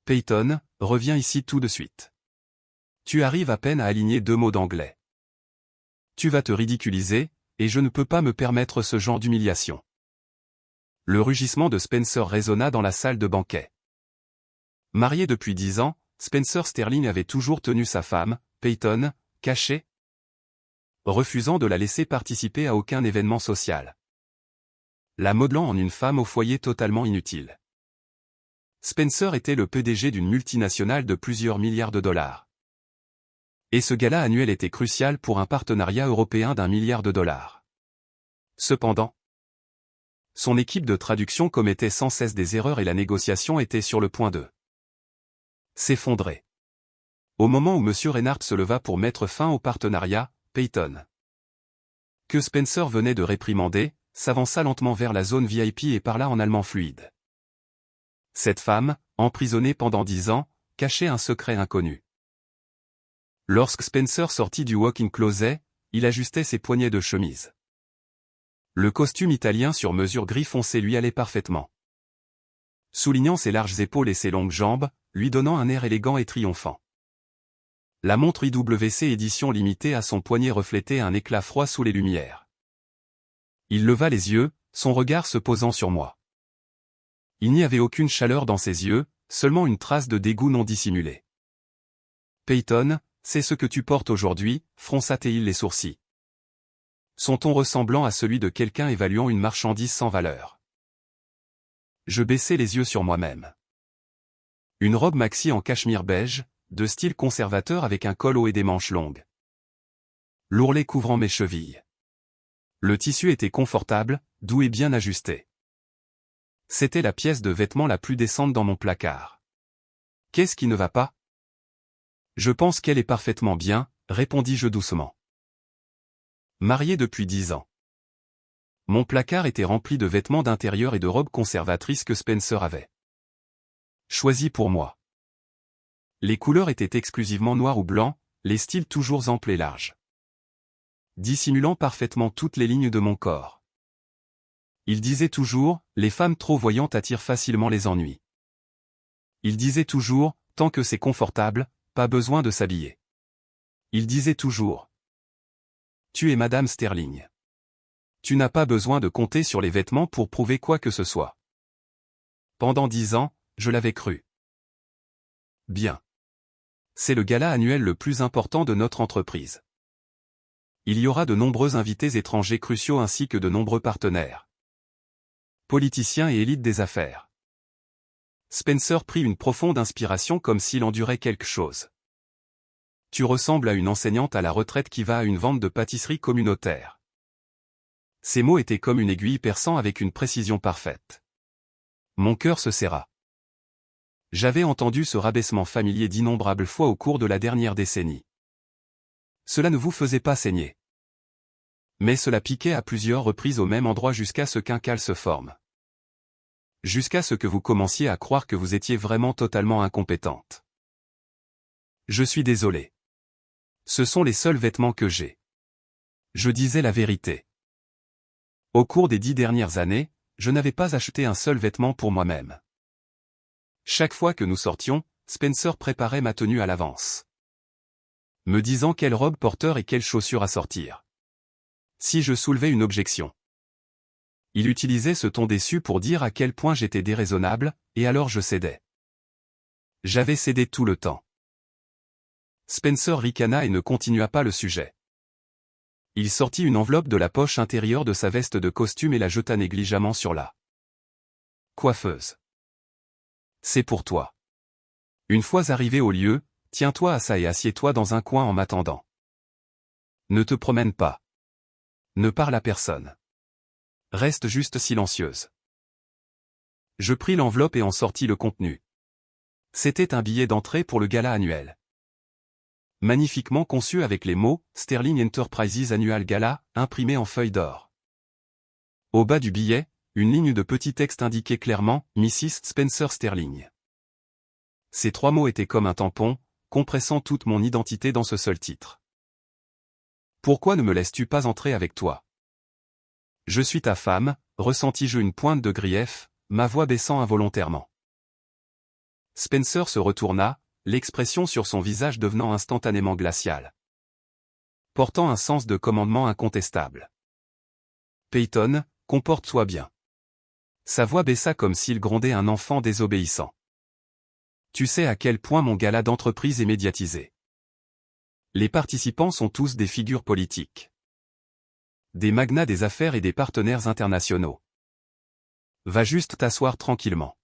Peyton, reviens ici tout de suite. Tu arrives à peine à aligner 2 mots d'anglais. Tu vas te ridiculiser, et je ne peux pas me permettre ce genre d'humiliation. Le rugissement de Spencer résonna dans la salle de banquet. Marié depuis 10 ans, Spencer Sterling avait toujours tenu sa femme, Peyton, cachée, refusant de la laisser participer à aucun événement social. La modelant en une femme au foyer totalement inutile. Spencer était le PDG d'une multinationale de plusieurs milliards de dollars. Et ce gala annuel était crucial pour un partenariat européen d'1 milliard de dollars. Cependant, son équipe de traduction commettait sans cesse des erreurs et la négociation était sur le point de s'effondrer. Au moment où M. Reinhardt se leva pour mettre fin au partenariat, Peyton, que Spencer venait de réprimander, s'avança lentement vers la zone VIP et parla en allemand fluide. Cette femme, emprisonnée pendant 10 ans, cachait un secret inconnu. Lorsque Spencer sortit du walk-in closet, il ajustait ses poignets de chemise. Le costume italien sur mesure gris foncé lui allait parfaitement, soulignant ses larges épaules et ses longues jambes, lui donnant un air élégant et triomphant. La montre IWC édition limitée à son poignet reflétait un éclat froid sous les lumières. Il leva les yeux, son regard se posant sur moi. Il n'y avait aucune chaleur dans ses yeux, seulement une trace de dégoût non dissimulé. Peyton, c'est ce que tu portes aujourd'hui, fronça-t-il les sourcils. Son ton ressemblant à celui de quelqu'un évaluant une marchandise sans valeur. Je baissai les yeux sur moi-même. Une robe maxi en cachemire beige, de style conservateur avec un col haut et des manches longues. L'ourlet couvrant mes chevilles. Le tissu était confortable, doux et bien ajusté. C'était la pièce de vêtement la plus décente dans mon placard. Qu'est-ce qui ne va pas? Je pense qu'elle est parfaitement bien, répondis-je doucement. Marié depuis 10 ans. Mon placard était rempli de vêtements d'intérieur et de robes conservatrices que Spencer avait choisies pour moi. Les couleurs étaient exclusivement noir ou blanc, les styles toujours amples et larges, dissimulant parfaitement toutes les lignes de mon corps. Il disait toujours, les femmes trop voyantes attirent facilement les ennuis. Il disait toujours, tant que c'est confortable, pas besoin de s'habiller. Il disait toujours, tu es Madame Sterling. Tu n'as pas besoin de compter sur les vêtements pour prouver quoi que ce soit. Pendant 10 ans, je l'avais cru. Bien. C'est le gala annuel le plus important de notre entreprise. Il y aura de nombreux invités étrangers cruciaux ainsi que de nombreux partenaires, politiciens et élites des affaires. Spencer prit une profonde inspiration comme s'il endurait quelque chose. Tu ressembles à une enseignante à la retraite qui va à une vente de pâtisserie communautaire. Ces mots étaient comme une aiguille perçant avec une précision parfaite. Mon cœur se serra. J'avais entendu ce rabaissement familier d'innombrables fois au cours de la dernière décennie. Cela ne vous faisait pas saigner. Mais cela piquait à plusieurs reprises au même endroit jusqu'à ce qu'un cale se forme. Jusqu'à ce que vous commenciez à croire que vous étiez vraiment totalement incompétente. Je suis désolé. Ce sont les seuls vêtements que j'ai. Je disais la vérité. Au cours des 10 dernières années, je n'avais pas acheté un seul vêtement pour moi-même. Chaque fois que nous sortions, Spencer préparait ma tenue à l'avance, me disant quelle robe porteur et quelles chaussures à sortir. Si je soulevais une objection, il utilisait ce ton déçu pour dire à quel point j'étais déraisonnable, et alors je cédais. J'avais cédé tout le temps. Spencer ricana et ne continua pas le sujet. Il sortit une enveloppe de la poche intérieure de sa veste de costume et la jeta négligemment sur la coiffeuse. C'est pour toi. Une fois arrivé au lieu, tiens-toi à ça et assieds-toi dans un coin en m'attendant. Ne te promène pas. Ne parle à personne. Reste juste silencieuse. Je pris l'enveloppe et en sortis le contenu. C'était un billet d'entrée pour le gala annuel. Magnifiquement conçu avec les mots « Sterling Enterprises Annual Gala » imprimés en feuille d'or. Au bas du billet, une ligne de petit texte indiquait clairement « Mrs. Spencer Sterling ». Ces 3 mots étaient comme un tampon, compressant toute mon identité dans ce seul titre. Pourquoi ne me laisses-tu pas entrer avec toi? Je suis ta femme, ressentis-je une pointe de grief, ma voix baissant involontairement. Spencer se retourna, l'expression sur son visage devenant instantanément glaciale, portant un sens de commandement incontestable. Peyton, comporte-toi bien. Sa voix baissa comme s'il grondait un enfant désobéissant. Tu sais à quel point mon gala d'entreprise est médiatisé. Les participants sont tous des figures politiques. Des magnats des affaires et des partenaires internationaux. Va juste t'asseoir tranquillement.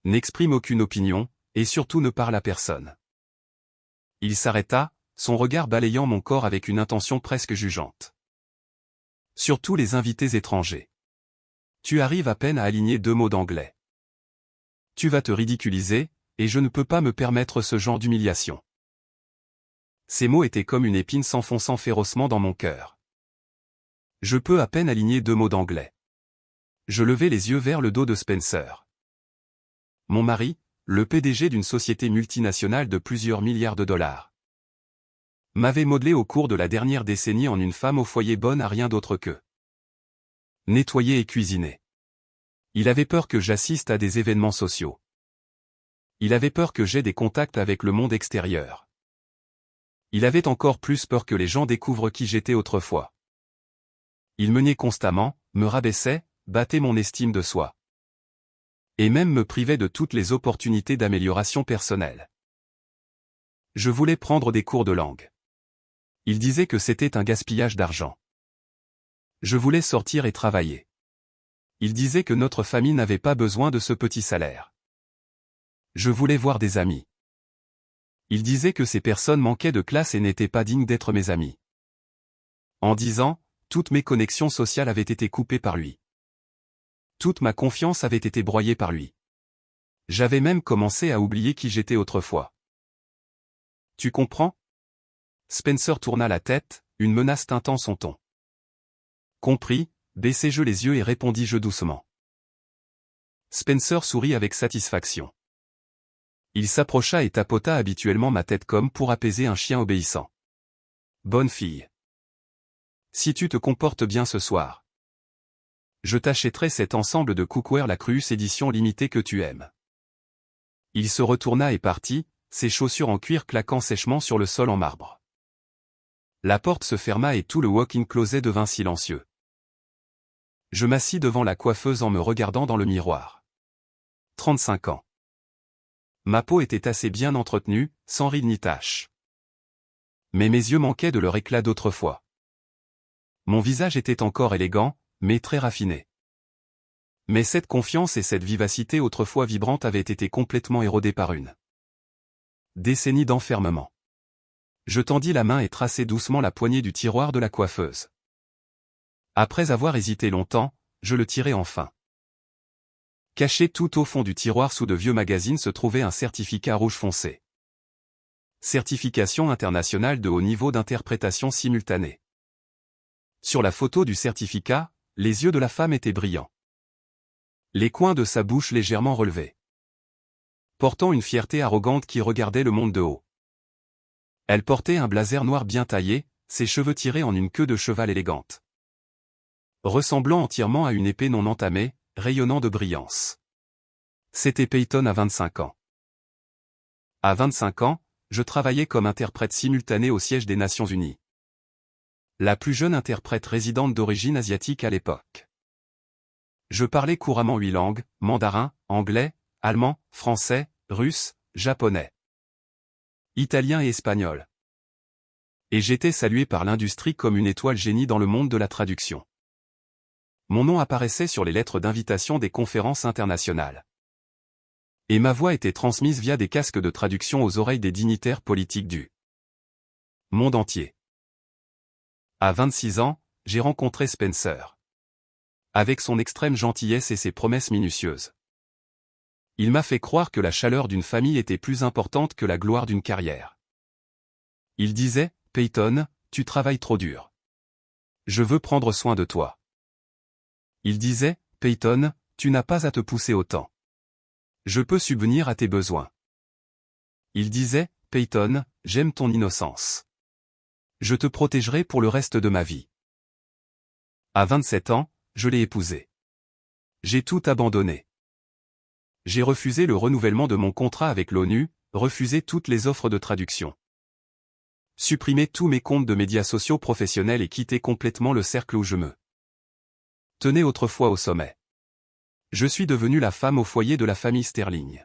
N'exprime aucune opinion, et surtout ne parle à personne. Il s'arrêta, son regard balayant mon corps avec une intention presque jugeante. Surtout les invités étrangers. Tu arrives à peine à aligner 2 mots d'anglais. Tu vas te ridiculiser, et je ne peux pas me permettre ce genre d'humiliation. Ces mots étaient comme une épine s'enfonçant férocement dans mon cœur. Je peux à peine aligner 2 mots d'anglais. Je levai les yeux vers le dos de Spencer. Mon mari, le PDG d'une société multinationale de plusieurs milliards de dollars, m'avait modelé au cours de la dernière décennie en une femme au foyer bonne à rien d'autre que nettoyer et cuisiner. Il avait peur que j'assiste à des événements sociaux. Il avait peur que j'aie des contacts avec le monde extérieur. Il avait encore plus peur que les gens découvrent qui j'étais autrefois. Il me niait constamment, me rabaissait, battait mon estime de soi. Et même me privait de toutes les opportunités d'amélioration personnelle. Je voulais prendre des cours de langue. Il disait que c'était un gaspillage d'argent. Je voulais sortir et travailler. Il disait que notre famille n'avait pas besoin de ce petit salaire. Je voulais voir des amis. Il disait que ces personnes manquaient de classe et n'étaient pas dignes d'être mes amis. En 10 ans, toutes mes connexions sociales avaient été coupées par lui. Toute ma confiance avait été broyée par lui. J'avais même commencé à oublier qui j'étais autrefois. Tu comprends? Spencer tourna la tête, une menace tintant son ton. Compris, baissai-je les yeux et répondis-je doucement. Spencer sourit avec satisfaction. Il s'approcha et tapota habituellement ma tête comme pour apaiser un chien obéissant. Bonne fille. Si tu te comportes bien ce soir, je t'achèterai cet ensemble de cookware la Cruus édition limitée que tu aimes. Il se retourna et partit, ses chaussures en cuir claquant sèchement sur le sol en marbre. La porte se ferma et tout le walk-in closet devint silencieux. Je m'assis devant la coiffeuse en me regardant dans le miroir. 35 ans. Ma peau était assez bien entretenue, sans rides ni taches. Mais mes yeux manquaient de leur éclat d'autrefois. Mon visage était encore élégant, mais très raffiné. Mais cette confiance et cette vivacité autrefois vibrantes avaient été complètement érodées par une décennie d'enfermement. Je tendis la main et traçai doucement la poignée du tiroir de la coiffeuse. Après avoir hésité longtemps, je le tirai enfin. Caché tout au fond du tiroir sous de vieux magazines se trouvait un certificat rouge foncé. Certification internationale de haut niveau d'interprétation simultanée. Sur la photo du certificat, les yeux de la femme étaient brillants. Les coins de sa bouche légèrement relevés. Portant une fierté arrogante qui regardait le monde de haut. Elle portait un blazer noir bien taillé, ses cheveux tirés en une queue de cheval élégante. Ressemblant entièrement à une épée non entamée, rayonnant de brillance. C'était Peyton à 25 ans. À 25 ans, je travaillais comme interprète simultané au siège des Nations Unies. La plus jeune interprète résidente d'origine asiatique à l'époque. Je parlais couramment 8 langues, mandarin, anglais, allemand, français, russe, japonais, italien et espagnol. Et j'étais salué par l'industrie comme une étoile génie dans le monde de la traduction. Mon nom apparaissait sur les lettres d'invitation des conférences internationales. Et ma voix était transmise via des casques de traduction aux oreilles des dignitaires politiques du monde entier. À 26 ans, j'ai rencontré Spencer. Avec son extrême gentillesse et ses promesses minutieuses. Il m'a fait croire que la chaleur d'une famille était plus importante que la gloire d'une carrière. Il disait, Peyton, tu travailles trop dur. Je veux prendre soin de toi. Il disait, Peyton, tu n'as pas à te pousser autant. Je peux subvenir à tes besoins. Il disait, Peyton, j'aime ton innocence. Je te protégerai pour le reste de ma vie. À 27 ans, je l'ai épousée. J'ai tout abandonné. J'ai refusé le renouvellement de mon contrat avec l'ONU, refusé toutes les offres de traduction. Supprimé tous mes comptes de médias sociaux professionnels et quitté complètement le cercle où je me tenais autrefois au sommet. Je suis devenue la femme au foyer de la famille Sterling.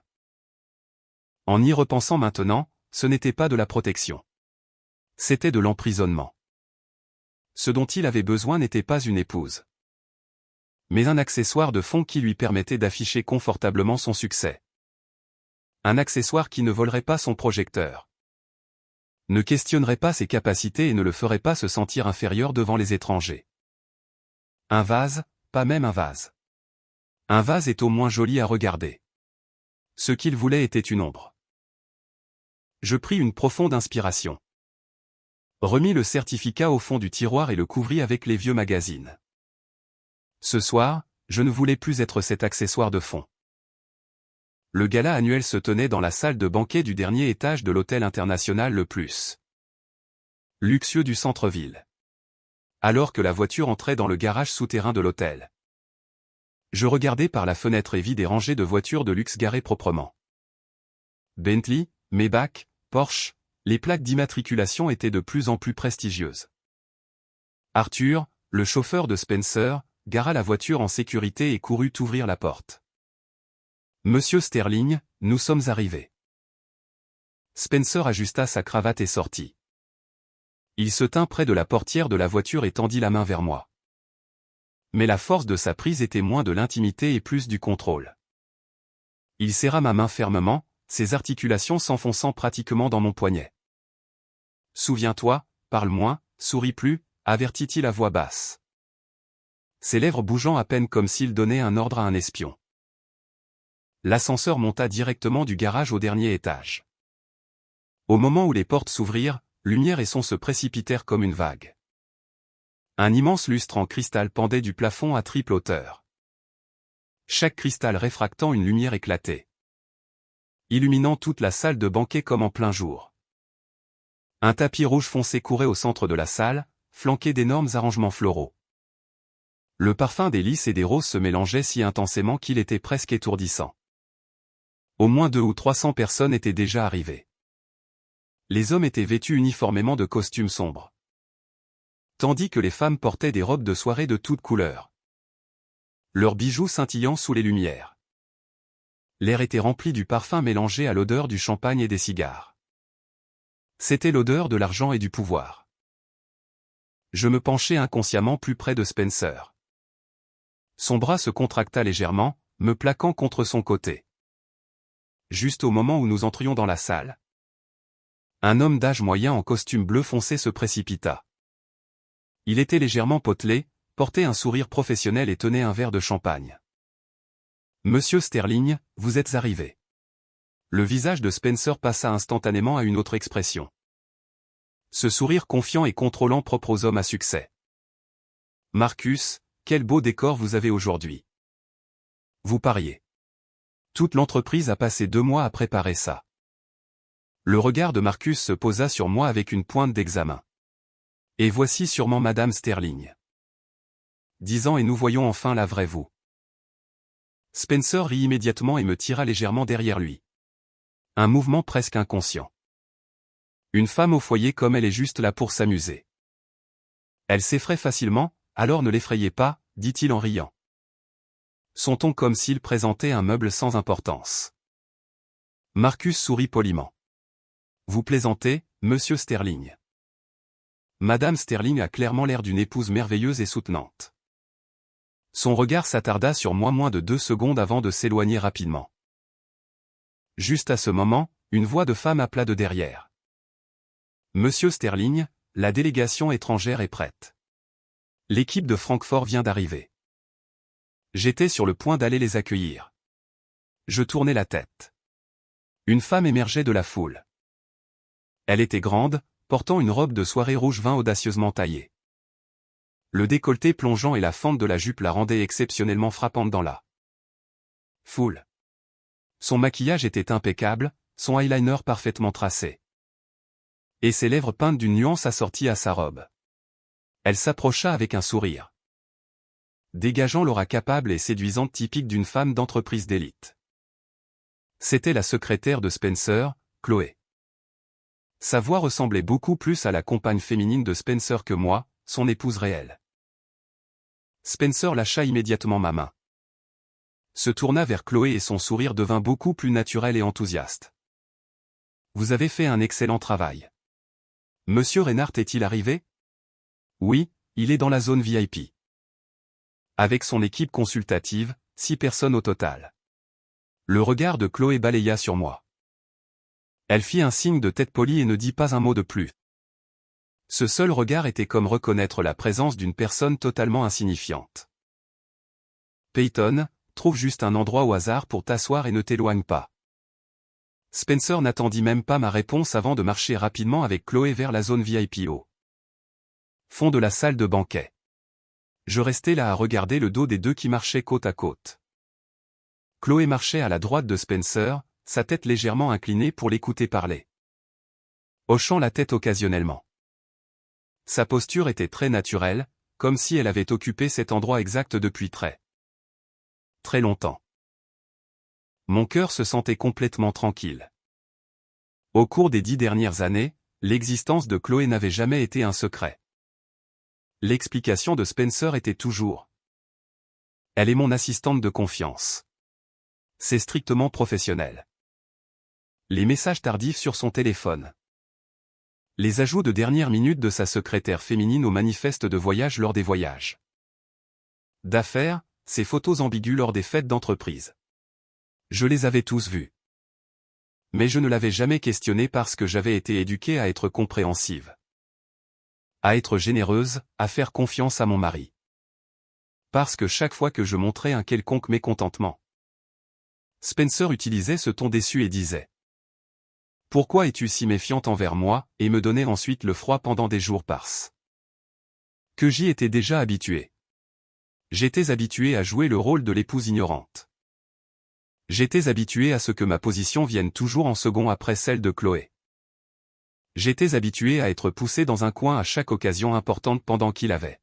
En y repensant maintenant, ce n'était pas de la protection. C'était de l'emprisonnement. Ce dont il avait besoin n'était pas une épouse, mais un accessoire de fond qui lui permettait d'afficher confortablement son succès. Un accessoire qui ne volerait pas son projecteur, ne questionnerait pas ses capacités et ne le ferait pas se sentir inférieur devant les étrangers. Un vase, pas même un vase. Un vase est au moins joli à regarder. Ce qu'il voulait était une ombre. Je pris une profonde inspiration. Remis le certificat au fond du tiroir et le couvris avec les vieux magazines. Ce soir, je ne voulais plus être cet accessoire de fond. Le gala annuel se tenait dans la salle de banquet du dernier étage de l'hôtel international le plus luxueux du centre-ville. Alors que la voiture entrait dans le garage souterrain de l'hôtel, je regardais par la fenêtre et vis des rangées de voitures de luxe garées proprement. Bentley, Maybach, Porsche, les plaques d'immatriculation étaient de plus en plus prestigieuses. Arthur, le chauffeur de Spencer, gara la voiture en sécurité et courut ouvrir la porte. Monsieur Sterling, nous sommes arrivés. Spencer ajusta sa cravate et sortit. Il se tint près de la portière de la voiture et tendit la main vers moi. Mais la force de sa prise était moins de l'intimité et plus du contrôle. Il serra ma main fermement, ses articulations s'enfonçant pratiquement dans mon poignet. Souviens-toi, parle moins, souris plus, avertit-il à voix basse. Ses lèvres bougeant à peine comme s'il donnait un ordre à un espion. L'ascenseur monta directement du garage au dernier étage. Au moment où les portes s'ouvrirent, lumière et son se précipitèrent comme une vague. Un immense lustre en cristal pendait du plafond à triple hauteur. Chaque cristal réfractant une lumière éclatée, illuminant toute la salle de banquet comme en plein jour. Un tapis rouge foncé courait au centre de la salle, flanqué d'énormes arrangements floraux. Le parfum des lys et des roses se mélangeait si intensément qu'il était presque étourdissant. Au moins 200 ou 300 personnes étaient déjà arrivées. Les hommes étaient vêtus uniformément de costumes sombres, tandis que les femmes portaient des robes de soirée de toutes couleurs, leurs bijoux scintillant sous les lumières. L'air était rempli du parfum mélangé à l'odeur du champagne et des cigares. C'était l'odeur de l'argent et du pouvoir. Je me penchai inconsciemment plus près de Spencer. Son bras se contracta légèrement, me plaquant contre son côté. Juste au moment où nous entrions dans la salle, un homme d'âge moyen en costume bleu foncé se précipita. Il était légèrement potelé, portait un sourire professionnel et tenait un verre de champagne. « Monsieur Sterling, vous êtes arrivé. » Le visage de Spencer passa instantanément à une autre expression. Ce sourire confiant et contrôlant propre aux hommes à succès. « Marcus, quel beau décor vous avez aujourd'hui. Vous pariez. Toute l'entreprise a passé 2 mois à préparer ça. » Le regard de Marcus se posa sur moi avec une pointe d'examen. « Et voici sûrement Madame Sterling. » Disant et nous voyons enfin la vraie vous. Spencer rit immédiatement et me tira légèrement derrière lui. Un mouvement presque inconscient. Une femme au foyer comme elle est juste là pour s'amuser. Elle s'effraie facilement, alors ne l'effrayez pas, dit-il en riant. Son ton comme s'il présentait un meuble sans importance. Marcus sourit poliment. Vous plaisantez, monsieur Sterling. Madame Sterling a clairement l'air d'une épouse merveilleuse et soutenante. Son regard s'attarda sur moi moins de 2 secondes avant de s'éloigner rapidement. Juste à ce moment, une voix de femme appela de derrière. Monsieur Sterling, la délégation étrangère est prête. L'équipe de Francfort vient d'arriver. J'étais sur le point d'aller les accueillir. Je tournai la tête. Une femme émergeait de la foule. Elle était grande, portant une robe de soirée rouge vin audacieusement taillée. Le décolleté plongeant et la fente de la jupe la rendaient exceptionnellement frappante dans la foule. Son maquillage était impeccable, son eyeliner parfaitement tracé. Et ses lèvres peintes d'une nuance assortie à sa robe. Elle s'approcha avec un sourire, dégageant l'aura capable et séduisante typique d'une femme d'entreprise d'élite. C'était la secrétaire de Spencer, Chloé. Sa voix ressemblait beaucoup plus à la compagne féminine de Spencer que moi, son épouse réelle. Spencer lâcha immédiatement ma main. Se tourna vers Chloé et son sourire devint beaucoup plus naturel et enthousiaste. Vous avez fait un excellent travail. Monsieur Reinhardt est-il arrivé? Oui, il est dans la zone VIP. Avec son équipe consultative, 6 personnes au total. Le regard de Chloé balaya sur moi. Elle fit un signe de tête polie et ne dit pas un mot de plus. Ce seul regard était comme reconnaître la présence d'une personne totalement insignifiante. Peyton, trouve juste un endroit au hasard pour t'asseoir et ne t'éloigne pas. Spencer n'attendit même pas ma réponse avant de marcher rapidement avec Chloé vers la zone VIP au fond de la salle de banquet. Je restais là à regarder le dos des deux qui marchaient côte à côte. Chloé marchait à la droite de Spencer, sa tête légèrement inclinée pour l'écouter parler, hochant la tête occasionnellement. Sa posture était très naturelle, comme si elle avait occupé cet endroit exact depuis très longtemps. Mon cœur se sentait complètement tranquille. Au cours des 10 dernières années, l'existence de Chloé n'avait jamais été un secret. L'explication de Spencer était toujours: elle est mon assistante de confiance. C'est strictement professionnel. Les messages tardifs sur son téléphone. Les ajouts de dernière minute de sa secrétaire féminine au manifeste de voyage lors des voyages d'affaires, ses photos ambiguës lors des fêtes d'entreprise. Je les avais tous vus. Mais je ne l'avais jamais questionnée parce que j'avais été éduquée à être compréhensive, à être généreuse, à faire confiance à mon mari. Parce que chaque fois que je montrais un quelconque mécontentement, Spencer utilisait ce ton déçu et disait: « Pourquoi es-tu si méfiante envers moi ?» et me donnait ensuite le froid pendant des jours parce que j'y étais déjà habitué. J'étais habitué à jouer le rôle de l'épouse ignorante. J'étais habitué à ce que ma position vienne toujours en second après celle de Chloé. J'étais habitué à être poussé dans un coin à chaque occasion importante pendant qu'il avait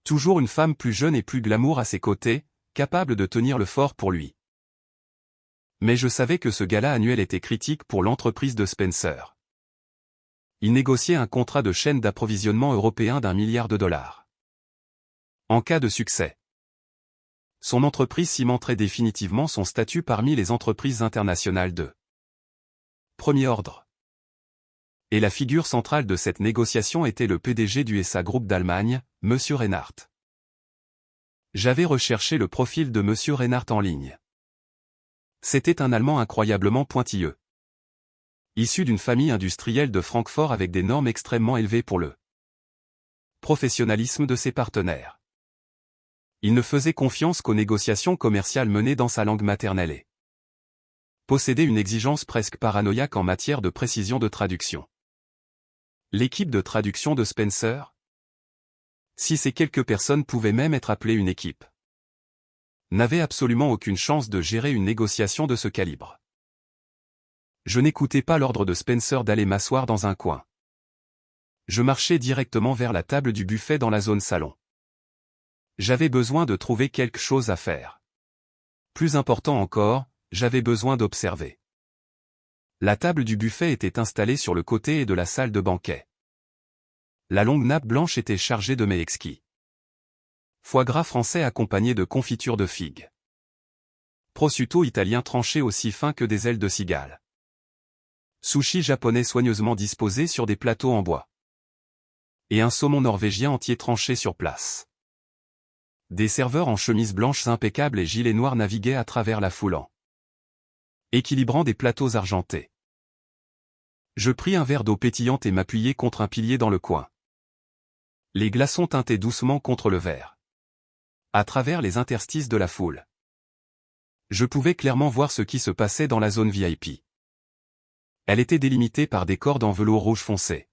toujours une femme plus jeune et plus glamour à ses côtés, capable de tenir le fort pour lui. Mais je savais que ce gala annuel était critique pour l'entreprise de Spencer. Il négociait un contrat de chaîne d'approvisionnement européen d'1 milliard de dollars. En cas de succès, son entreprise cimenterait définitivement son statut parmi les entreprises internationales de premier ordre. Et la figure centrale de cette négociation était le PDG du SA Group d'Allemagne, M. Reinhardt. J'avais recherché le profil de M. Reinhardt en ligne. C'était un Allemand incroyablement pointilleux. Issu d'une famille industrielle de Francfort avec des normes extrêmement élevées pour le professionnalisme de ses partenaires. Il ne faisait confiance qu'aux négociations commerciales menées dans sa langue maternelle et possédait une exigence presque paranoïaque en matière de précision de traduction. L'équipe de traduction de Spencer, si ces quelques personnes pouvaient même être appelées une équipe, n'avait absolument aucune chance de gérer une négociation de ce calibre. Je n'écoutais pas l'ordre de Spencer d'aller m'asseoir dans un coin. Je marchais directement vers la table du buffet dans la zone salon. J'avais besoin de trouver quelque chose à faire. Plus important encore, j'avais besoin d'observer. La table du buffet était installée sur le côté de la salle de banquet. La longue nappe blanche était chargée de mets exquis. Foie gras français accompagné de confiture de figues. Prosciutto italien tranché aussi fin que des ailes de cigale. Sushi japonais soigneusement disposé sur des plateaux en bois. Et un saumon norvégien entier tranché sur place. Des serveurs en chemise blanches impeccables et gilets noirs naviguaient à travers la foule en équilibrant des plateaux argentés. Je pris un verre d'eau pétillante et m'appuyai contre un pilier dans le coin. Les glaçons tintaient doucement contre le verre. À travers les interstices de la foule, je pouvais clairement voir ce qui se passait dans la zone VIP. Elle était délimitée par des cordes en velours rouge foncé.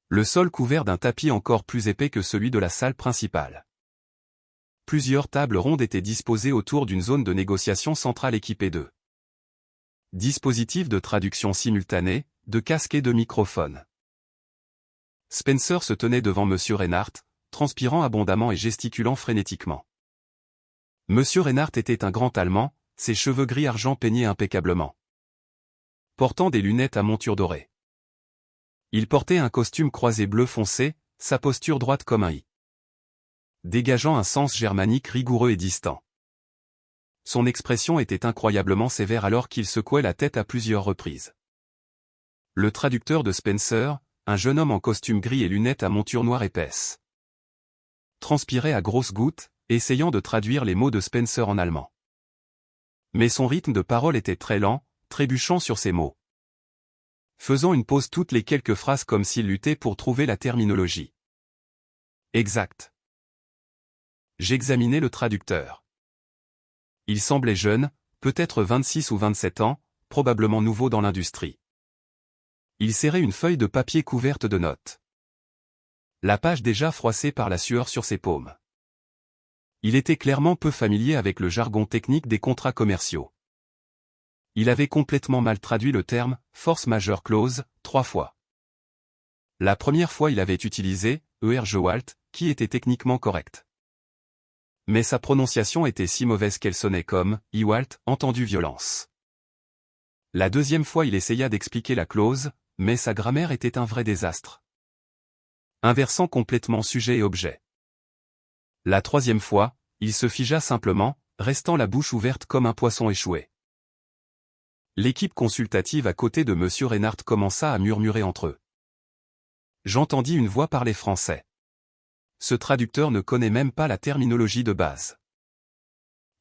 Le sol couvert d'un tapis encore plus épais que celui de la salle principale. Plusieurs tables rondes étaient disposées autour d'une zone de négociation centrale équipée de dispositifs de traduction simultanée, de casques et de microphones. Spencer se tenait devant M. Reinhardt, transpirant abondamment et gesticulant frénétiquement. M. Reinhardt était un grand Allemand, ses cheveux gris-argent peignaient impeccablement. Portant des lunettes à monture dorée. Il portait un costume croisé bleu foncé, sa posture droite comme un I. Dégageant un sens germanique rigoureux et distant. Son expression était incroyablement sévère alors qu'il secouait la tête à plusieurs reprises. Le traducteur de Spencer, un jeune homme en costume gris et lunettes à monture noire épaisse, transpirait à grosses gouttes, essayant de traduire les mots de Spencer en allemand. Mais son rythme de parole était très lent, trébuchant sur ses mots. Faisant une pause toutes les quelques phrases comme s'il luttait pour trouver la terminologie. Exact. J'examinais le traducteur. Il semblait jeune, peut-être 26 ou 27 ans, probablement nouveau dans l'industrie. Il serrait une feuille de papier couverte de notes. La page déjà froissée par la sueur sur ses paumes. Il était clairement peu familier avec le jargon technique des contrats commerciaux. Il avait complètement mal traduit le terme « force majeure clause » 3 fois. La première fois il avait utilisé « Gewalt », qui était techniquement correct. Mais sa prononciation était si mauvaise qu'elle sonnait comme « Iwalt », entendu violence. La deuxième fois il essaya d'expliquer la clause, mais sa grammaire était un vrai désastre. Inversant complètement sujet et objet. La troisième fois, il se figea simplement, restant la bouche ouverte comme un poisson échoué. L'équipe consultative à côté de M. Reinhardt commença à murmurer entre eux. J'entendis une voix parler français. Ce traducteur ne connaît même pas la terminologie de base.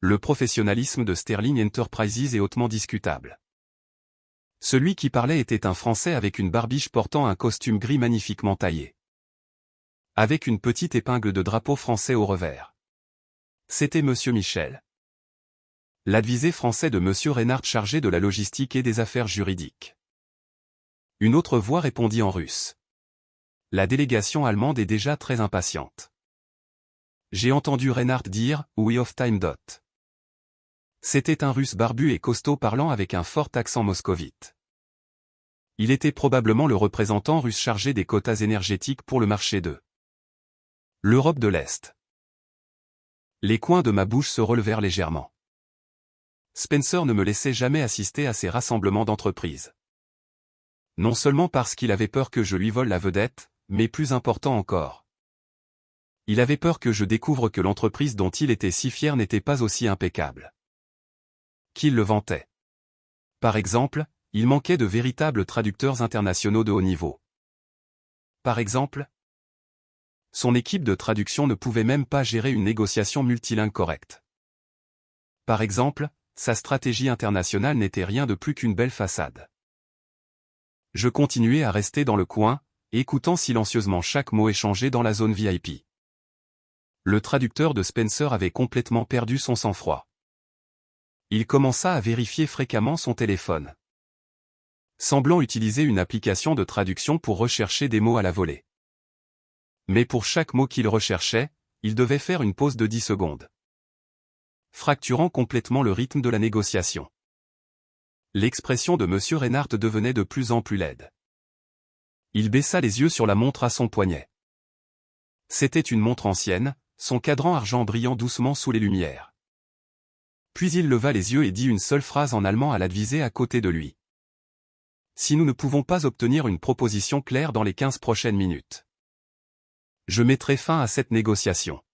Le professionnalisme de Sterling Enterprises est hautement discutable. Celui qui parlait était un Français avec une barbiche portant un costume gris magnifiquement taillé. Avec une petite épingle de drapeau français au revers. C'était M. Michel. L'advisé français de M. Reinhardt chargé de la logistique et des affaires juridiques. Une autre voix répondit en russe. La délégation allemande est déjà très impatiente. J'ai entendu Reinhardt dire « We of time dot ». C'était un russe barbu et costaud parlant avec un fort accent moscovite. Il était probablement le représentant russe chargé des quotas énergétiques pour le marché de l'Europe de l'Est. Les coins de ma bouche se relevèrent légèrement. Spencer ne me laissait jamais assister à ces rassemblements d'entreprises. Non seulement parce qu'il avait peur que je lui vole la vedette, mais plus important encore. Il avait peur que je découvre que l'entreprise dont il était si fier n'était pas aussi impeccable qu'il le vantait. Par exemple, il manquait de véritables traducteurs internationaux de haut niveau. Par exemple, son équipe de traduction ne pouvait même pas gérer une négociation multilingue correcte. Par exemple, sa stratégie internationale n'était rien de plus qu'une belle façade. Je continuais à rester dans le coin, écoutant silencieusement chaque mot échangé dans la zone VIP. Le traducteur de Spencer avait complètement perdu son sang-froid. Il commença à vérifier fréquemment son téléphone, semblant utiliser une application de traduction pour rechercher des mots à la volée. Mais pour chaque mot qu'il recherchait, il devait faire une pause de 10 secondes. Fracturant complètement le rythme de la négociation. L'expression de M. Reinhardt devenait de plus en plus laide. Il baissa les yeux sur la montre à son poignet. C'était une montre ancienne, son cadran argent brillant doucement sous les lumières. Puis il leva les yeux et dit une seule phrase en allemand à l'advisé à côté de lui. Si nous ne pouvons pas obtenir une proposition claire dans les 15 prochaines minutes, je mettrai fin à cette négociation.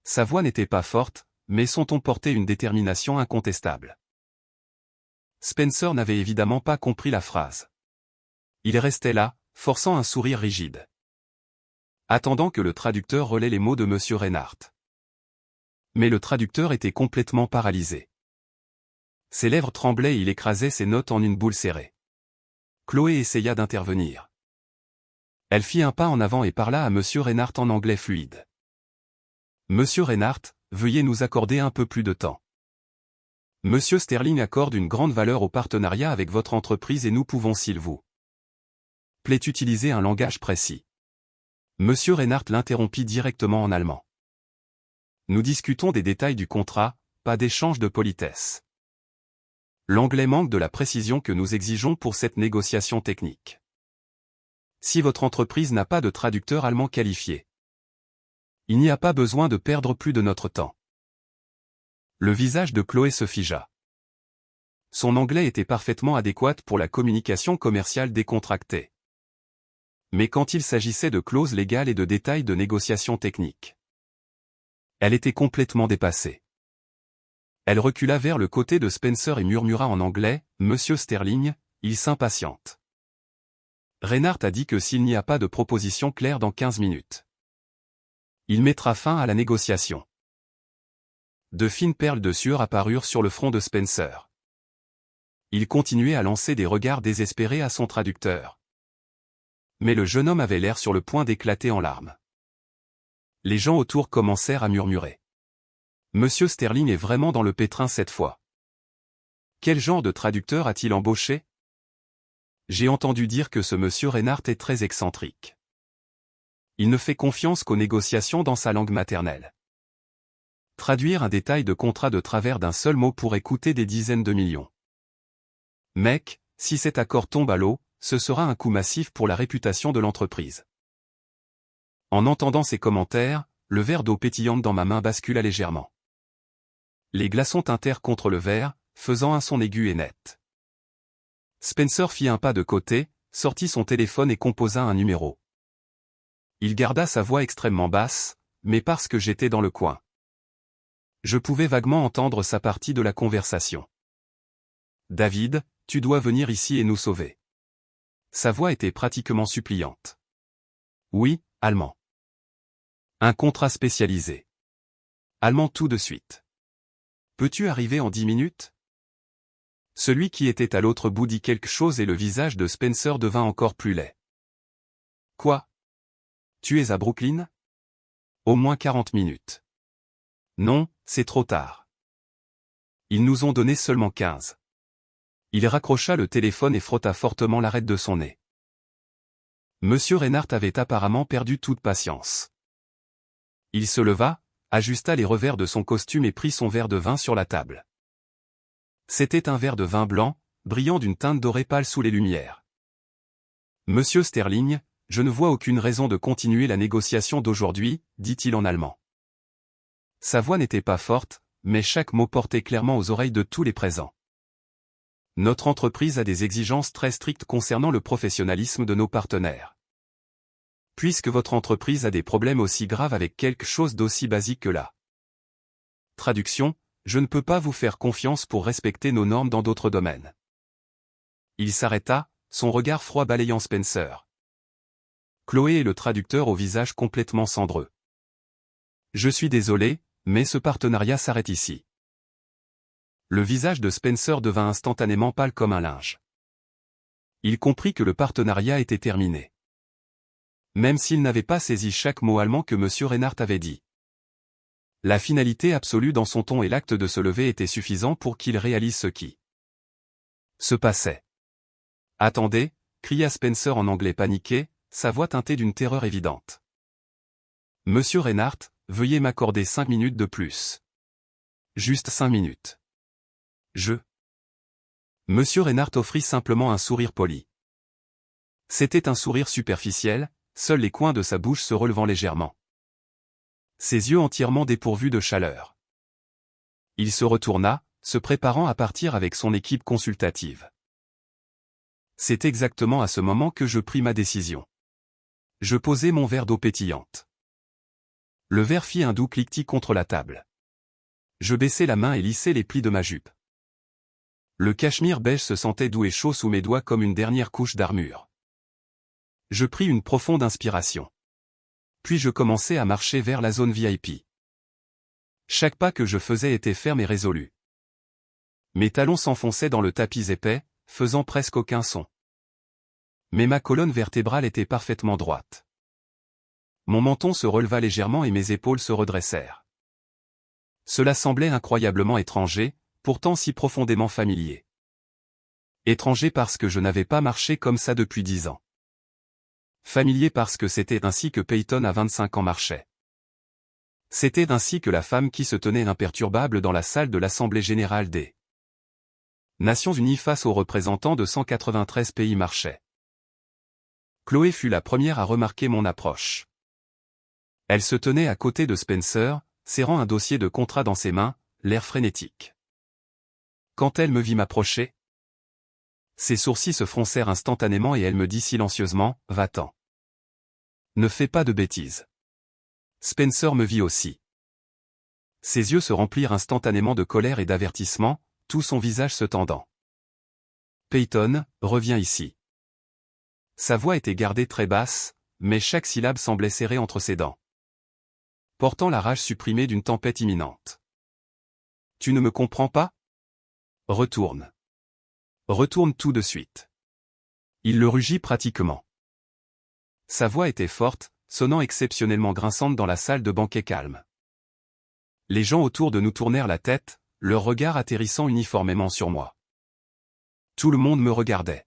Sa voix n'était pas forte, mais son ton portait une détermination incontestable. Spencer n'avait évidemment pas compris la phrase. Il restait là, forçant un sourire rigide, attendant que le traducteur relaie les mots de M. Reinhardt. Mais le traducteur était complètement paralysé. Ses lèvres tremblaient et il écrasait ses notes en une boule serrée. Chloé essaya d'intervenir. Elle fit un pas en avant et parla à M. Reinhardt en anglais fluide. « Monsieur Reinhardt, veuillez nous accorder un peu plus de temps. Monsieur Sterling accorde une grande valeur au partenariat avec votre entreprise et nous pouvons s'il vous plaît utiliser un langage précis. » Monsieur Reinhardt l'interrompit directement en allemand. « Nous discutons des détails du contrat, pas d'échange de politesse. L'anglais manque de la précision que nous exigeons pour cette négociation technique. Si votre entreprise n'a pas de traducteur allemand qualifié, il n'y a pas besoin de perdre plus de notre temps. Le visage de Chloé se figea. Son anglais était parfaitement adéquat pour la communication commerciale décontractée. Mais quand il s'agissait de clauses légales et de détails de négociations techniques, elle était complètement dépassée. Elle recula vers le côté de Spencer et murmura en anglais, « Monsieur Sterling, il s'impatiente. Reinhardt a dit que s'il n'y a pas de proposition claire dans 15 minutes, il mettra fin à la négociation. » De fines perles de sueur apparurent sur le front de Spencer. Il continuait à lancer des regards désespérés à son traducteur. Mais le jeune homme avait l'air sur le point d'éclater en larmes. Les gens autour commencèrent à murmurer. Monsieur Sterling est vraiment dans le pétrin cette fois. Quel genre de traducteur a-t-il embauché? J'ai entendu dire que ce monsieur Reinhardt est très excentrique. Il ne fait confiance qu'aux négociations dans sa langue maternelle. Traduire un détail de contrat de travers d'un seul mot pourrait coûter des dizaines de millions. Mec, si cet accord tombe à l'eau, ce sera un coup massif pour la réputation de l'entreprise. En entendant ces commentaires, le verre d'eau pétillante dans ma main bascula légèrement. Les glaçons tintèrent contre le verre, faisant un son aigu et net. Spencer fit un pas de côté, sortit son téléphone et composa un numéro. Il garda sa voix extrêmement basse, mais parce que j'étais dans le coin. Je pouvais vaguement entendre sa partie de la conversation. « David, tu dois venir ici et nous sauver. » Sa voix était pratiquement suppliante. « Oui, allemand. Un contrat spécialisé. Allemand tout de suite. Peux-tu arriver en 10 minutes ?» Celui qui était à l'autre bout dit quelque chose et le visage de Spencer devint encore plus laid. « Quoi? Tu es à Brooklyn? Au moins 40 minutes. Non, c'est trop tard. Ils nous ont donné seulement 15. Il raccrocha le téléphone et frotta fortement l'arête de son nez. Monsieur Reinhardt avait apparemment perdu toute patience. Il se leva, ajusta les revers de son costume et prit son verre de vin sur la table. C'était un verre de vin blanc, brillant d'une teinte dorée pâle sous les lumières. Monsieur Sterling, je ne vois aucune raison de continuer la négociation d'aujourd'hui, dit-il en allemand. Sa voix n'était pas forte, mais chaque mot portait clairement aux oreilles de tous les présents. Notre entreprise a des exigences très strictes concernant le professionnalisme de nos partenaires. Puisque votre entreprise a des problèmes aussi graves avec quelque chose d'aussi basique que la traduction, je ne peux pas vous faire confiance pour respecter nos normes dans d'autres domaines. Il s'arrêta, son regard froid balayant Spencer. Chloé et le traducteur au visage complètement cendreux. Je suis désolé, mais ce partenariat s'arrête ici. Le visage de Spencer devint instantanément pâle comme un linge. Il comprit que le partenariat était terminé. Même s'il n'avait pas saisi chaque mot allemand que M. Reinhardt avait dit. La finalité absolue dans son ton et l'acte de se lever était suffisant pour qu'il réalise ce qui se passait. « Attendez » cria Spencer en anglais paniqué, sa voix teintée d'une terreur évidente. « Monsieur Reinhardt, veuillez m'accorder 5 minutes de plus. Juste 5 minutes. Monsieur Reinhardt offrit simplement un sourire poli. C'était un sourire superficiel, seuls les coins de sa bouche se relevant légèrement. Ses yeux entièrement dépourvus de chaleur. Il se retourna, se préparant à partir avec son équipe consultative. C'est exactement à ce moment que je pris ma décision. Je posai mon verre d'eau pétillante. Le verre fit un doux cliquetis contre la table. Je baissai la main et lissai les plis de ma jupe. Le cachemire beige se sentait doux et chaud sous mes doigts comme une dernière couche d'armure. Je pris une profonde inspiration. Puis je commençai à marcher vers la zone VIP. Chaque pas que je faisais était ferme et résolu. Mes talons s'enfonçaient dans le tapis épais, faisant presque aucun son. Mais ma colonne vertébrale était parfaitement droite. Mon menton se releva légèrement et mes épaules se redressèrent. Cela semblait incroyablement étranger, pourtant si profondément familier. Étranger parce que je n'avais pas marché comme ça depuis 10 ans. Familier parce que c'était ainsi que Peyton à 25 ans marchait. C'était ainsi que la femme qui se tenait imperturbable dans la salle de l'Assemblée générale des Nations Unies face aux représentants de 193 pays marchait. Chloé fut la première à remarquer mon approche. Elle se tenait à côté de Spencer, serrant un dossier de contrat dans ses mains, l'air frénétique. Quand elle me vit m'approcher, ses sourcils se froncèrent instantanément et elle me dit silencieusement, « Va-t'en. Ne fais pas de bêtises. » Spencer me vit aussi. Ses yeux se remplirent instantanément de colère et d'avertissement, tout son visage se tendant. « Peyton, reviens ici. » Sa voix était gardée très basse, mais chaque syllabe semblait serrée entre ses dents, portant la rage supprimée d'une tempête imminente. « Tu ne me comprends pas? Retourne. Retourne tout de suite. » Il le rugit pratiquement. Sa voix était forte, sonnant exceptionnellement grinçante dans la salle de banquet calme. Les gens autour de nous tournèrent la tête, leur regard atterrissant uniformément sur moi. Tout le monde me regardait.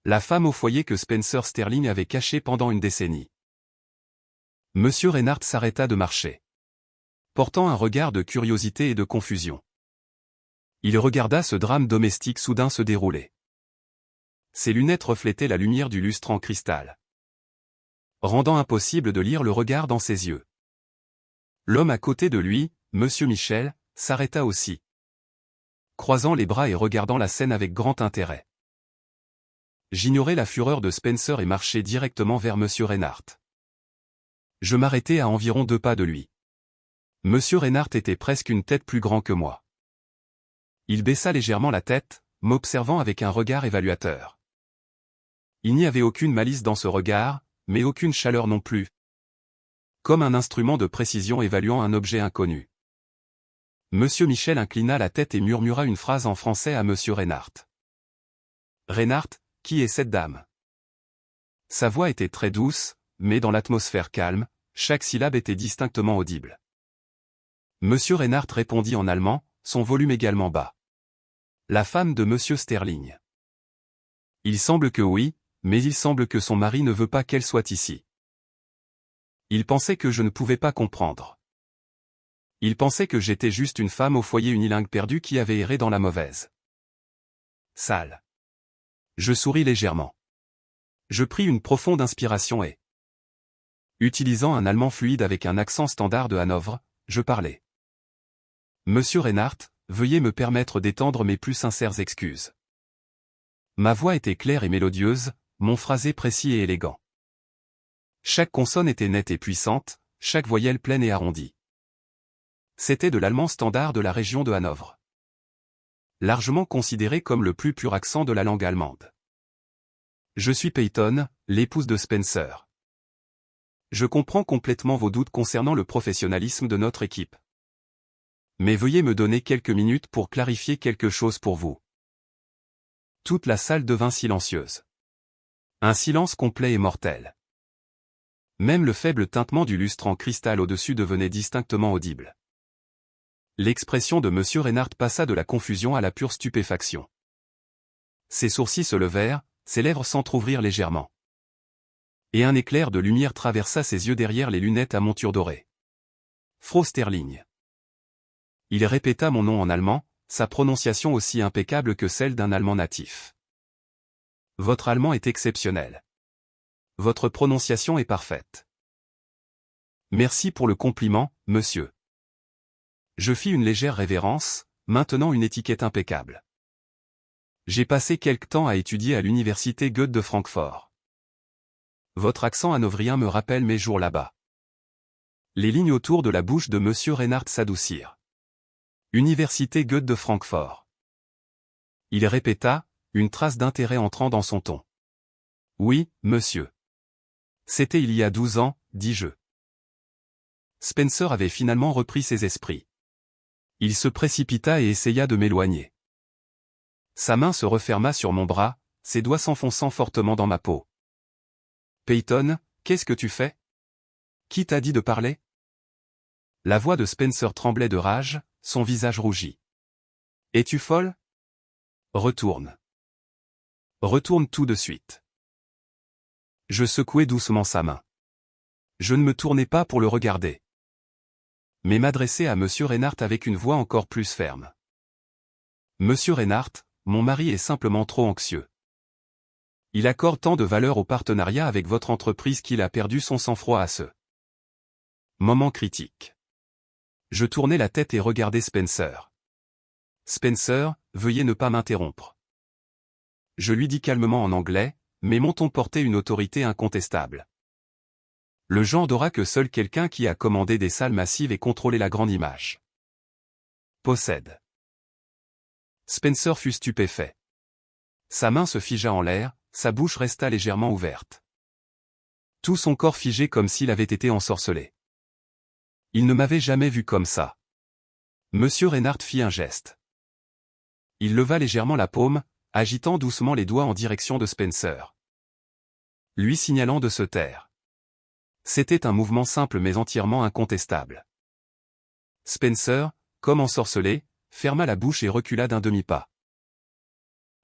La femme au foyer que Spencer Sterling avait cachée pendant une décennie. Monsieur Reinhardt s'arrêta de marcher, portant un regard de curiosité et de confusion. Il regarda ce drame domestique soudain se dérouler. Ses lunettes reflétaient la lumière du lustre en cristal, rendant impossible de lire le regard dans ses yeux. L'homme à côté de lui, Monsieur Michel, s'arrêta aussi, croisant les bras et regardant la scène avec grand intérêt. J'ignorais la fureur de Spencer et marchai directement vers Monsieur Reinhardt. Je m'arrêtai à environ 2 pas de lui. Monsieur Reinhardt était presque une tête plus grand que moi. Il baissa légèrement la tête, m'observant avec un regard évaluateur. Il n'y avait aucune malice dans ce regard, mais aucune chaleur non plus. Comme un instrument de précision évaluant un objet inconnu. Monsieur Michel inclina la tête et murmura une phrase en français à Monsieur Reinhardt. « Reinhardt, qui est cette dame ?» Sa voix était très douce, mais dans l'atmosphère calme, chaque syllabe était distinctement audible. Monsieur Reinhardt répondit en allemand, son volume également bas. « La femme de Monsieur Sterling. » Il semble que oui, mais il semble que son mari ne veut pas qu'elle soit ici. Il pensait que je ne pouvais pas comprendre. Il pensait que j'étais juste une femme au foyer unilingue perdue qui avait erré dans la mauvaise salle. Je souris légèrement. Je pris une profonde inspiration et, utilisant un allemand fluide avec un accent standard de Hanovre, je parlais. « Monsieur Reinhardt, veuillez me permettre d'étendre mes plus sincères excuses. » Ma voix était claire et mélodieuse, mon phrasé précis et élégant. Chaque consonne était nette et puissante, chaque voyelle pleine et arrondie. C'était de l'allemand standard de la région de Hanovre, largement considéré comme le plus pur accent de la langue allemande. Je suis Peyton, l'épouse de Spencer. Je comprends complètement vos doutes concernant le professionnalisme de notre équipe. Mais veuillez me donner quelques minutes pour clarifier quelque chose pour vous. Toute la salle devint silencieuse. Un silence complet et mortel. Même le faible tintement du lustre en cristal au-dessus devenait distinctement audible. L'expression de Monsieur Reinhardt passa de la confusion à la pure stupéfaction. Ses sourcils se levèrent, ses lèvres s'entr'ouvrirent légèrement. Et un éclair de lumière traversa ses yeux derrière les lunettes à monture dorée. Frau Sterling. Il répéta mon nom en allemand, sa prononciation aussi impeccable que celle d'un allemand natif. Votre allemand est exceptionnel. Votre prononciation est parfaite. Merci pour le compliment, monsieur. Je fis une légère révérence, maintenant une étiquette impeccable. J'ai passé quelque temps à étudier à l'université Goethe de Francfort. Votre accent hanovrien me rappelle mes jours là-bas. Les lignes autour de la bouche de Monsieur Reinhardt s'adoucirent. Université Goethe de Francfort. Il répéta, une trace d'intérêt entrant dans son ton. Oui, monsieur. C'était il y a 12 ans, dis-je. Spencer avait finalement repris ses esprits. Il se précipita et essaya de m'éloigner. Sa main se referma sur mon bras, ses doigts s'enfonçant fortement dans ma peau. Peyton, qu'est-ce que tu fais? Qui t'a dit de parler? La voix de Spencer tremblait de rage, son visage rougit. Es-tu folle? Retourne. Retourne tout de suite. Je secouai doucement sa main. Je ne me tournai pas pour le regarder, mais m'adressai à Monsieur Reinhardt avec une voix encore plus ferme. Monsieur Reinhardt, mon mari est simplement trop anxieux. Il accorde tant de valeur au partenariat avec votre entreprise qu'il a perdu son sang-froid à ce moment critique. Je tournai la tête et regardai Spencer. Spencer, veuillez ne pas m'interrompre. Je lui dis calmement en anglais, mais mon ton portait une autorité incontestable. Le genre d'aura que seul quelqu'un qui a commandé des salles massives et contrôlé la grande image possède. Spencer fut stupéfait. Sa main se figea en l'air, sa bouche resta légèrement ouverte. Tout son corps figé comme s'il avait été ensorcelé. Il ne m'avait jamais vu comme ça. Monsieur Reinhardt fit un geste. Il leva légèrement la paume, agitant doucement les doigts en direction de Spencer, lui signalant de se taire. C'était un mouvement simple mais entièrement incontestable. Spencer, comme ensorcelé, ferma la bouche et recula d'un demi-pas.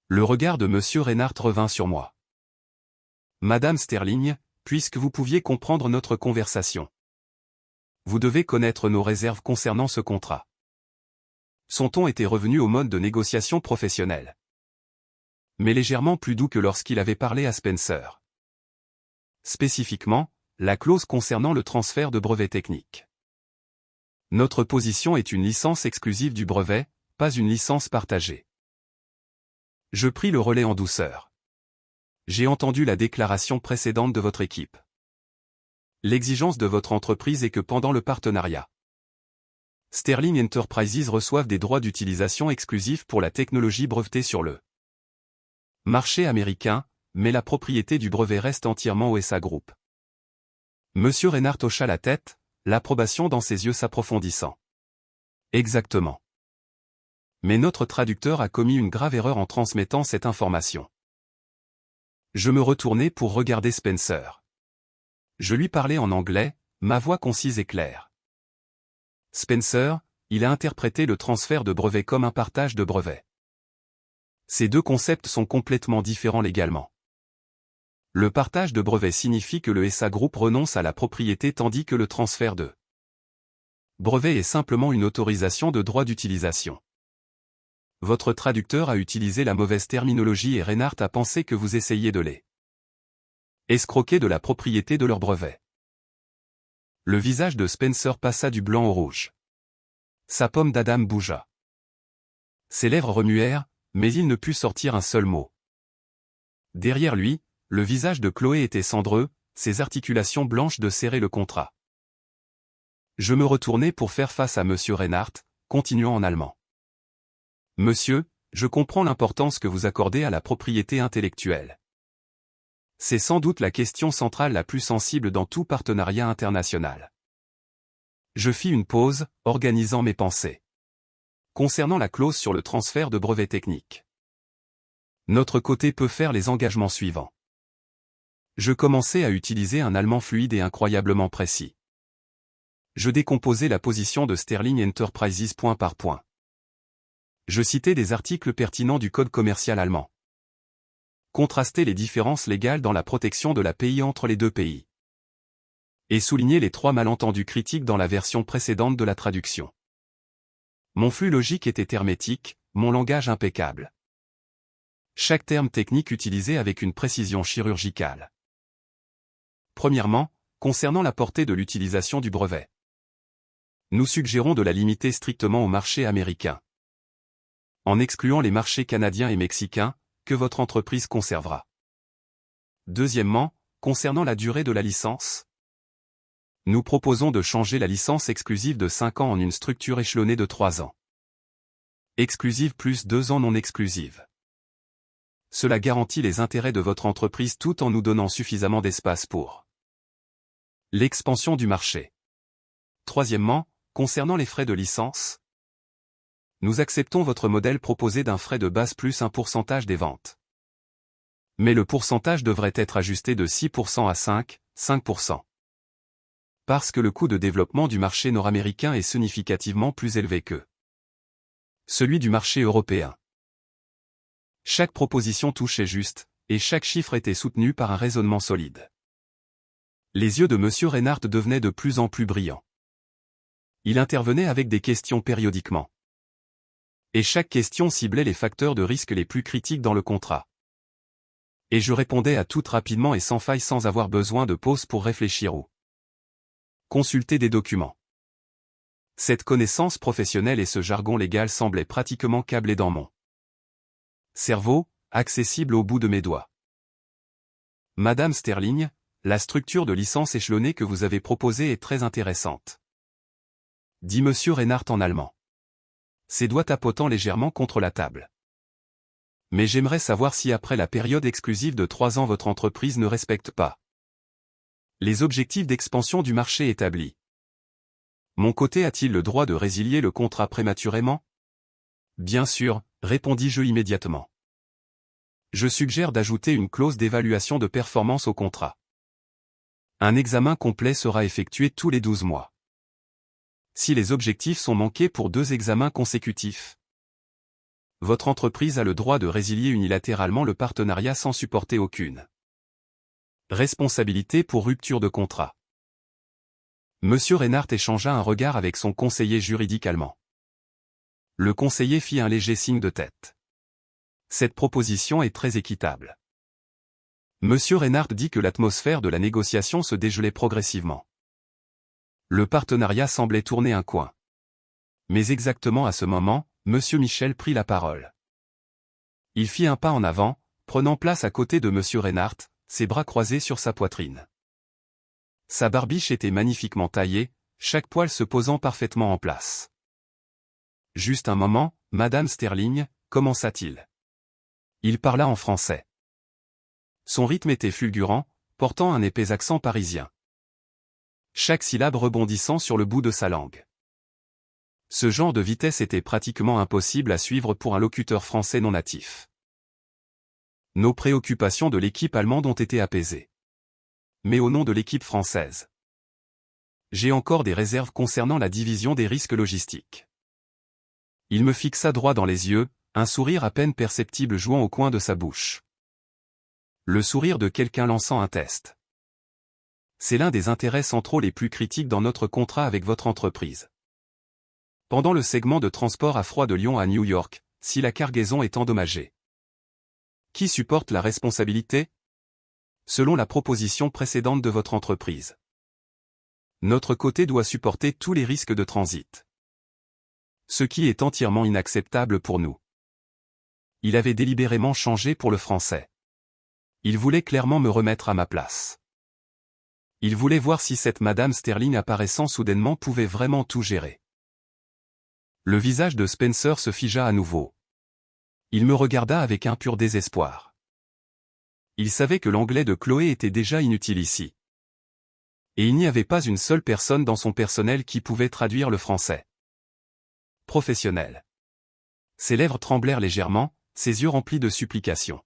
Le regard de Monsieur Reinhardt revint sur moi. Madame Sterling, puisque vous pouviez comprendre notre conversation. Vous devez connaître nos réserves concernant ce contrat. Son ton était revenu au mode de négociation professionnelle, mais légèrement plus doux que lorsqu'il avait parlé à Spencer. Spécifiquement, la clause concernant le transfert de brevets techniques. Notre position est une licence exclusive du brevet, pas une licence partagée. Je pris le relais en douceur. J'ai entendu la déclaration précédente de votre équipe. L'exigence de votre entreprise est que pendant le partenariat, Sterling Enterprises reçoive des droits d'utilisation exclusifs pour la technologie brevetée sur le marché américain, mais la propriété du brevet reste entièrement au SA Group. Monsieur Reinhardt hocha la tête, l'approbation dans ses yeux s'approfondissant. Exactement. Mais notre traducteur a commis une grave erreur en transmettant cette information. Je me retournai pour regarder Spencer. Je lui parlais en anglais, ma voix concise et claire. Spencer, il a interprété le transfert de brevets comme un partage de brevets. Ces deux concepts sont complètement différents légalement. Le partage de brevets signifie que le SA Group renonce à la propriété tandis que le transfert de brevet est simplement une autorisation de droit d'utilisation. Votre traducteur a utilisé la mauvaise terminologie et Reinhardt a pensé que vous essayiez de les escroquer de la propriété de leur brevet. Le visage de Spencer passa du blanc au rouge. Sa pomme d'Adam bougea. Ses lèvres remuèrent, mais il ne put sortir un seul mot. Derrière lui, le visage de Chloé était cendreux, ses articulations blanches de serrer le contrat. Je me retournai pour faire face à Monsieur Reinhardt, continuant en allemand. Monsieur, je comprends l'importance que vous accordez à la propriété intellectuelle. C'est sans doute la question centrale la plus sensible dans tout partenariat international. Je fis une pause, organisant mes pensées. Concernant la clause sur le transfert de brevets techniques. Notre côté peut faire les engagements suivants. Je commençai à utiliser un allemand fluide et incroyablement précis. Je décomposai la position de Sterling Enterprises point par point. Je citais des articles pertinents du code commercial allemand. Contrastais les différences légales dans la protection de l'API entre les deux pays. Et soulignais les 3 malentendus critiques dans la version précédente de la traduction. Mon flux logique était hermétique, mon langage impeccable. Chaque terme technique utilisé avec une précision chirurgicale. Premièrement, concernant la portée de l'utilisation du brevet. Nous suggérons de la limiter strictement au marché américain. En excluant les marchés canadiens et mexicains, que votre entreprise conservera. Deuxièmement, concernant la durée de la licence. Nous proposons de changer la licence exclusive de 5 ans en une structure échelonnée de 3 ans. Exclusive plus 2 ans non exclusive. Cela garantit les intérêts de votre entreprise tout en nous donnant suffisamment d'espace pour l'expansion du marché. Troisièmement, concernant les frais de licence. Nous acceptons votre modèle proposé d'un frais de base plus un pourcentage des ventes. Mais le pourcentage devrait être ajusté de 6% à 5%. Parce que le coût de développement du marché nord-américain est significativement plus élevé que celui du marché européen. Chaque proposition touchait juste, et chaque chiffre était soutenu par un raisonnement solide. Les yeux de Monsieur Reinhardt devenaient de plus en plus brillants. Il intervenait avec des questions périodiquement. Et chaque question ciblait les facteurs de risque les plus critiques dans le contrat. Et je répondais à toutes rapidement et sans faille sans avoir besoin de pause pour réfléchir ou consulter des documents. Cette connaissance professionnelle et ce jargon légal semblaient pratiquement câblés dans mon cerveau, accessible au bout de mes doigts. Madame Sterling, la structure de licence échelonnée que vous avez proposée est très intéressante, dit Monsieur Reinhardt en allemand, ses doigts tapotant légèrement contre la table. Mais j'aimerais savoir si après la période exclusive de 3 ans votre entreprise ne respecte pas les objectifs d'expansion du marché établis. Mon côté a-t-il le droit de résilier le contrat prématurément? Bien sûr, répondis-je immédiatement. Je suggère d'ajouter une clause d'évaluation de performance au contrat. Un examen complet sera effectué tous les 12 mois. Si les objectifs sont manqués pour 2 examens consécutifs, votre entreprise a le droit de résilier unilatéralement le partenariat sans supporter aucune responsabilité pour rupture de contrat. Monsieur Reinhardt échangea un regard avec son conseiller juridique allemand. Le conseiller fit un léger signe de tête. Cette proposition est très équitable. Monsieur Reinhardt dit que l'atmosphère de la négociation se dégelait progressivement. Le partenariat semblait tourner un coin. Mais exactement à ce moment, Monsieur Michel prit la parole. Il fit un pas en avant, prenant place à côté de Monsieur Reinhardt, ses bras croisés sur sa poitrine. Sa barbiche était magnifiquement taillée, chaque poil se posant parfaitement en place. Juste un moment, Madame Sterling, commença-t-il. Il parla en français. Son rythme était fulgurant, portant un épais accent parisien. Chaque syllabe rebondissant sur le bout de sa langue. Ce genre de vitesse était pratiquement impossible à suivre pour un locuteur français non natif. Nos préoccupations de l'équipe allemande ont été apaisées. Mais au nom de l'équipe française, j'ai encore des réserves concernant la division des risques logistiques. Il me fixa droit dans les yeux, un sourire à peine perceptible jouant au coin de sa bouche. Le sourire de quelqu'un lançant un test. C'est l'un des intérêts centraux les plus critiques dans notre contrat avec votre entreprise. Pendant le segment de transport à froid de Lyon à New York, si la cargaison est endommagée, qui supporte la responsabilité? Selon la proposition précédente de votre entreprise, notre côté doit supporter tous les risques de transit. Ce qui est entièrement inacceptable pour nous. Il avait délibérément changé pour le français. Il voulait clairement me remettre à ma place. Il voulait voir si cette Madame Sterling apparaissant soudainement pouvait vraiment tout gérer. Le visage de Spencer se figea à nouveau. Il me regarda avec un pur désespoir. Il savait que l'anglais de Chloé était déjà inutile ici. Et il n'y avait pas une seule personne dans son personnel qui pouvait traduire le français professionnel. Ses lèvres tremblèrent légèrement, ses yeux remplis de supplication.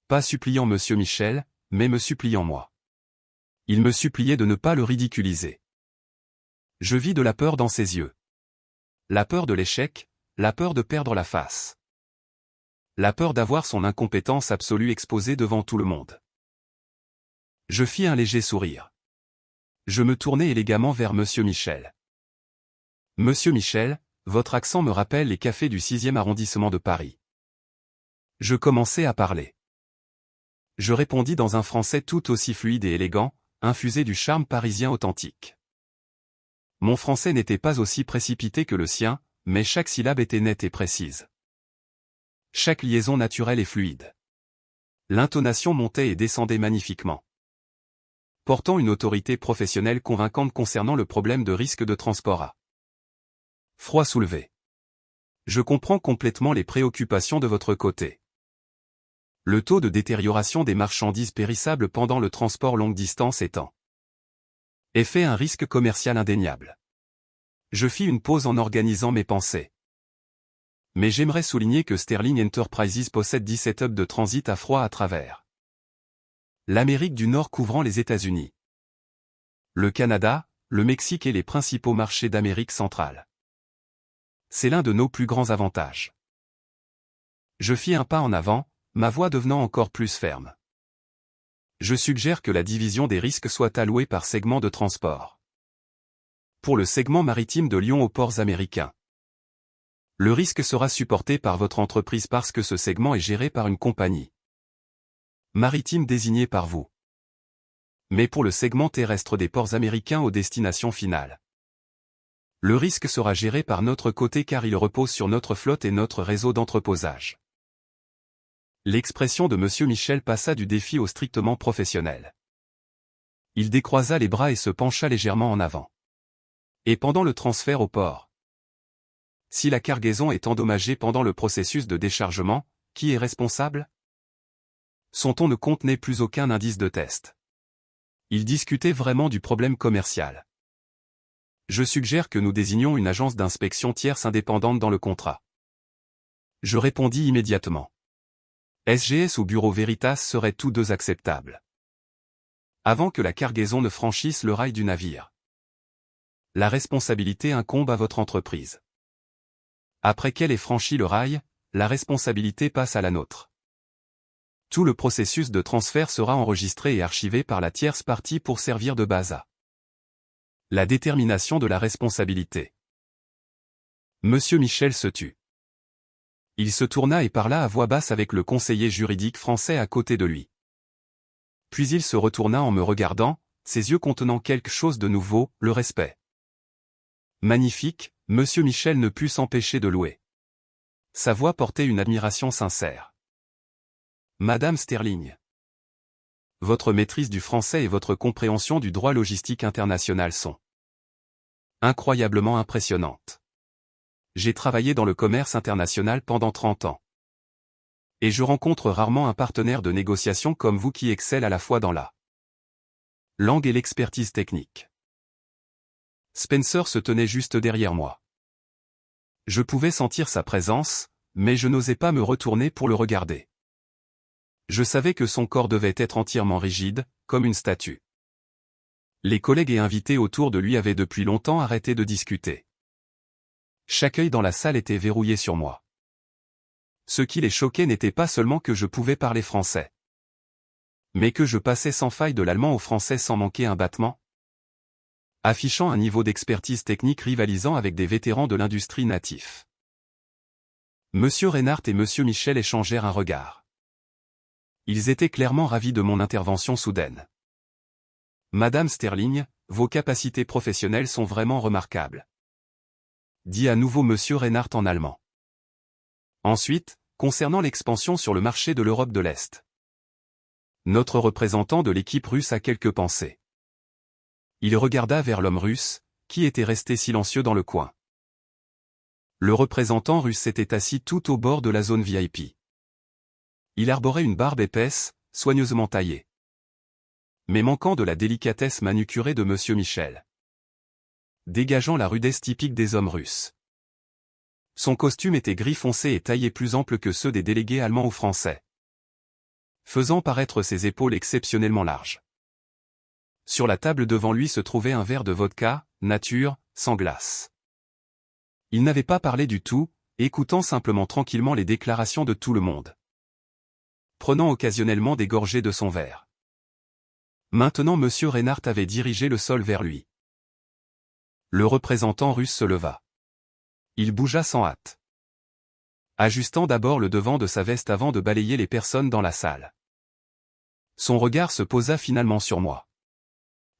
Pas suppliant Monsieur Michel, mais me suppliant moi. Il me suppliait de ne pas le ridiculiser. Je vis de la peur dans ses yeux. La peur de l'échec, la peur de perdre la face. La peur d'avoir son incompétence absolue exposée devant tout le monde. Je fis un léger sourire. Je me tournai élégamment vers Monsieur Michel. Monsieur Michel, votre accent me rappelle les cafés du 6e arrondissement de Paris. Je commençai à parler. Je répondis dans un français tout aussi fluide et élégant, infusé du charme parisien authentique. Mon français n'était pas aussi précipité que le sien, mais chaque syllabe était nette et précise. Chaque liaison naturelle et fluide. L'intonation montait et descendait magnifiquement. Portant une autorité professionnelle convaincante concernant le problème de risque de transport à froid soulevé. Je comprends complètement les préoccupations de votre côté. Le taux de détérioration des marchandises périssables pendant le transport longue distance étant fait un risque commercial indéniable. Je fis une pause en organisant mes pensées. Mais j'aimerais souligner que Sterling Enterprises possède 17 hubs de transit à froid à travers l'Amérique du Nord couvrant les États-Unis, le Canada, le Mexique et les principaux marchés d'Amérique centrale. C'est l'un de nos plus grands avantages. Je fis un pas en avant, ma voix devenant encore plus ferme. Je suggère que la division des risques soit allouée par segment de transport. Pour le segment maritime de Lyon aux ports américains, le risque sera supporté par votre entreprise parce que ce segment est géré par une compagnie maritime désignée par vous. Mais pour le segment terrestre des ports américains aux destinations finales, Le risque sera géré par notre côté car il repose sur notre flotte et notre réseau d'entreposage. L'expression de M. Michel passa du défi au strictement professionnel. Il décroisa les bras et se pencha légèrement en avant. Et pendant le transfert au port? Si la cargaison est endommagée pendant le processus de déchargement, qui est responsable? Son ton ne contenait plus aucun indice de test. Il discutait vraiment du problème commercial. Je suggère que nous désignions une agence d'inspection tierce indépendante dans le contrat. Je répondis immédiatement. SGS ou Bureau Veritas seraient tous deux acceptables. Avant que la cargaison ne franchisse le rail du navire. La responsabilité incombe à votre entreprise. Après qu'elle ait franchi le rail, la responsabilité passe à la nôtre. Tout le processus de transfert sera enregistré et archivé par la tierce partie pour servir de base à la détermination de la responsabilité. Monsieur Michel se tut. Il se tourna et parla à voix basse avec le conseiller juridique français à côté de lui. Puis il se retourna en me regardant, ses yeux contenant quelque chose de nouveau, le respect. Magnifique, Monsieur Michel ne put s'empêcher de louer. Sa voix portait une admiration sincère. Madame Sterling. Votre maîtrise du français et votre compréhension du droit logistique international sont incroyablement impressionnantes. J'ai travaillé dans le commerce international pendant 30 ans. Et je rencontre rarement un partenaire de négociation comme vous qui excelle à la fois dans la langue et l'expertise technique. Spencer se tenait juste derrière moi. Je pouvais sentir sa présence, mais je n'osais pas me retourner pour le regarder. Je savais que son corps devait être entièrement rigide, comme une statue. Les collègues et invités autour de lui avaient depuis longtemps arrêté de discuter. Chaque œil dans la salle était verrouillé sur moi. Ce qui les choquait n'était pas seulement que je pouvais parler français, mais que je passais sans faille de l'allemand au français sans manquer un battement, affichant un niveau d'expertise technique rivalisant avec des vétérans de l'industrie natifs. Monsieur Reinhardt et Monsieur Michel échangèrent un regard. Ils étaient clairement ravis de mon intervention soudaine. Madame Sterling, vos capacités professionnelles sont vraiment remarquables, dit à nouveau Monsieur Reinhardt en allemand. Ensuite, concernant l'expansion sur le marché de l'Europe de l'Est. Notre représentant de l'équipe russe a quelques pensées. Il regarda vers l'homme russe, qui était resté silencieux dans le coin. Le représentant russe s'était assis tout au bord de la zone VIP. Il arborait une barbe épaisse, soigneusement taillée, mais manquant de la délicatesse manucurée de Monsieur Michel, dégageant la rudesse typique des hommes russes. Son costume était gris foncé et taillé plus ample que ceux des délégués allemands ou français, faisant paraître ses épaules exceptionnellement larges. Sur la table devant lui se trouvait un verre de vodka, nature, sans glace. Il n'avait pas parlé du tout, écoutant simplement tranquillement les déclarations de tout le monde, prenant occasionnellement des gorgées de son verre. Maintenant Monsieur Reinhardt avait dirigé le sol vers lui. Le représentant russe se leva. Il bougea sans hâte, ajustant d'abord le devant de sa veste avant de balayer les personnes dans la salle. Son regard se posa finalement sur moi.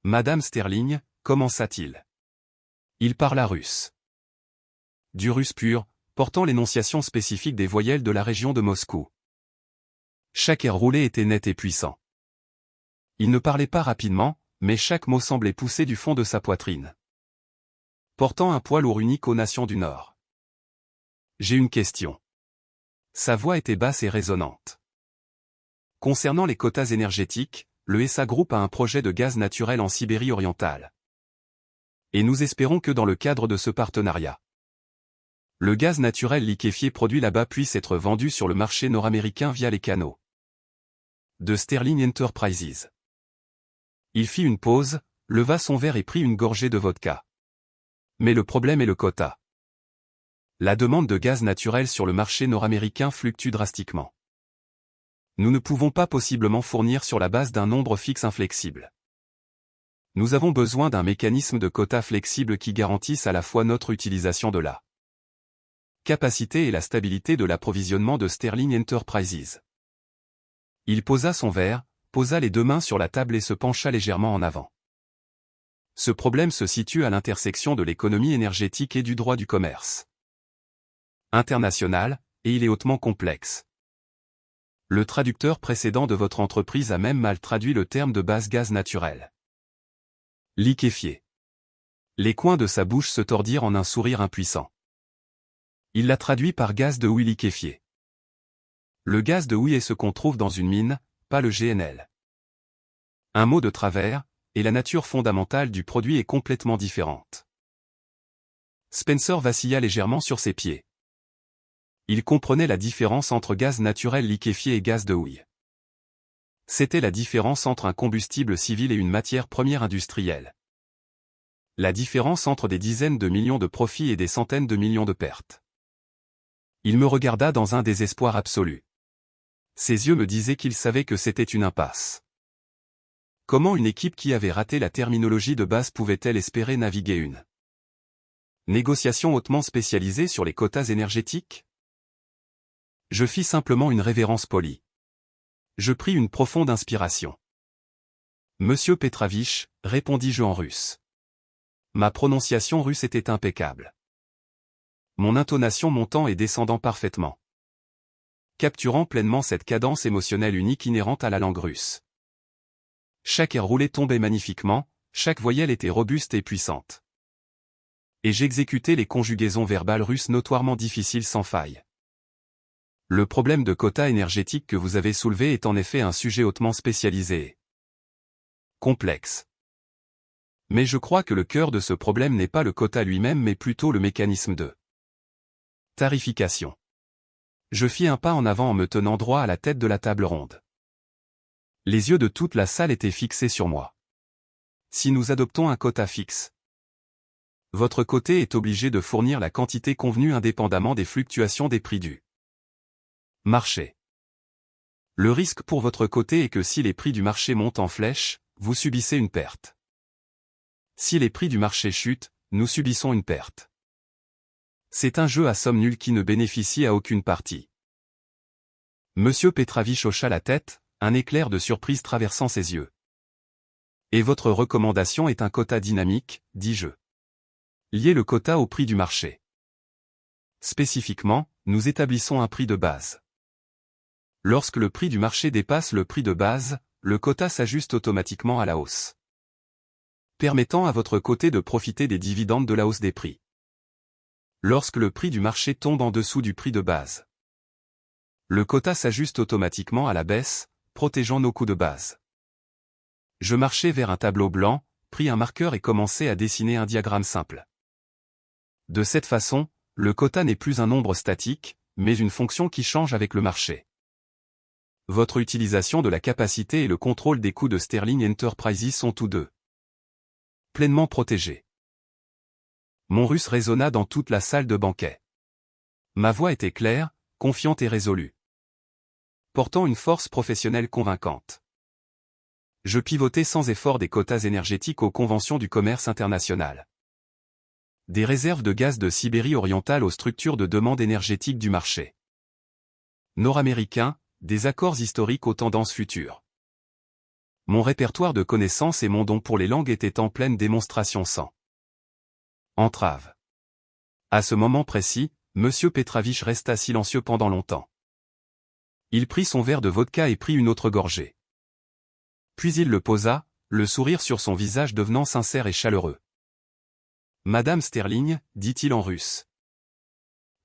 Madame Sterling, commença-t-il. Il parla russe. Du russe pur, portant l'énonciation spécifique des voyelles de la région de Moscou. Chaque air roulé était net et puissant. Il ne parlait pas rapidement, mais chaque mot semblait pousser du fond de sa poitrine, portant un poids lourd unique aux nations du Nord. J'ai une question. Sa voix était basse et résonnante. Concernant les quotas énergétiques, le SA Group a un projet de gaz naturel en Sibérie orientale. Et nous espérons que dans le cadre de ce partenariat, le gaz naturel liquéfié produit là-bas puisse être vendu sur le marché nord-américain via les canaux de Sterling Enterprises. Il fit une pause, leva son verre et prit une gorgée de vodka. Mais le problème est le quota. La demande de gaz naturel sur le marché nord-américain fluctue drastiquement. Nous ne pouvons pas possiblement fournir sur la base d'un nombre fixe inflexible. Nous avons besoin d'un mécanisme de quota flexible qui garantisse à la fois notre utilisation de la capacité et la stabilité de l'approvisionnement de Sterling Enterprises. Il posa son verre, posa les deux mains sur la table et se pencha légèrement en avant. Ce problème se situe à l'intersection de l'économie énergétique et du droit du commerce international, et il est hautement complexe. Le traducteur précédent de votre entreprise a même mal traduit le terme de base gaz naturel. Liquéfié. Les coins de sa bouche se tordirent en un sourire impuissant. Il l'a traduit par gaz de houille liquéfié. Le gaz de houille est ce qu'on trouve dans une mine, pas le GNL. Un mot de travers, et la nature fondamentale du produit est complètement différente. Spencer vacilla légèrement sur ses pieds. Il comprenait la différence entre gaz naturel liquéfié et gaz de houille. C'était la différence entre un combustible civil et une matière première industrielle. La différence entre des dizaines de millions de profits et des centaines de millions de pertes. Il me regarda dans un désespoir absolu. Ses yeux me disaient qu'il savait que c'était une impasse. Comment une équipe qui avait raté la terminologie de base pouvait-elle espérer naviguer une négociation hautement spécialisée sur les quotas énergétiques? Je fis simplement une révérence polie. Je pris une profonde inspiration. Monsieur Petravich, répondis-je en russe. Ma prononciation russe était impeccable. Mon intonation montant et descendant parfaitement. Capturant pleinement cette cadence émotionnelle unique inhérente à la langue russe. Chaque air roulé tombait magnifiquement, chaque voyelle était robuste et puissante. Et j'exécutais les conjugaisons verbales russes notoirement difficiles sans faille. Le problème de quota énergétique que vous avez soulevé est en effet un sujet hautement spécialisé et complexe. Mais je crois que le cœur de ce problème n'est pas le quota lui-même mais plutôt le mécanisme de tarification. Je fis un pas en avant en me tenant droit à la tête de la table ronde. Les yeux de toute la salle étaient fixés sur moi. Si nous adoptons un quota fixe, votre côté est obligé de fournir la quantité convenue indépendamment des fluctuations des prix du marché. Le risque pour votre côté est que si les prix du marché montent en flèche, vous subissez une perte. Si les prix du marché chutent, nous subissons une perte. C'est un jeu à somme nulle qui ne bénéficie à aucune partie. Monsieur Petravich hocha la tête, un éclair de surprise traversant ses yeux. Et votre recommandation est un quota dynamique, dis-je. Liez le quota au prix du marché. Spécifiquement, nous établissons un prix de base. Lorsque le prix du marché dépasse le prix de base, le quota s'ajuste automatiquement à la hausse, permettant à votre côté de profiter des dividendes de la hausse des prix. Lorsque le prix du marché tombe en dessous du prix de base, le quota s'ajuste automatiquement à la baisse, protégeant nos coûts de base. Je marchai vers un tableau blanc, pris un marqueur et commençai à dessiner un diagramme simple. De cette façon, le quota n'est plus un nombre statique, mais une fonction qui change avec le marché. Votre utilisation de la capacité et le contrôle des coûts de Sterling Enterprises sont tous deux pleinement protégés. Mon russe résonna dans toute la salle de banquet. Ma voix était claire, confiante et résolue, portant une force professionnelle convaincante. Je pivotais sans effort des quotas énergétiques aux conventions du commerce international. Des réserves de gaz de Sibérie orientale aux structures de demande énergétique du marché nord-américain, des accords historiques aux tendances futures. Mon répertoire de connaissances et mon don pour les langues étaient en pleine démonstration sans entrave. À ce moment précis, Monsieur Petravich resta silencieux pendant longtemps. Il prit son verre de vodka et prit une autre gorgée. Puis il le posa, le sourire sur son visage devenant sincère et chaleureux. Madame Sterling, dit-il en russe.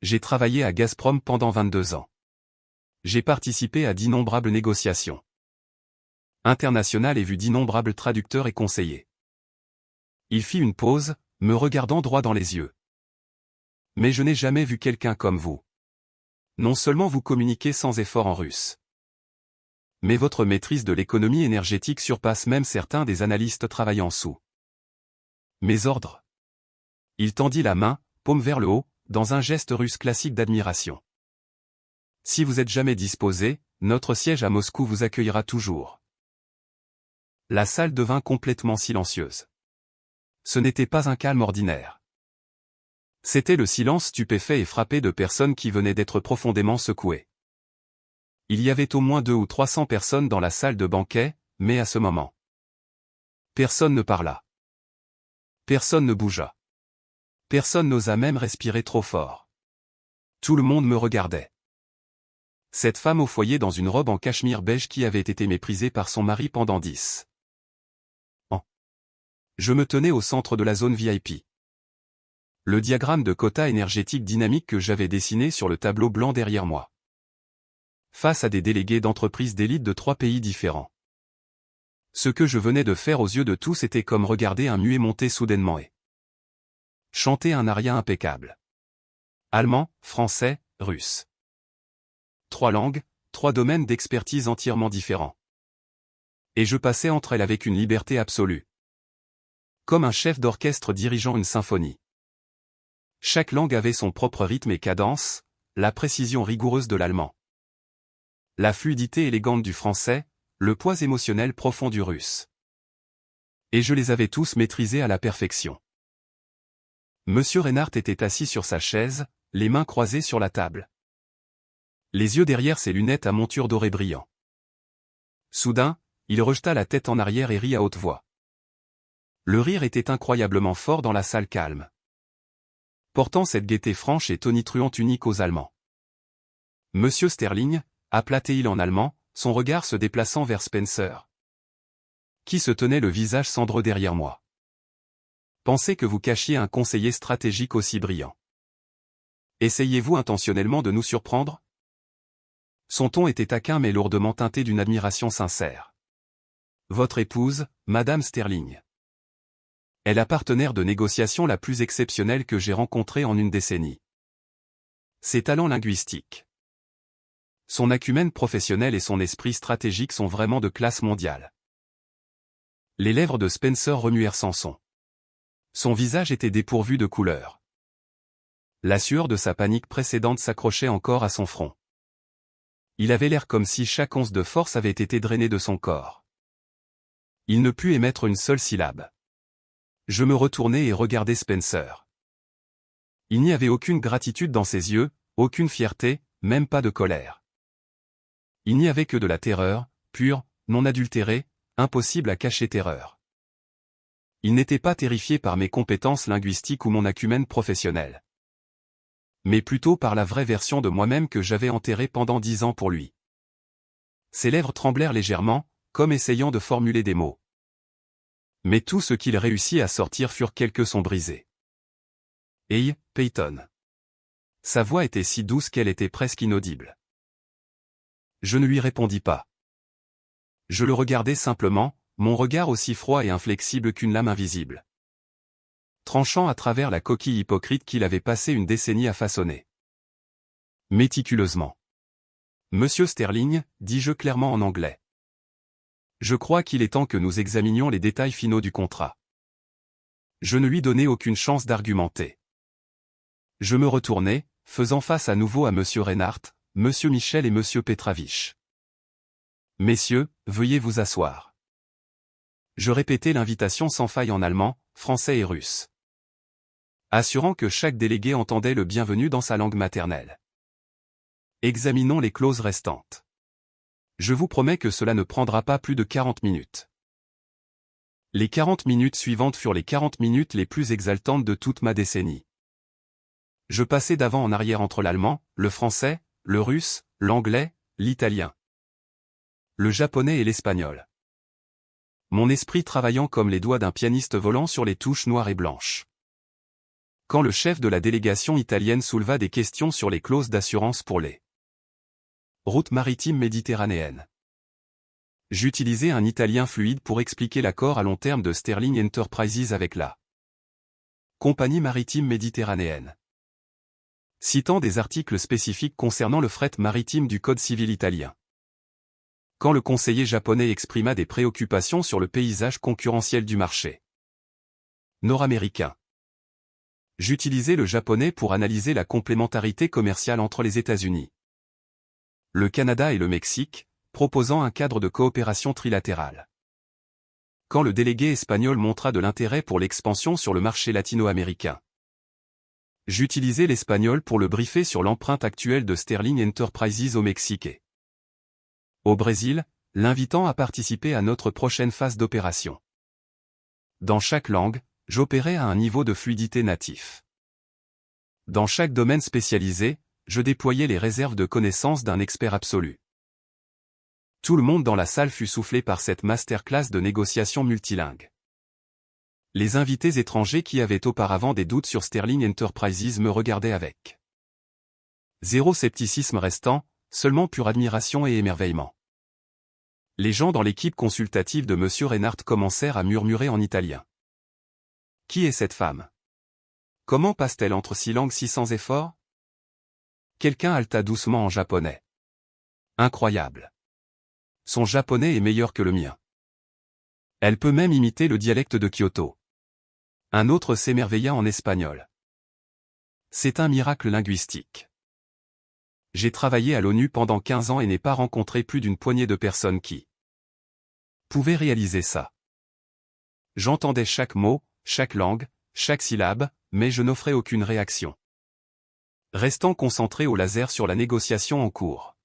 J'ai travaillé à Gazprom pendant 22 ans. J'ai participé à d'innombrables négociations internationales et vu d'innombrables traducteurs et conseillers. Il fit une pause, me regardant droit dans les yeux. Mais je n'ai jamais vu quelqu'un comme vous. Non seulement vous communiquez sans effort en russe, mais votre maîtrise de l'économie énergétique surpasse même certains des analystes travaillant sous mes ordres. Il tendit la main, paume vers le haut, dans un geste russe classique d'admiration. Si vous êtes jamais disposé, notre siège à Moscou vous accueillera toujours. La salle devint complètement silencieuse. Ce n'était pas un calme ordinaire. C'était le silence stupéfait et frappé de personnes qui venaient d'être profondément secouées. Il y avait au moins 200 ou 300 personnes dans la salle de banquet, mais à ce moment, personne ne parla. Personne ne bougea. Personne n'osa même respirer trop fort. Tout le monde me regardait. Cette femme au foyer dans une robe en cachemire beige qui avait été méprisée par son mari pendant 10 ans. Je me tenais au centre de la zone VIP. Le diagramme de quota énergétique dynamique que j'avais dessiné sur le tableau blanc derrière moi. Face à des délégués d'entreprises d'élite de 3 pays différents. Ce que je venais de faire aux yeux de tous était comme regarder un muet monter soudainement et chanter un aria impeccable. Allemand, français, russe. 3 langues, 3 domaines d'expertise entièrement différents. Et je passais entre elles avec une liberté absolue. Comme un chef d'orchestre dirigeant une symphonie. Chaque langue avait son propre rythme et cadence, la précision rigoureuse de l'allemand. La fluidité élégante du français, le poids émotionnel profond du russe. Et je les avais tous maîtrisés à la perfection. Monsieur Reinhardt était assis sur sa chaise, les mains croisées sur la table. Les yeux derrière ses lunettes à monture dorée brillant. Soudain, il rejeta la tête en arrière et rit à haute voix. Le rire était incroyablement fort dans la salle calme. Portant cette gaieté franche et tonitruante unique aux Allemands. Monsieur Sterling, aplatait-il en allemand, son regard se déplaçant vers Spencer. Qui se tenait le visage cendreux derrière moi. Pensez que vous cachiez un conseiller stratégique aussi brillant. Essayez-vous intentionnellement de nous surprendre? Son ton était taquin mais lourdement teinté d'une admiration sincère. Votre épouse, Madame Sterling. Est la partenaire de négociation la plus exceptionnelle que j'ai rencontrée en une décennie. Ses talents linguistiques. Son acumène professionnel et son esprit stratégique sont vraiment de classe mondiale. Les lèvres de Spencer remuèrent sans son. Son visage était dépourvu de couleur. La sueur de sa panique précédente s'accrochait encore à son front. Il avait l'air comme si chaque once de force avait été drainée de son corps. Il ne put émettre une seule syllabe. Je me retournai et regardai Spencer. Il n'y avait aucune gratitude dans ses yeux, aucune fierté, même pas de colère. Il n'y avait que de la terreur, pure, non adultérée, impossible à cacher terreur. Il n'était pas terrifié par mes compétences linguistiques ou mon acumène professionnel. Mais plutôt par la vraie version de moi-même que j'avais enterrée pendant 10 ans pour lui. Ses lèvres tremblèrent légèrement, comme essayant de formuler des mots. Mais tout ce qu'il réussit à sortir furent quelques sons brisés. Hey, Peyton. Sa voix était si douce qu'elle était presque inaudible. Je ne lui répondis pas. Je le regardais simplement, mon regard aussi froid et inflexible qu'une lame invisible. Tranchant à travers la coquille hypocrite qu'il avait passé une décennie à façonner. Méticuleusement. Monsieur Sterling, dis-je clairement en anglais. Je crois qu'il est temps que nous examinions les détails finaux du contrat. Je ne lui donnai aucune chance d'argumenter. Je me retournai, faisant face à nouveau à Monsieur Reinhardt, Monsieur Michel et Monsieur Petravich. Messieurs, veuillez vous asseoir. Je répétai l'invitation sans faille en allemand, français et russe. Assurant que chaque délégué entendait le bienvenu dans sa langue maternelle. Examinons les clauses restantes. Je vous promets que cela ne prendra pas plus de 40 minutes. Les 40 minutes suivantes furent les 40 minutes les plus exaltantes de toute ma décennie. Je passai d'avant en arrière entre l'allemand, le français, le russe, l'anglais, l'italien, le japonais et l'espagnol. Mon esprit travaillant comme les doigts d'un pianiste volant sur les touches noires et blanches. Quand le chef de la délégation italienne souleva des questions sur les clauses d'assurance pour les routes maritimes méditerranéennes. J'utilisais un italien fluide pour expliquer l'accord à long terme de Sterling Enterprises avec la compagnie maritime méditerranéenne. Citant des articles spécifiques concernant le fret maritime du Code civil italien. Quand le conseiller japonais exprima des préoccupations sur le paysage concurrentiel du marché nord-américain. J'utilisais le japonais pour analyser la complémentarité commerciale entre les États-Unis, le Canada et le Mexique, proposant un cadre de coopération trilatérale. Quand le délégué espagnol montra de l'intérêt pour l'expansion sur le marché latino-américain. J'utilisais l'espagnol pour le briefer sur l'empreinte actuelle de Sterling Enterprises au Mexique et au Brésil, l'invitant à participer à notre prochaine phase d'opération. Dans chaque langue, j'opérais à un niveau de fluidité natif. Dans chaque domaine spécialisé, je déployais les réserves de connaissances d'un expert absolu. Tout le monde dans la salle fut soufflé par cette masterclass de négociation multilingue. Les invités étrangers qui avaient auparavant des doutes sur Sterling Enterprises me regardaient avec zéro scepticisme restant, seulement pure admiration et émerveillement. Les gens dans l'équipe consultative de M. Reinhardt commencèrent à murmurer en italien. Qui est cette femme? Comment passe-t-elle entre 6 langues si sans effort? Quelqu'un haleta doucement en japonais. Incroyable. Son japonais est meilleur que le mien. Elle peut même imiter le dialecte de Kyoto. Un autre s'émerveilla en espagnol. C'est un miracle linguistique. J'ai travaillé à l'ONU pendant 15 ans et n'ai pas rencontré plus d'une poignée de personnes qui pouvaient réaliser ça. J'entendais chaque mot, chaque langue, chaque syllabe, mais je n'offrais aucune réaction. Restant concentré au laser sur la négociation en cours.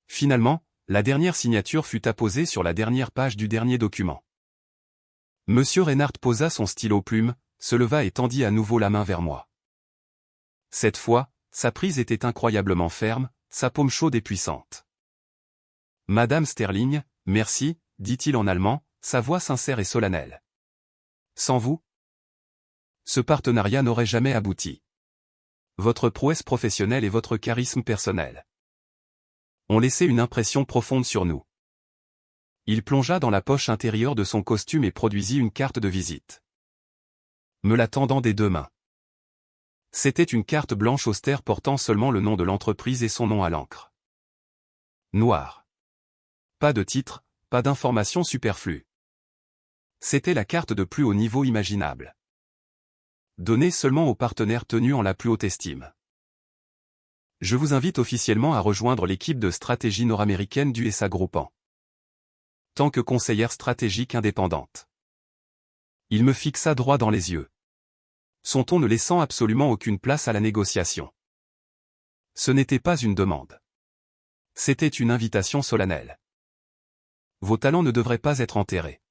Finalement, la dernière signature fut apposée sur la dernière page du dernier document. Monsieur Reinhardt posa son stylo plume, se leva et tendit à nouveau la main vers moi. Cette fois, sa prise était incroyablement ferme, sa paume chaude et puissante. Madame Sterling, merci, dit-il en allemand, sa voix sincère et solennelle. Sans vous, ce partenariat n'aurait jamais abouti. Votre prouesse professionnelle et votre charisme personnel ont laissé une impression profonde sur nous. Il plongea dans la poche intérieure de son costume et produisit une carte de visite. Me la tendant des 2 mains. C'était une carte blanche austère portant seulement le nom de l'entreprise et son nom à l'encre. Noir. Pas de titre, pas d'informations superflues. C'était la carte de plus haut niveau imaginable. Donnée seulement aux partenaires tenus en la plus haute estime. Je vous invite officiellement à rejoindre l'équipe de stratégie nord-américaine du SA Groupant. Tant que conseillère stratégique indépendante. Il me fixa droit dans les yeux. Son ton ne laissant absolument aucune place à la négociation. Ce n'était pas une demande. C'était une invitation solennelle. Vos talents ne devraient pas être enterrés.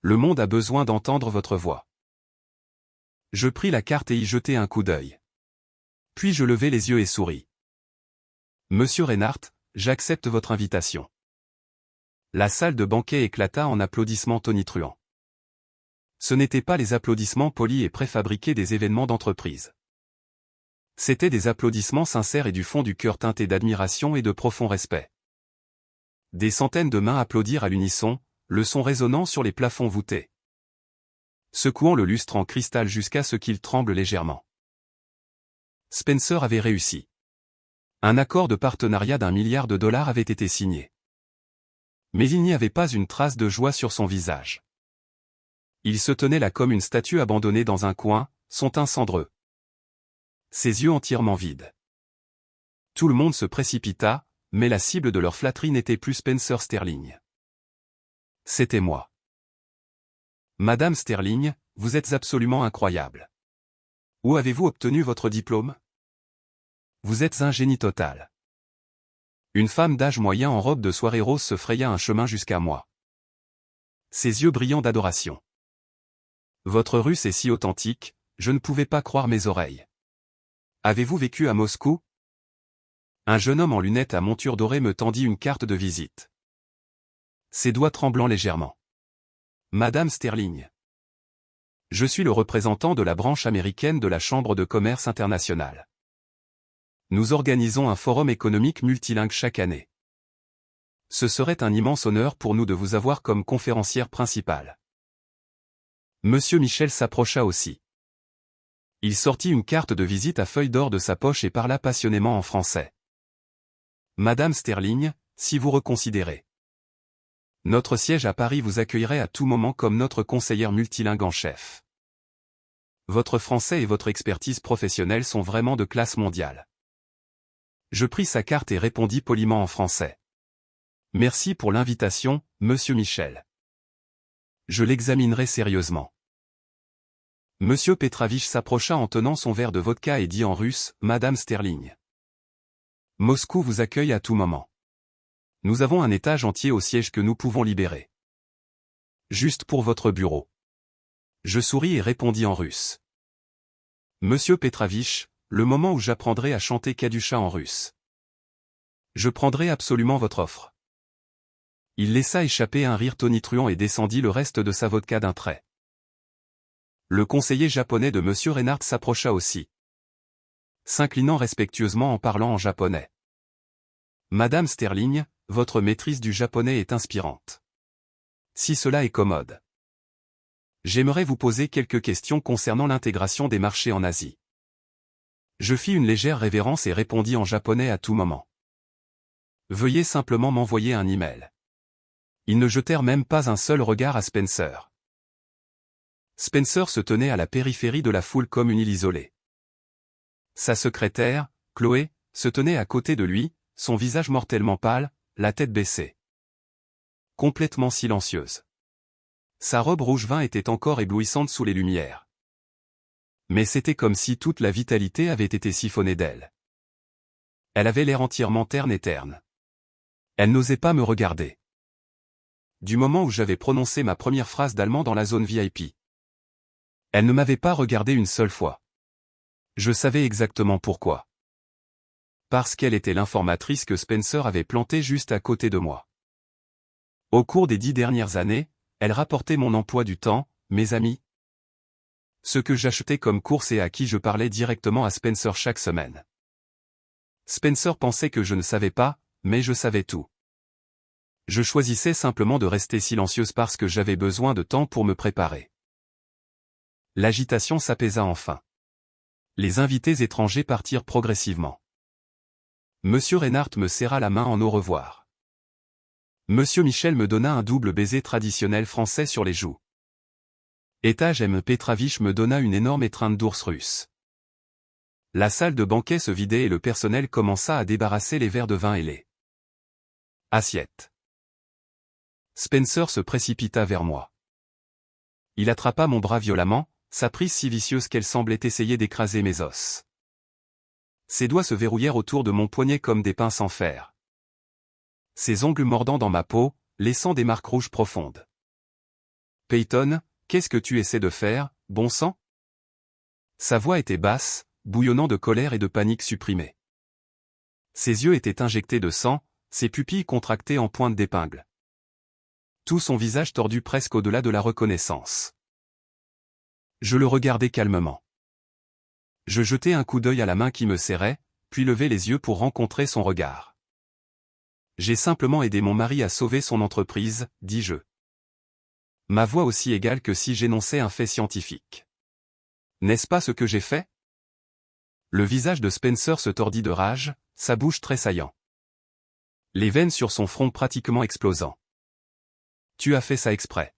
Le monde a besoin d'entendre votre voix. Je pris la carte et y jetai un coup d'œil. Puis je levai les yeux et souris. Monsieur Reinhardt, j'accepte votre invitation. La salle de banquet éclata en applaudissements tonitruants. Ce n'étaient pas les applaudissements polis et préfabriqués des événements d'entreprise. C'étaient des applaudissements sincères et du fond du cœur teintés d'admiration et de profond respect. Des centaines de mains applaudirent à l'unisson, le son résonnant sur les plafonds voûtés, secouant le lustre en cristal jusqu'à ce qu'il tremble légèrement. Spencer avait réussi. Un accord de partenariat d'1 milliard de dollars avait été signé. Mais il n'y avait pas une trace de joie sur son visage. Il se tenait là comme une statue abandonnée dans un coin, son teint cendreux. Ses yeux entièrement vides. Tout le monde se précipita, mais la cible de leur flatterie n'était plus Spencer Sterling. C'était moi. Madame Sterling, vous êtes absolument incroyable. Où avez-vous obtenu votre diplôme? Vous êtes un génie total. Une femme d'âge moyen en robe de soirée rose se fraya un chemin jusqu'à moi. Ses yeux brillants d'adoration. Votre russe est si authentique, je ne pouvais pas croire mes oreilles. Avez-vous vécu à Moscou? Un jeune homme en lunettes à monture dorée me tendit une carte de visite. Ses doigts tremblant légèrement. Madame Sterling. Je suis le représentant de la branche américaine de la Chambre de commerce internationale. Nous organisons un forum économique multilingue chaque année. Ce serait un immense honneur pour nous de vous avoir comme conférencière principale. Monsieur Michel s'approcha aussi. Il sortit une carte de visite à feuille d'or de sa poche et parla passionnément en français. Madame Sterling, si vous reconsidérez. Notre siège à Paris vous accueillerait à tout moment comme notre conseillère multilingue en chef. Votre français et votre expertise professionnelle sont vraiment de classe mondiale. Je pris sa carte et répondis poliment en français. Merci pour l'invitation, Monsieur Michel. Je l'examinerai sérieusement. Monsieur Petravich s'approcha en tenant son verre de vodka et dit en russe, Madame Sterling. Moscou vous accueille à tout moment. Nous avons un étage entier au siège que nous pouvons libérer. Juste pour votre bureau. Je souris et répondis en russe. Monsieur Petrovitch, le moment où j'apprendrai à chanter Kadusha en russe. Je prendrai absolument votre offre. Il laissa échapper un rire tonitruant et descendit le reste de sa vodka d'un trait. Le conseiller japonais de Monsieur Reinhardt s'approcha aussi, s'inclinant respectueusement en parlant en japonais. Madame Sterling, votre maîtrise du japonais est inspirante. Si cela est commode. J'aimerais vous poser quelques questions concernant l'intégration des marchés en Asie. Je fis une légère révérence et répondis en japonais à tout moment. Veuillez simplement m'envoyer un email. Ils ne jetèrent même pas un seul regard à Spencer. Spencer se tenait à la périphérie de la foule comme une île isolée. Sa secrétaire, Chloé, se tenait à côté de lui, son visage mortellement pâle, la tête baissée. Complètement silencieuse. Sa robe rouge vin était encore éblouissante sous les lumières. Mais c'était comme si toute la vitalité avait été siphonnée d'elle. Elle avait l'air entièrement terne et terne. Elle n'osait pas me regarder. Du moment où j'avais prononcé ma première phrase d'allemand dans la zone VIP. Elle ne m'avait pas regardé une seule fois. Je savais exactement pourquoi. Parce qu'elle était l'informatrice que Spencer avait plantée juste à côté de moi. Au cours des 10 dernières années, elle rapportait mon emploi du temps, mes amis. Ce que j'achetais comme course et à qui je parlais directement à Spencer chaque semaine. Spencer pensait que je ne savais pas, mais je savais tout. Je choisissais simplement de rester silencieuse parce que j'avais besoin de temps pour me préparer. L'agitation s'apaisa enfin. Les invités étrangers partirent progressivement. Monsieur Reinhardt me serra la main en au revoir. Monsieur Michel me donna un double baiser traditionnel français sur les joues. Etage M. Petrovitch me donna une énorme étreinte d'ours russe. La salle de banquet se vidait et le personnel commença à débarrasser les verres de vin et les assiettes. Spencer se précipita vers moi. Il attrapa mon bras violemment, sa prise si vicieuse qu'elle semblait essayer d'écraser mes os. Ses doigts se verrouillèrent autour de mon poignet comme des pinces en fer. Ses ongles mordant dans ma peau, laissant des marques rouges profondes. Peyton, qu'est-ce que tu essaies de faire, bon sang? Sa voix était basse, bouillonnant de colère et de panique supprimée. Ses yeux étaient injectés de sang, ses pupilles contractées en pointe d'épingle. Tout son visage tordu presque au-delà de la reconnaissance. Je le regardais calmement. Je jetai un coup d'œil à la main qui me serrait, puis levai les yeux pour rencontrer son regard. J'ai simplement aidé mon mari à sauver son entreprise, dis-je. Ma voix aussi égale que si j'énonçais un fait scientifique. N'est-ce pas ce que j'ai fait? Le visage de Spencer se tordit de rage, sa bouche tressaillant. Les veines sur son front pratiquement explosant. Tu as fait ça exprès.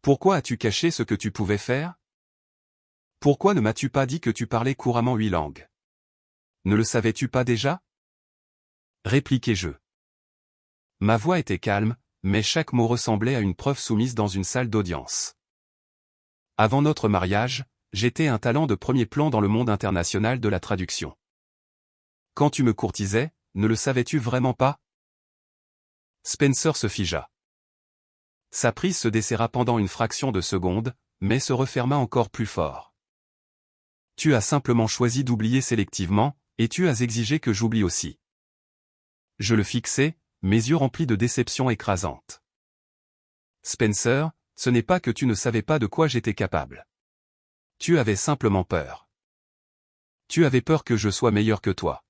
Pourquoi as-tu caché ce que tu pouvais faire? Pourquoi ne m'as-tu pas dit que tu parlais couramment 8 langues? Ne le savais-tu pas déjà? Répliquai-je. Ma voix était calme, mais chaque mot ressemblait à une preuve soumise dans une salle d'audience. Avant notre mariage, j'étais un talent de premier plan dans le monde international de la traduction. Quand tu me courtisais, ne le savais-tu vraiment pas? Spencer se figea. Sa prise se desserra pendant une fraction de seconde, mais se referma encore plus fort. Tu as simplement choisi d'oublier sélectivement, et tu as exigé que j'oublie aussi. Je le fixai, mes yeux remplis de déception écrasante. Spencer, ce n'est pas que tu ne savais pas de quoi j'étais capable. Tu avais simplement peur. Tu avais peur que je sois meilleur que toi.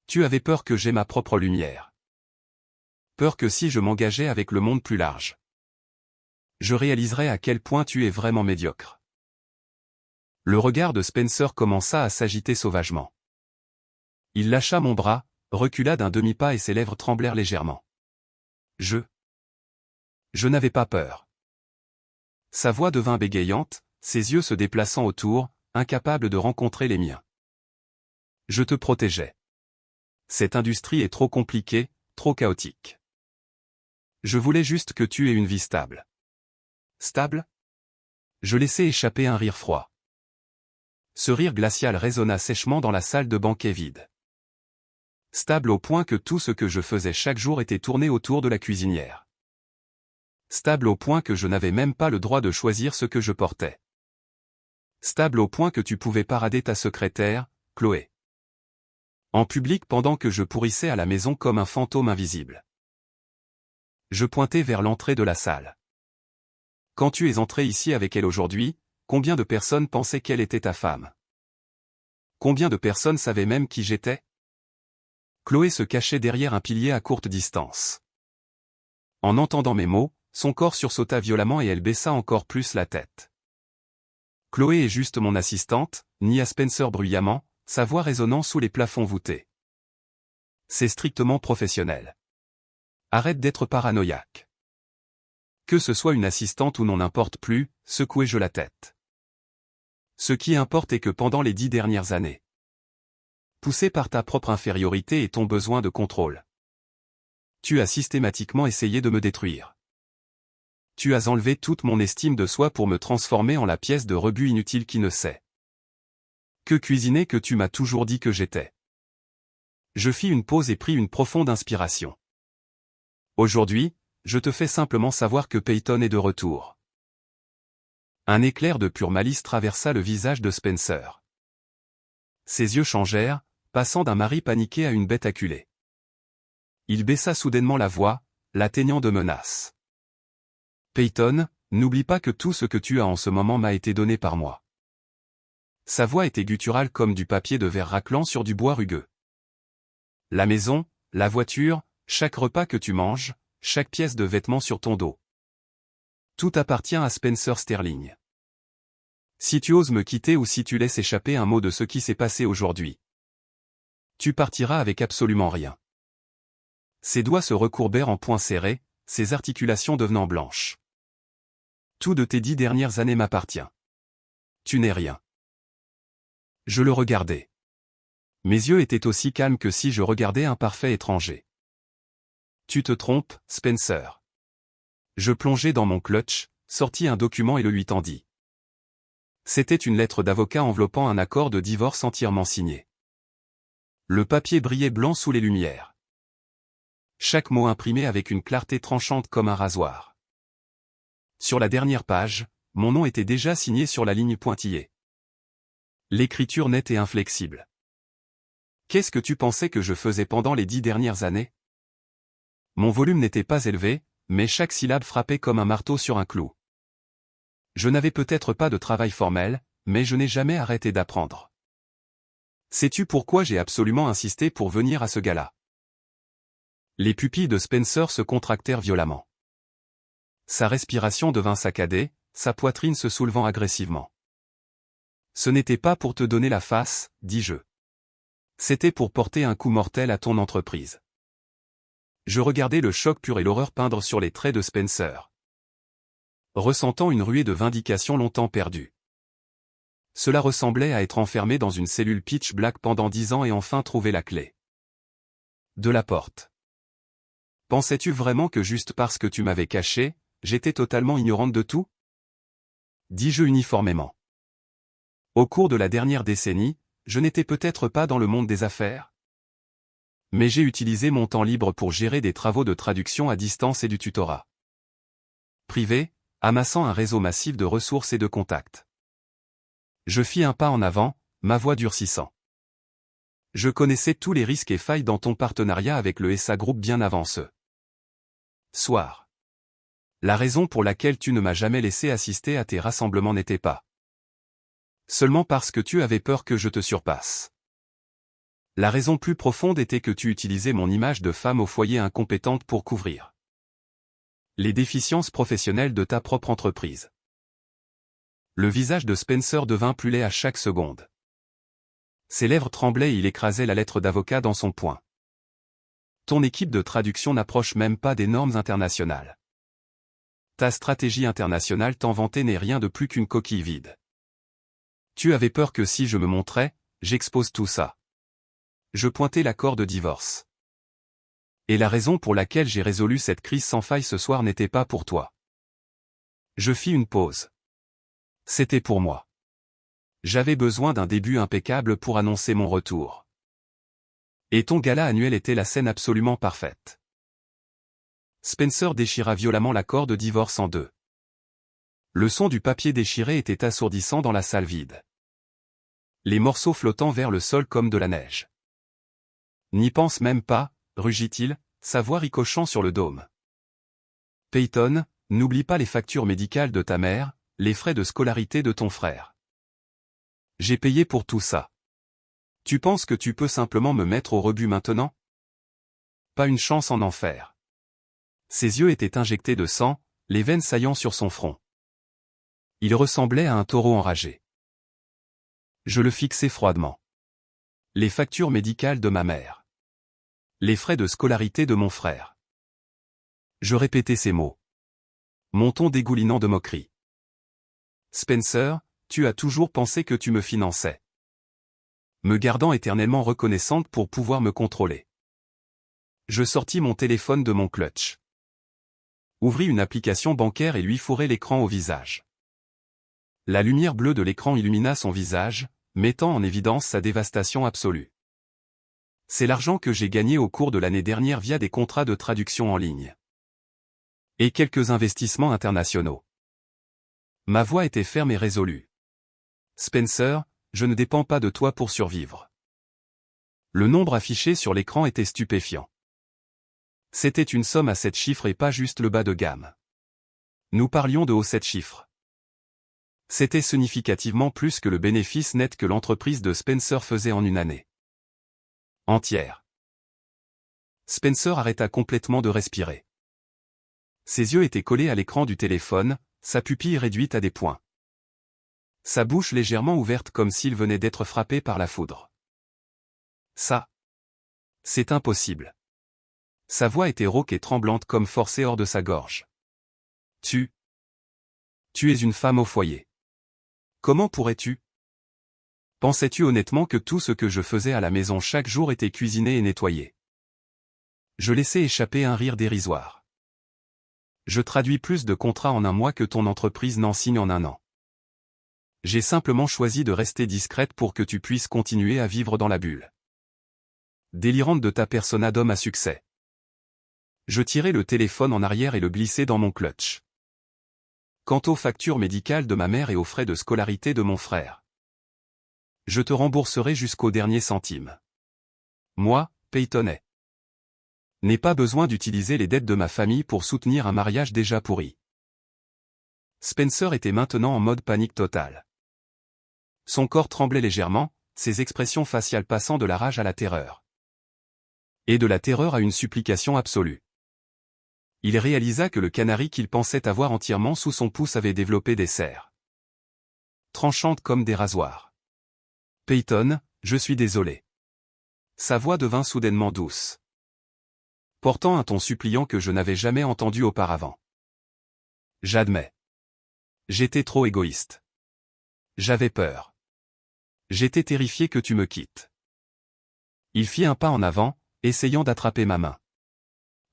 Tu avais peur que j'aie ma propre lumière. Peur que si je m'engageais avec le monde plus large, je réaliserais à quel point tu es vraiment médiocre. Le regard de Spencer commença à s'agiter sauvagement. Il lâcha mon bras, recula d'un demi-pas et ses lèvres tremblèrent légèrement. Je n'avais pas peur. Sa voix devint bégayante, ses yeux se déplaçant autour, incapables de rencontrer les miens. Je te protégeais. Cette industrie est trop compliquée, trop chaotique. Je voulais juste que tu aies une vie stable. Stable? Je laissai échapper un rire froid. Ce rire glacial résonna sèchement dans la salle de banquet vide. Stable au point que tout ce que je faisais chaque jour était tourné autour de la cuisinière. Stable au point que je n'avais même pas le droit de choisir ce que je portais. Stable au point que tu pouvais parader ta secrétaire, Chloé. En public pendant que je pourrissais à la maison comme un fantôme invisible. Je pointais vers l'entrée de la salle. Quand tu es entré ici avec elle aujourd'hui, combien de personnes pensaient qu'elle était ta femme? Combien de personnes savaient même qui j'étais? Chloé se cachait derrière un pilier à courte distance. En entendant mes mots, son corps sursauta violemment et elle baissa encore plus la tête. Chloé est juste mon assistante, nia Spencer bruyamment, sa voix résonnant sous les plafonds voûtés. C'est strictement professionnel. Arrête d'être paranoïaque. Que ce soit une assistante ou non n'importe plus, secouai-je la tête. Ce qui importe est que pendant les 10 dernières années, poussé par ta propre infériorité et ton besoin de contrôle, tu as systématiquement essayé de me détruire. Tu as enlevé toute mon estime de soi pour me transformer en la pièce de rebut inutile qui ne sait que cuisiner que tu m'as toujours dit que j'étais. Je fis une pause et pris une profonde inspiration. Aujourd'hui, je te fais simplement savoir que Peyton est de retour. Un éclair de pure malice traversa le visage de Spencer. Ses yeux changèrent, passant d'un mari paniqué à une bête acculée. Il baissa soudainement la voix, l'atteignant de menaces. Peyton, n'oublie pas que tout ce que tu as en ce moment m'a été donné par moi. Sa voix était gutturale comme du papier de verre raclant sur du bois rugueux. La maison, la voiture, chaque repas que tu manges, chaque pièce de vêtement sur ton dos. Tout appartient à Spencer Sterling. Si tu oses me quitter ou si tu laisses échapper un mot de ce qui s'est passé aujourd'hui, tu partiras avec absolument rien. Ses doigts se recourbèrent en poings serrés, ses articulations devenant blanches. Tout de tes 10 dernières années m'appartient. Tu n'es rien. Je le regardais. Mes yeux étaient aussi calmes que si je regardais un parfait étranger. Tu te trompes, Spencer. Je plongeai dans mon clutch, sortis un document et le lui tendis. C'était une lettre d'avocat enveloppant un accord de divorce entièrement signé. Le papier brillait blanc sous les lumières. Chaque mot imprimé avec une clarté tranchante comme un rasoir. Sur la dernière page, mon nom était déjà signé sur la ligne pointillée. L'écriture nette et inflexible. Qu'est-ce que tu pensais que je faisais pendant les 10 dernières années? Mon volume n'était pas élevé, mais chaque syllabe frappait comme un marteau sur un clou. Je n'avais peut-être pas de travail formel, mais je n'ai jamais arrêté d'apprendre. Sais-tu pourquoi j'ai absolument insisté pour venir à ce gala? Les pupilles de Spencer se contractèrent violemment. Sa respiration devint saccadée, sa poitrine se soulevant agressivement. Ce n'était pas pour te donner la face, dis-je. C'était pour porter un coup mortel à ton entreprise. Je regardais le choc pur et l'horreur peindre sur les traits de Spencer. Ressentant une ruée de vindication longtemps perdue. Cela ressemblait à être enfermé dans une cellule pitch black pendant 10 ans et enfin trouver la clé de la porte. Pensais-tu vraiment que juste parce que tu m'avais caché, j'étais totalement ignorante de tout? Dis-je uniformément. Au cours de la dernière décennie, je n'étais peut-être pas dans le monde des affaires. Mais j'ai utilisé mon temps libre pour gérer des travaux de traduction à distance et du tutorat privé, amassant un réseau massif de ressources et de contacts. Je fis un pas en avant, ma voix durcissant. Je connaissais tous les risques et failles dans ton partenariat avec le SA Group bien avant ce soir. La raison pour laquelle tu ne m'as jamais laissé assister à tes rassemblements n'était pas seulement parce que tu avais peur que je te surpasse. La raison plus profonde était que tu utilisais mon image de femme au foyer incompétente pour couvrir les déficiences professionnelles de ta propre entreprise. Le visage de Spencer devint plus laid à chaque seconde. Ses lèvres tremblaient et il écrasait la lettre d'avocat dans son poing. Ton équipe de traduction n'approche même pas des normes internationales. Ta stratégie internationale tant vantée n'est rien de plus qu'une coquille vide. Tu avais peur que si je me montrais, j'expose tout ça. Je pointais l'accord de divorce. Et la raison pour laquelle j'ai résolu cette crise sans faille ce soir n'était pas pour toi. Je fis une pause. C'était pour moi. J'avais besoin d'un début impeccable pour annoncer mon retour. Et ton gala annuel était la scène absolument parfaite. Spencer déchira violemment l'accord de divorce en deux. Le son du papier déchiré était assourdissant dans la salle vide. Les morceaux flottant vers le sol comme de la neige. N'y pense même pas, rugit-il, sa voix ricochant sur le dôme. Peyton, n'oublie pas les factures médicales de ta mère, les frais de scolarité de ton frère. J'ai payé pour tout ça. Tu penses que tu peux simplement me mettre au rebut maintenant? Pas une chance en enfer. Ses yeux étaient injectés de sang, les veines saillant sur son front. Il ressemblait à un taureau enragé. Je le fixai froidement. Les factures médicales de ma mère. Les frais de scolarité de mon frère. Je répétais ces mots. Mon ton dégoulinant de moquerie. Spencer, tu as toujours pensé que tu me finançais. Me gardant éternellement reconnaissante pour pouvoir me contrôler. Je sortis mon téléphone de mon clutch. Ouvris une application bancaire et lui fourrai l'écran au visage. La lumière bleue de l'écran illumina son visage, mettant en évidence sa dévastation absolue. C'est l'argent que j'ai gagné au cours de l'année dernière via des contrats de traduction en ligne. Et quelques investissements internationaux. Ma voix était ferme et résolue. Spencer, je ne dépends pas de toi pour survivre. Le nombre affiché sur l'écran était stupéfiant. C'était une somme à 7 chiffres et pas juste le bas de gamme. Nous parlions de hauts 7 chiffres. C'était significativement plus que le bénéfice net que l'entreprise de Spencer faisait en une année entière. Spencer arrêta complètement de respirer. Ses yeux étaient collés à l'écran du téléphone, sa pupille réduite à des points. Sa bouche légèrement ouverte comme s'il venait d'être frappé par la foudre. Ça. C'est impossible. Sa voix était rauque et tremblante comme forcée hors de sa gorge. Tu es une femme au foyer. Comment pourrais-tu? Pensais-tu honnêtement que tout ce que je faisais à la maison chaque jour était cuisiné et nettoyé? Je laissai échapper un rire dérisoire. Je traduis plus de contrats en un mois que ton entreprise n'en signe en un an. J'ai simplement choisi de rester discrète pour que tu puisses continuer à vivre dans la bulle délirante de ta persona d'homme à succès. Je tirai le téléphone en arrière et le glissai dans mon clutch. Quant aux factures médicales de ma mère et aux frais de scolarité de mon frère, je te rembourserai jusqu'au dernier centime. Moi, Peyton, n'ai pas besoin d'utiliser les dettes de ma famille pour soutenir un mariage déjà pourri. Spencer était maintenant en mode panique totale. Son corps tremblait légèrement, ses expressions faciales passant de la rage à la terreur. Et de la terreur à une supplication absolue. Il réalisa que le canari qu'il pensait avoir entièrement sous son pouce avait développé des serres tranchantes comme des rasoirs. Peyton, je suis désolé. Sa voix devint soudainement douce, portant un ton suppliant que je n'avais jamais entendu auparavant. J'admets. J'étais trop égoïste. J'avais peur. J'étais terrifié que tu me quittes. Il fit un pas en avant, essayant d'attraper ma main.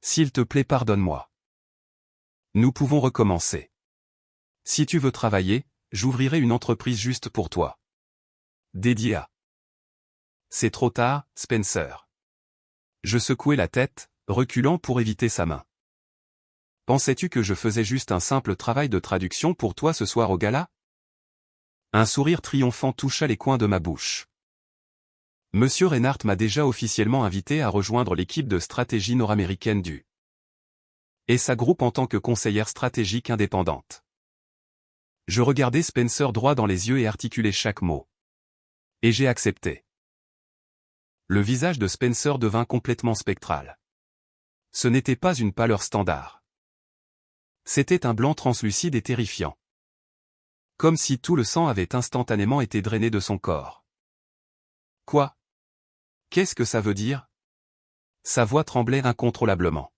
S'il te plaît, pardonne-moi. Nous pouvons recommencer. Si tu veux travailler, j'ouvrirai une entreprise juste pour toi. Dédiée à... C'est trop tard, Spencer. Je secouai la tête, reculant pour éviter sa main. Pensais-tu que je faisais juste un simple travail de traduction pour toi ce soir au gala? Un sourire triomphant toucha les coins de ma bouche. Monsieur Reinhardt m'a déjà officiellement invité à rejoindre l'équipe de stratégie nord-américaine du ESA Group en tant que conseillère stratégique indépendante. Je regardais Spencer droit dans les yeux et articulais chaque mot. Et j'ai accepté. Le visage de Spencer devint complètement spectral. Ce n'était pas une pâleur standard. C'était un blanc translucide et terrifiant. Comme si tout le sang avait instantanément été drainé de son corps. Quoi? Qu'est-ce que ça veut dire? Sa voix tremblait incontrôlablement.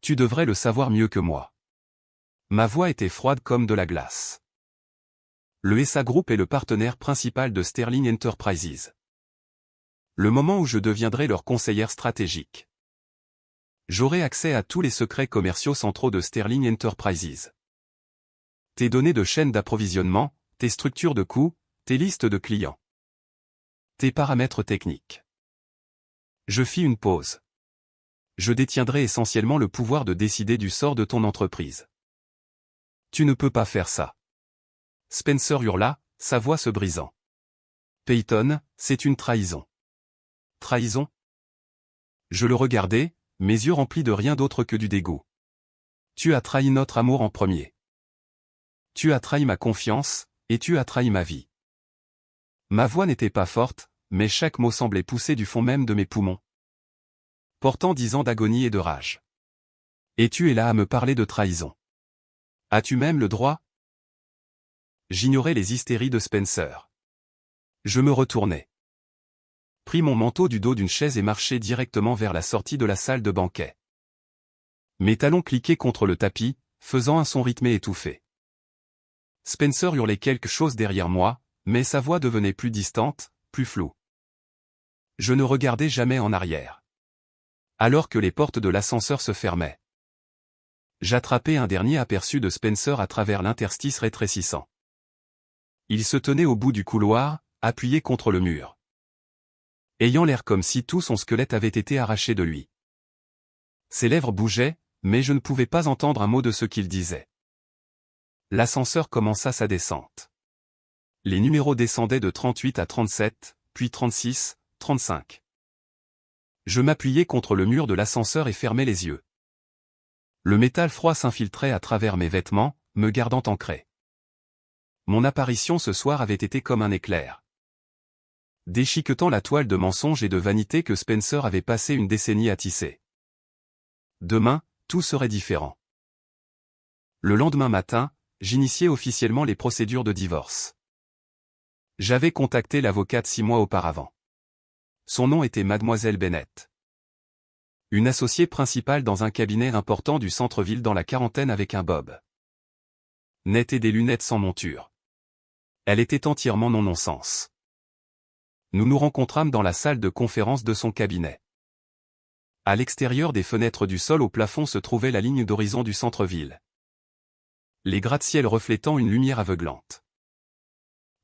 Tu devrais le savoir mieux que moi. Ma voix était froide comme de la glace. Le ESA Group est le partenaire principal de Sterling Enterprises. Le moment où je deviendrai leur conseillère stratégique. J'aurai accès à tous les secrets commerciaux centraux de Sterling Enterprises. Tes données de chaîne d'approvisionnement, tes structures de coûts, tes listes de clients. Tes paramètres techniques. Je fis une pause. Je détiendrai essentiellement le pouvoir de décider du sort de ton entreprise. Tu ne peux pas faire ça. Spencer hurla, sa voix se brisant. Peyton, c'est une trahison. Trahison? Je le regardais, mes yeux remplis de rien d'autre que du dégoût. Tu as trahi notre amour en premier. Tu as trahi ma confiance, et tu as trahi ma vie. Ma voix n'était pas forte, mais chaque mot semblait pousser du fond même de mes poumons. Portant 10 ans d'agonie et de rage. Et tu es là à me parler de trahison. As-tu même le droit? J'ignorais les hystéries de Spencer. Je me retournai. Pris mon manteau du dos d'une chaise et marchai directement vers la sortie de la salle de banquet. Mes talons cliquaient contre le tapis, faisant un son rythmé étouffé. Spencer hurlait quelque chose derrière moi, mais sa voix devenait plus distante, plus floue. Je ne regardais jamais en arrière. Alors que les portes de l'ascenseur se fermaient. J'attrapai un dernier aperçu de Spencer à travers l'interstice rétrécissant. Il se tenait au bout du couloir, appuyé contre le mur. Ayant l'air comme si tout son squelette avait été arraché de lui. Ses lèvres bougeaient, mais je ne pouvais pas entendre un mot de ce qu'il disait. L'ascenseur commença sa descente. Les numéros descendaient de 38 à 37, puis 36, 35. Je m'appuyais contre le mur de l'ascenseur et fermais les yeux. Le métal froid s'infiltrait à travers mes vêtements, me gardant ancré. Mon apparition ce soir avait été comme un éclair. Déchiquetant la toile de mensonges et de vanité que Spencer avait passé une décennie à tisser. Demain, tout serait différent. Le lendemain matin, j'initiai officiellement les procédures de divorce. J'avais contacté l'avocate 6 mois auparavant. Son nom était Mademoiselle Bennett. Une associée principale dans un cabinet important du centre-ville dans la quarantaine avec un bob net et des lunettes sans monture. Elle était entièrement non-sens. Nous nous rencontrâmes dans la salle de conférence de son cabinet. À l'extérieur des fenêtres du sol au plafond se trouvait la ligne d'horizon du centre-ville. Les gratte-ciel reflétant une lumière aveuglante.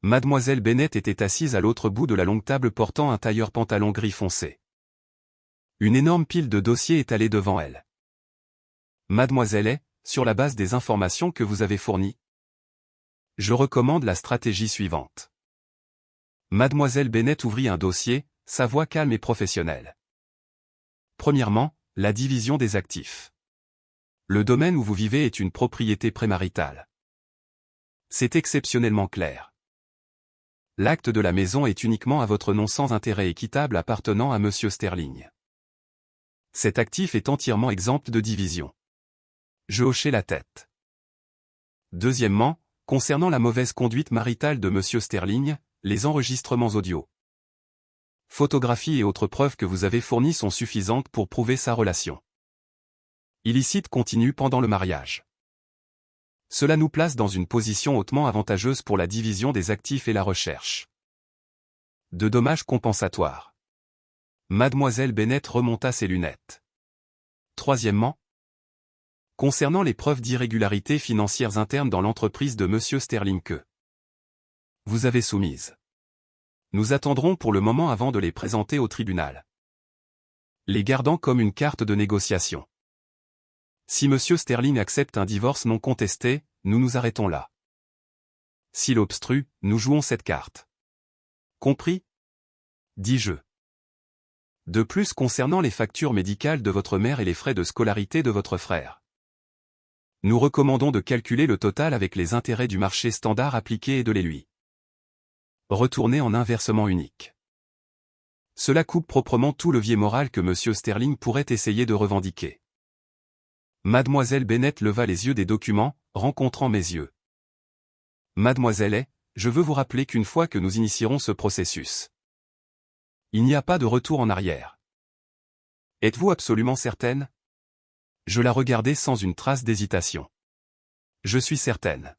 Mademoiselle Bennett était assise à l'autre bout de la longue table portant un tailleur pantalon gris foncé. Une énorme pile de dossiers étalée devant elle. Mademoiselle est, sur la base des informations que vous avez fournies, je recommande la stratégie suivante. Mademoiselle Bennett ouvrit un dossier, sa voix calme et professionnelle. Premièrement, la division des actifs. Le domaine où vous vivez est une propriété prémaritale. C'est exceptionnellement clair. L'acte de la maison est uniquement à votre nom sans intérêt équitable appartenant à Monsieur Sterling. Cet actif est entièrement exempt de division. Je hochai la tête. Deuxièmement, concernant la mauvaise conduite maritale de Monsieur Sterling, les enregistrements audio, photographies et autres preuves que vous avez fournies sont suffisantes pour prouver sa relation illicite continue pendant le mariage. Cela nous place dans une position hautement avantageuse pour la division des actifs et la recherche de dommages compensatoires. Mademoiselle Bennett remonta ses lunettes. Troisièmement, concernant les preuves d'irrégularités financières internes dans l'entreprise de Monsieur Sterling que vous avez soumises. Nous attendrons pour le moment avant de les présenter au tribunal, les gardant comme une carte de négociation. Si Monsieur Sterling accepte un divorce non contesté, nous nous arrêtons là. S'il obstrue, nous jouons cette carte. Compris? Dis-je. De plus concernant les factures médicales de votre mère et les frais de scolarité de votre frère, nous recommandons de calculer le total avec les intérêts du marché standard appliqué et de les lui retourner en un versement unique. Cela coupe proprement tout levier moral que Monsieur Sterling pourrait essayer de revendiquer. Mademoiselle Bennett leva les yeux des documents, rencontrant mes yeux. Mademoiselle est, je veux vous rappeler qu'une fois que nous initierons ce processus, il n'y a pas de retour en arrière. Êtes-vous absolument certaine? Je la regardai sans une trace d'hésitation. Je suis certaine.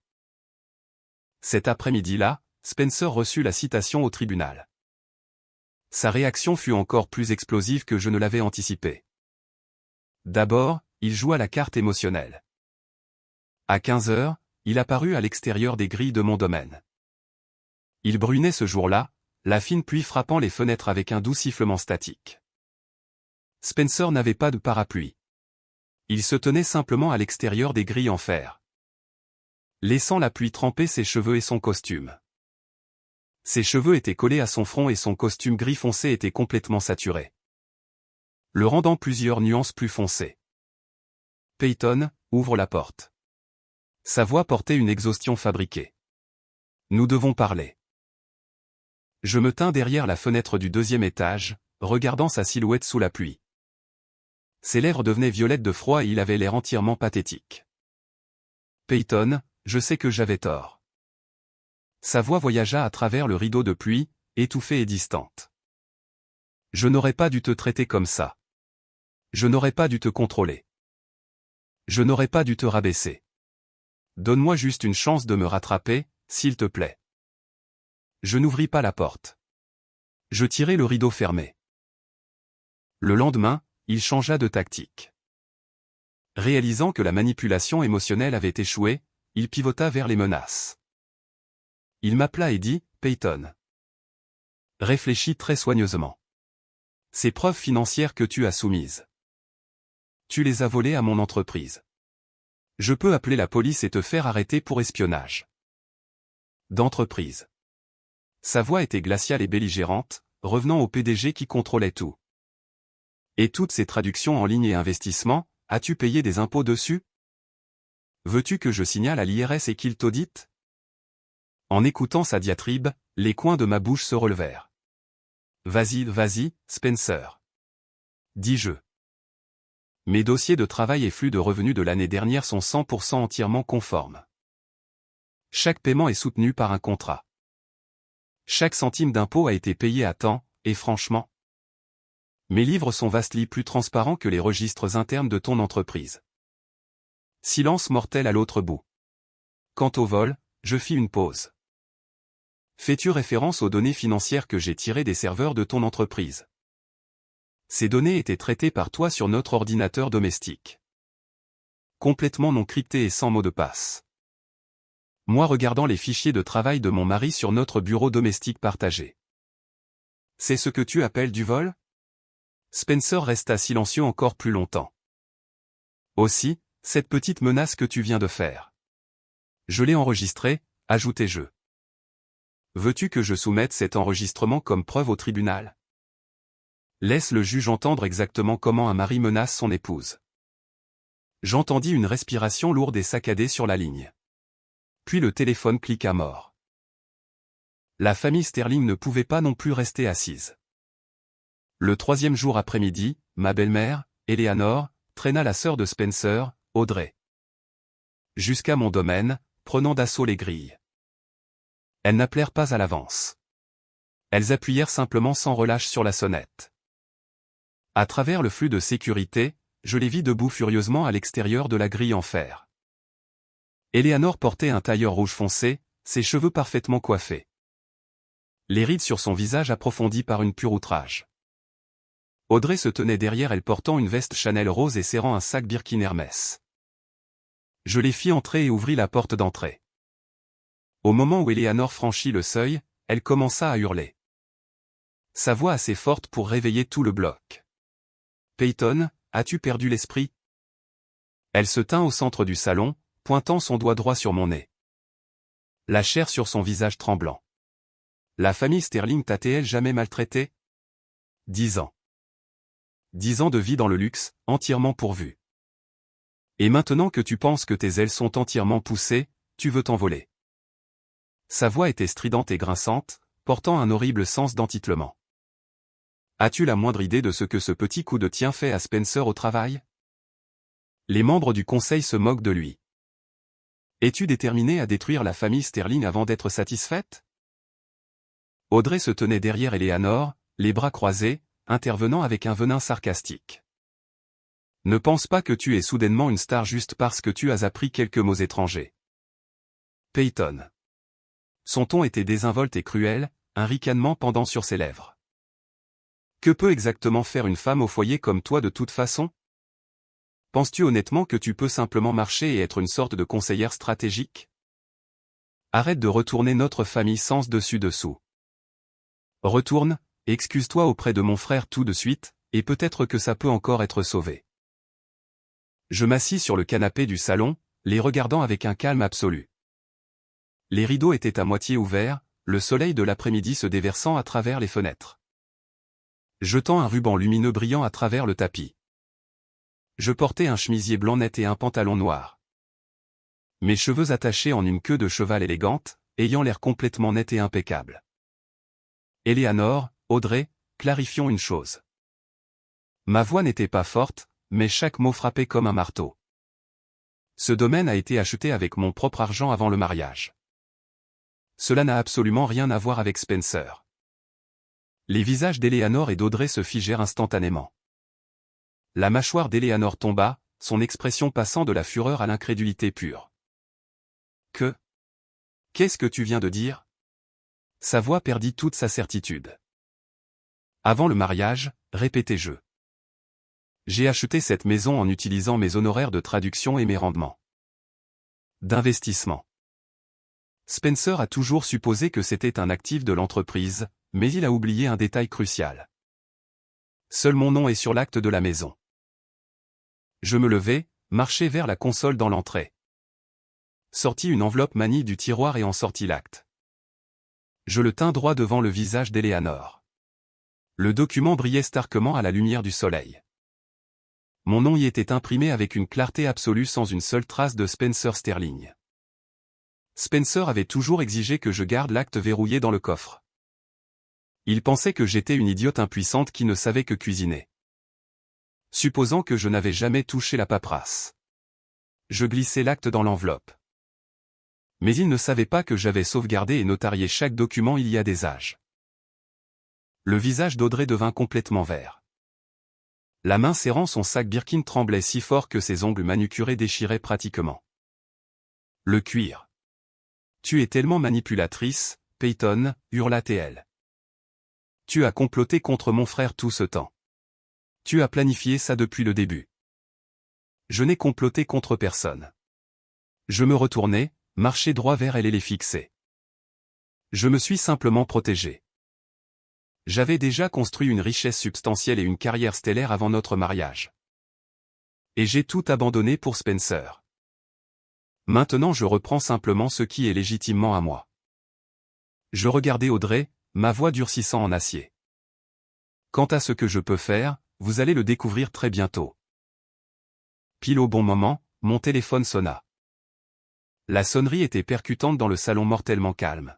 Cet après-midi-là, Spencer reçut la citation au tribunal. Sa réaction fut encore plus explosive que je ne l'avais anticipé. D'abord, il joua la carte émotionnelle. À 15 heures, il apparut à l'extérieur des grilles de mon domaine. Il brunait ce jour-là, la fine pluie frappant les fenêtres avec un doux sifflement statique. Spencer n'avait pas de parapluie. Il se tenait simplement à l'extérieur des grilles en fer, laissant la pluie tremper ses cheveux et son costume. Ses cheveux étaient collés à son front et son costume gris foncé était complètement saturé, le rendant plusieurs nuances plus foncées. Peyton, ouvre la porte. Sa voix portait une exhaustion fabriquée. Nous devons parler. Je me tins derrière la fenêtre du deuxième étage, regardant sa silhouette sous la pluie. Ses lèvres devenaient violettes de froid et il avait l'air entièrement pathétique. Peyton, je sais que j'avais tort. Sa voix voyagea à travers le rideau de pluie, étouffée et distante. Je n'aurais pas dû te traiter comme ça. Je n'aurais pas dû te contrôler. Je n'aurais pas dû te rabaisser. Donne-moi juste une chance de me rattraper, s'il te plaît. Je n'ouvris pas la porte. Je tirai le rideau fermé. Le lendemain, il changea de tactique. Réalisant que la manipulation émotionnelle avait échoué, il pivota vers les menaces. Il m'appela et dit, « Peyton. Réfléchis très soigneusement. Ces preuves financières que tu as soumises. Tu les as volées à mon entreprise. Je peux appeler la police et te faire arrêter pour espionnage. D'entreprise. » Sa voix était glaciale et belligérante, revenant au PDG qui contrôlait tout. Et toutes ces traductions en ligne et investissements, as-tu payé des impôts dessus? Veux-tu que je signale à l'IRS et qu'il t'audite? En écoutant sa diatribe, les coins de ma bouche se relevèrent. Vas-y, Spencer. Dis-je. Mes dossiers de travail et flux de revenus de l'année dernière sont 100% entièrement conformes. Chaque paiement est soutenu par un contrat. Chaque centime d'impôt a été payé à temps, et franchement, mes livres sont vastly plus transparents que les registres internes de ton entreprise. Silence mortel à l'autre bout. Quant au vol, je fis une pause. Fais-tu référence aux données financières que j'ai tirées des serveurs de ton entreprise? Ces données étaient traitées par toi sur notre ordinateur domestique. Complètement non crypté et sans mot de passe. Moi regardant les fichiers de travail de mon mari sur notre bureau domestique partagé. C'est ce que tu appelles du vol? Spencer resta silencieux encore plus longtemps. Aussi, cette petite menace que tu viens de faire. Je l'ai enregistrée, ajoutai-je. Veux-tu que je soumette cet enregistrement comme preuve au tribunal? Laisse le juge entendre exactement comment un mari menace son épouse. J'entendis une respiration lourde et saccadée sur la ligne. Puis le téléphone cliqua mort. La famille Sterling ne pouvait pas non plus rester assise. Le troisième jour après-midi, ma belle-mère, Eleanor, traîna la sœur de Spencer, Audrey, jusqu'à mon domaine, prenant d'assaut les grilles. Elles n'appelèrent pas à l'avance. Elles appuyèrent simplement sans relâche sur la sonnette. À travers le flux de sécurité, je les vis debout furieusement à l'extérieur de la grille en fer. Eleanor portait un tailleur rouge foncé, ses cheveux parfaitement coiffés. Les rides sur son visage approfondies par une pure outrage. Audrey se tenait derrière elle portant une veste Chanel rose et serrant un sac Birkin Hermès. Je les fis entrer et ouvris la porte d'entrée. Au moment où Eleanor franchit le seuil, elle commença à hurler. Sa voix assez forte pour réveiller tout le bloc. « Peyton, as-tu perdu l'esprit ?» Elle se tint au centre du salon, pointant son doigt droit sur mon nez. La chair sur son visage tremblant. La famille Sterling t'a-t-elle jamais maltraité? 10 ans. 10 ans de vie dans le luxe, entièrement pourvu. Et maintenant que tu penses que tes ailes sont entièrement poussées, tu veux t'envoler. Sa voix était stridente et grinçante, portant un horrible sens d'entitlement. As-tu la moindre idée de ce que ce petit coup de tien fait à Spencer au travail? Les membres du conseil se moquent de lui. Es-tu déterminé à détruire la famille Sterling avant d'être satisfaite? Audrey se tenait derrière Eleanor, les bras croisés, intervenant avec un venin sarcastique. Ne pense pas que tu es soudainement une star juste parce que tu as appris quelques mots étrangers. Peyton. Son ton était désinvolte et cruel, un ricanement pendant sur ses lèvres. Que peut exactement faire une femme au foyer comme toi de toute façon? Penses-tu honnêtement que tu peux simplement marcher et être une sorte de conseillère stratégique? Arrête de retourner notre famille sens dessus dessous. Retourne, excuse-toi auprès de mon frère tout de suite, et peut-être que ça peut encore être sauvé. Je m'assis sur le canapé du salon, les regardant avec un calme absolu. Les rideaux étaient à moitié ouverts, le soleil de l'après-midi se déversant à travers les fenêtres, jetant un ruban lumineux brillant à travers le tapis. Je portais un chemisier blanc net et un pantalon noir. Mes cheveux attachés en une queue de cheval élégante, ayant l'air complètement net et impeccable. Éléanore, Audrey, clarifions une chose. Ma voix n'était pas forte, mais chaque mot frappait comme un marteau. Ce domaine a été acheté avec mon propre argent avant le mariage. Cela n'a absolument rien à voir avec Spencer. Les visages d'Éléanore et d'Audrey se figèrent instantanément. La mâchoire d'Éléanore tomba, son expression passant de la fureur à l'incrédulité pure. Qu'est-ce que tu viens de dire? Sa voix perdit toute sa certitude. Avant le mariage, répétai-je. J'ai acheté cette maison en utilisant mes honoraires de traduction et mes rendements d'investissement. Spencer a toujours supposé que c'était un actif de l'entreprise, mais il a oublié un détail crucial. Seul mon nom est sur l'acte de la maison. Je me levai, marchai vers la console dans l'entrée. Sortis une enveloppe manie du tiroir et en sortis l'acte. Je le tins droit devant le visage d'Éléanore. Le document brillait starkement à la lumière du soleil. Mon nom y était imprimé avec une clarté absolue sans une seule trace de Spencer Sterling. Spencer avait toujours exigé que je garde l'acte verrouillé dans le coffre. Il pensait que j'étais une idiote impuissante qui ne savait que cuisiner. Supposant que je n'avais jamais touché la paperasse. Je glissai l'acte dans l'enveloppe. Mais il ne savait pas que j'avais sauvegardé et notarié chaque document il y a des âges. Le visage d'Audrey devint complètement vert. La main serrant son sac Birkin tremblait si fort que ses ongles manucurés déchiraient pratiquement le cuir. Tu es tellement manipulatrice, Peyton, hurla-t-elle. Tu as comploté contre mon frère tout ce temps. Tu as planifié ça depuis le début. Je n'ai comploté contre personne. Je me retournai, marchai droit vers elle et les fixai. Je me suis simplement protégé. J'avais déjà construit une richesse substantielle et une carrière stellaire avant notre mariage. Et j'ai tout abandonné pour Spencer. Maintenant je reprends simplement ce qui est légitimement à moi. Je regardai Audrey, ma voix durcissant en acier. Quant à ce que je peux faire, vous allez le découvrir très bientôt. Pile au bon moment, mon téléphone sonna. La sonnerie était percutante dans le salon mortellement calme.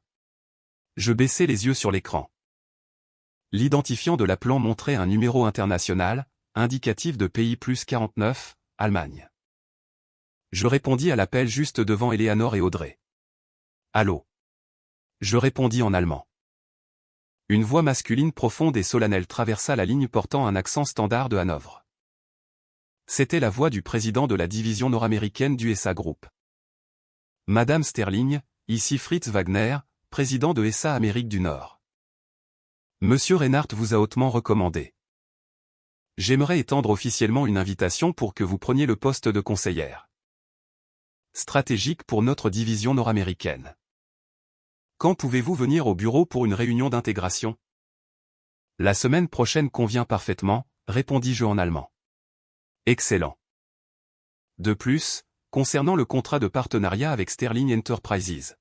Je baissai les yeux sur l'écran. L'identifiant de l'appelant montrait un numéro international, indicatif de pays +49, Allemagne. Je répondis à l'appel juste devant Éléanore et Audrey. Allô. Je répondis en allemand. Une voix masculine profonde et solennelle traversa la ligne portant un accent standard de Hanovre. C'était la voix du président de la division nord-américaine du SA Group. Madame Sterling, ici Fritz Wagner, président de SA Amérique du Nord. Monsieur Reinhardt vous a hautement recommandé. J'aimerais étendre officiellement une invitation pour que vous preniez le poste de conseillère stratégique pour notre division nord-américaine. Quand pouvez-vous venir au bureau pour une réunion d'intégration? La semaine prochaine convient parfaitement, répondis-je en allemand. Excellent. De plus, concernant le contrat de partenariat avec Sterling Enterprises,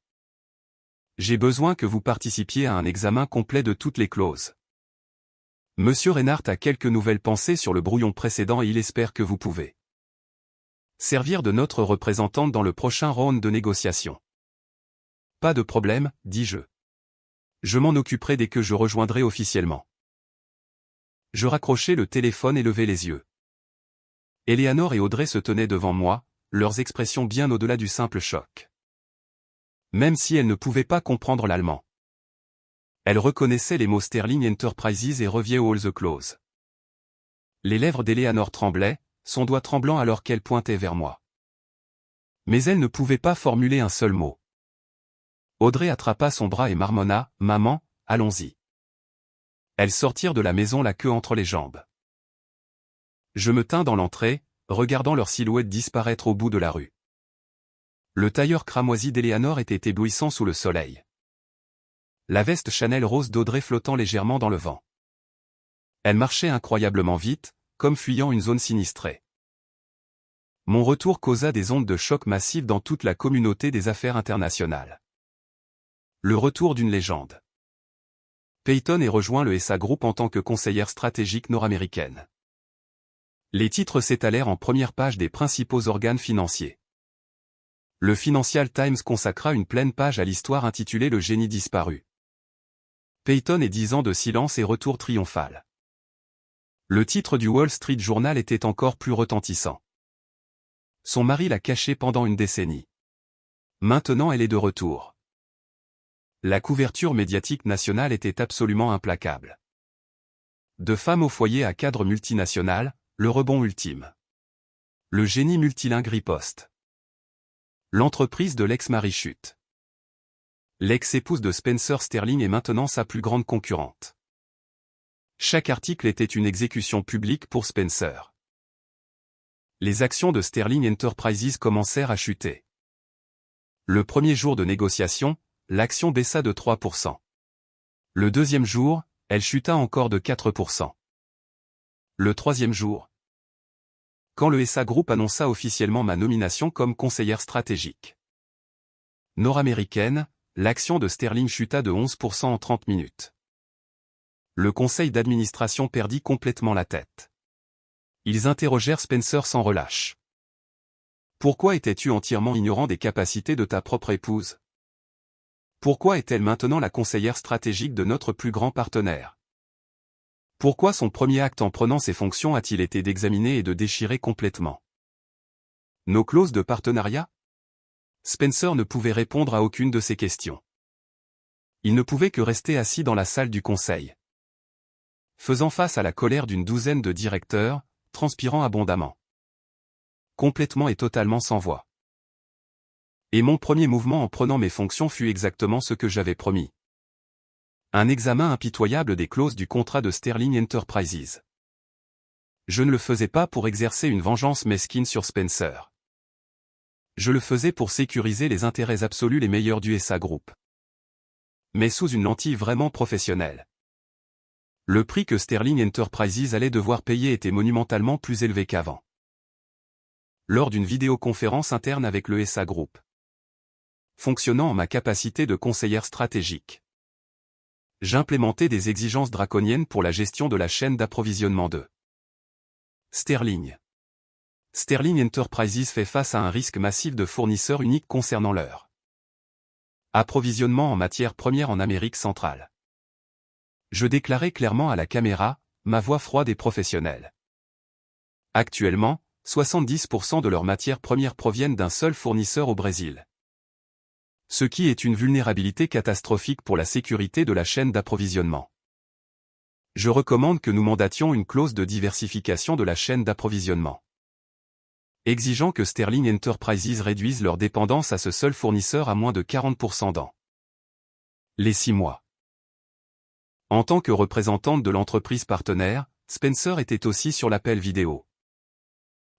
j'ai besoin que vous participiez à un examen complet de toutes les clauses. Monsieur Reinhardt a quelques nouvelles pensées sur le brouillon précédent et il espère que vous pouvez servir de notre représentante dans le prochain round de négociation. Pas de problème, dis-je. Je m'en occuperai dès que je rejoindrai officiellement. Je raccrochai le téléphone et levai les yeux. Éléanore et Audrey se tenaient devant moi, leurs expressions bien au-delà du simple choc. Même si elles ne pouvaient pas comprendre l'allemand. Elles reconnaissaient les mots Sterling Enterprises et reviaient au All the Close. Les lèvres d'Éléanore tremblaient, son doigt tremblant alors qu'elle pointait vers moi. Mais elle ne pouvait pas formuler un seul mot. Audrey attrapa son bras et marmonna, « Maman, allons-y. » Elles sortirent de la maison la queue entre les jambes. Je me tins dans l'entrée, regardant leur silhouette disparaître au bout de la rue. Le tailleur cramoisi d'Éléanore était éblouissant sous le soleil. La veste Chanel rose d'Audrey flottant légèrement dans le vent. Elle marchait incroyablement vite, comme fuyant une zone sinistrée. Mon retour causa des ondes de choc massives dans toute la communauté des affaires internationales. Le retour d'une légende. Peyton est rejoint le SA Group en tant que conseillère stratégique nord-américaine. Les titres s'étalèrent en première page des principaux organes financiers. Le Financial Times consacra une pleine page à l'histoire intitulée Le génie disparu. Peyton et 10 ans de silence et retour triomphal. Le titre du Wall Street Journal était encore plus retentissant. Son mari l'a cachée pendant une décennie. Maintenant elle est de retour. La couverture médiatique nationale était absolument implacable. De femme au foyer à cadre multinational, le rebond ultime. Le génie multilingue riposte. L'entreprise de l'ex-mari chute. L'ex-épouse de Spencer Sterling est maintenant sa plus grande concurrente. Chaque article était une exécution publique pour Spencer. Les actions de Sterling Enterprises commencèrent à chuter. Le premier jour de négociation, l'action baissa de 3%. Le deuxième jour, elle chuta encore de 4%. Le troisième jour, quand le SA Group annonça officiellement ma nomination comme conseillère stratégique nord-américaine, l'action de Sterling chuta de 11% en 30 minutes. Le conseil d'administration perdit complètement la tête. Ils interrogèrent Spencer sans relâche. Pourquoi étais-tu entièrement ignorant des capacités de ta propre épouse? Pourquoi est-elle maintenant la conseillère stratégique de notre plus grand partenaire? Pourquoi son premier acte en prenant ses fonctions a-t-il été d'examiner et de déchirer complètement nos clauses de partenariat? Spencer ne pouvait répondre à aucune de ces questions. Il ne pouvait que rester assis dans la salle du conseil, faisant face à la colère d'une douzaine de directeurs, transpirant abondamment. Complètement et totalement sans voix. Et mon premier mouvement en prenant mes fonctions fut exactement ce que j'avais promis. Un examen impitoyable des clauses du contrat de Sterling Enterprises. Je ne le faisais pas pour exercer une vengeance mesquine sur Spencer. Je le faisais pour sécuriser les intérêts absolus les meilleurs du SA Group. Mais sous une lentille vraiment professionnelle. Le prix que Sterling Enterprises allait devoir payer était monumentalement plus élevé qu'avant. Lors d'une vidéoconférence interne avec le SA Group. Fonctionnant en ma capacité de conseillère stratégique. J'implémentais des exigences draconiennes pour la gestion de la chaîne d'approvisionnement de Sterling. Sterling Enterprises fait face à un risque massif de fournisseurs uniques concernant leur approvisionnement en matières premières en Amérique centrale. Je déclarais clairement à la caméra, ma voix froide et professionnelle. Actuellement, 70% de leurs matières premières proviennent d'un seul fournisseur au Brésil. Ce qui est une vulnérabilité catastrophique pour la sécurité de la chaîne d'approvisionnement. Je recommande que nous mandations une clause de diversification de la chaîne d'approvisionnement, exigeant que Sterling Enterprises réduise leur dépendance à ce seul fournisseur à moins de 40% dans les 6 mois. En tant que représentante de l'entreprise partenaire, Spencer était aussi sur l'appel vidéo.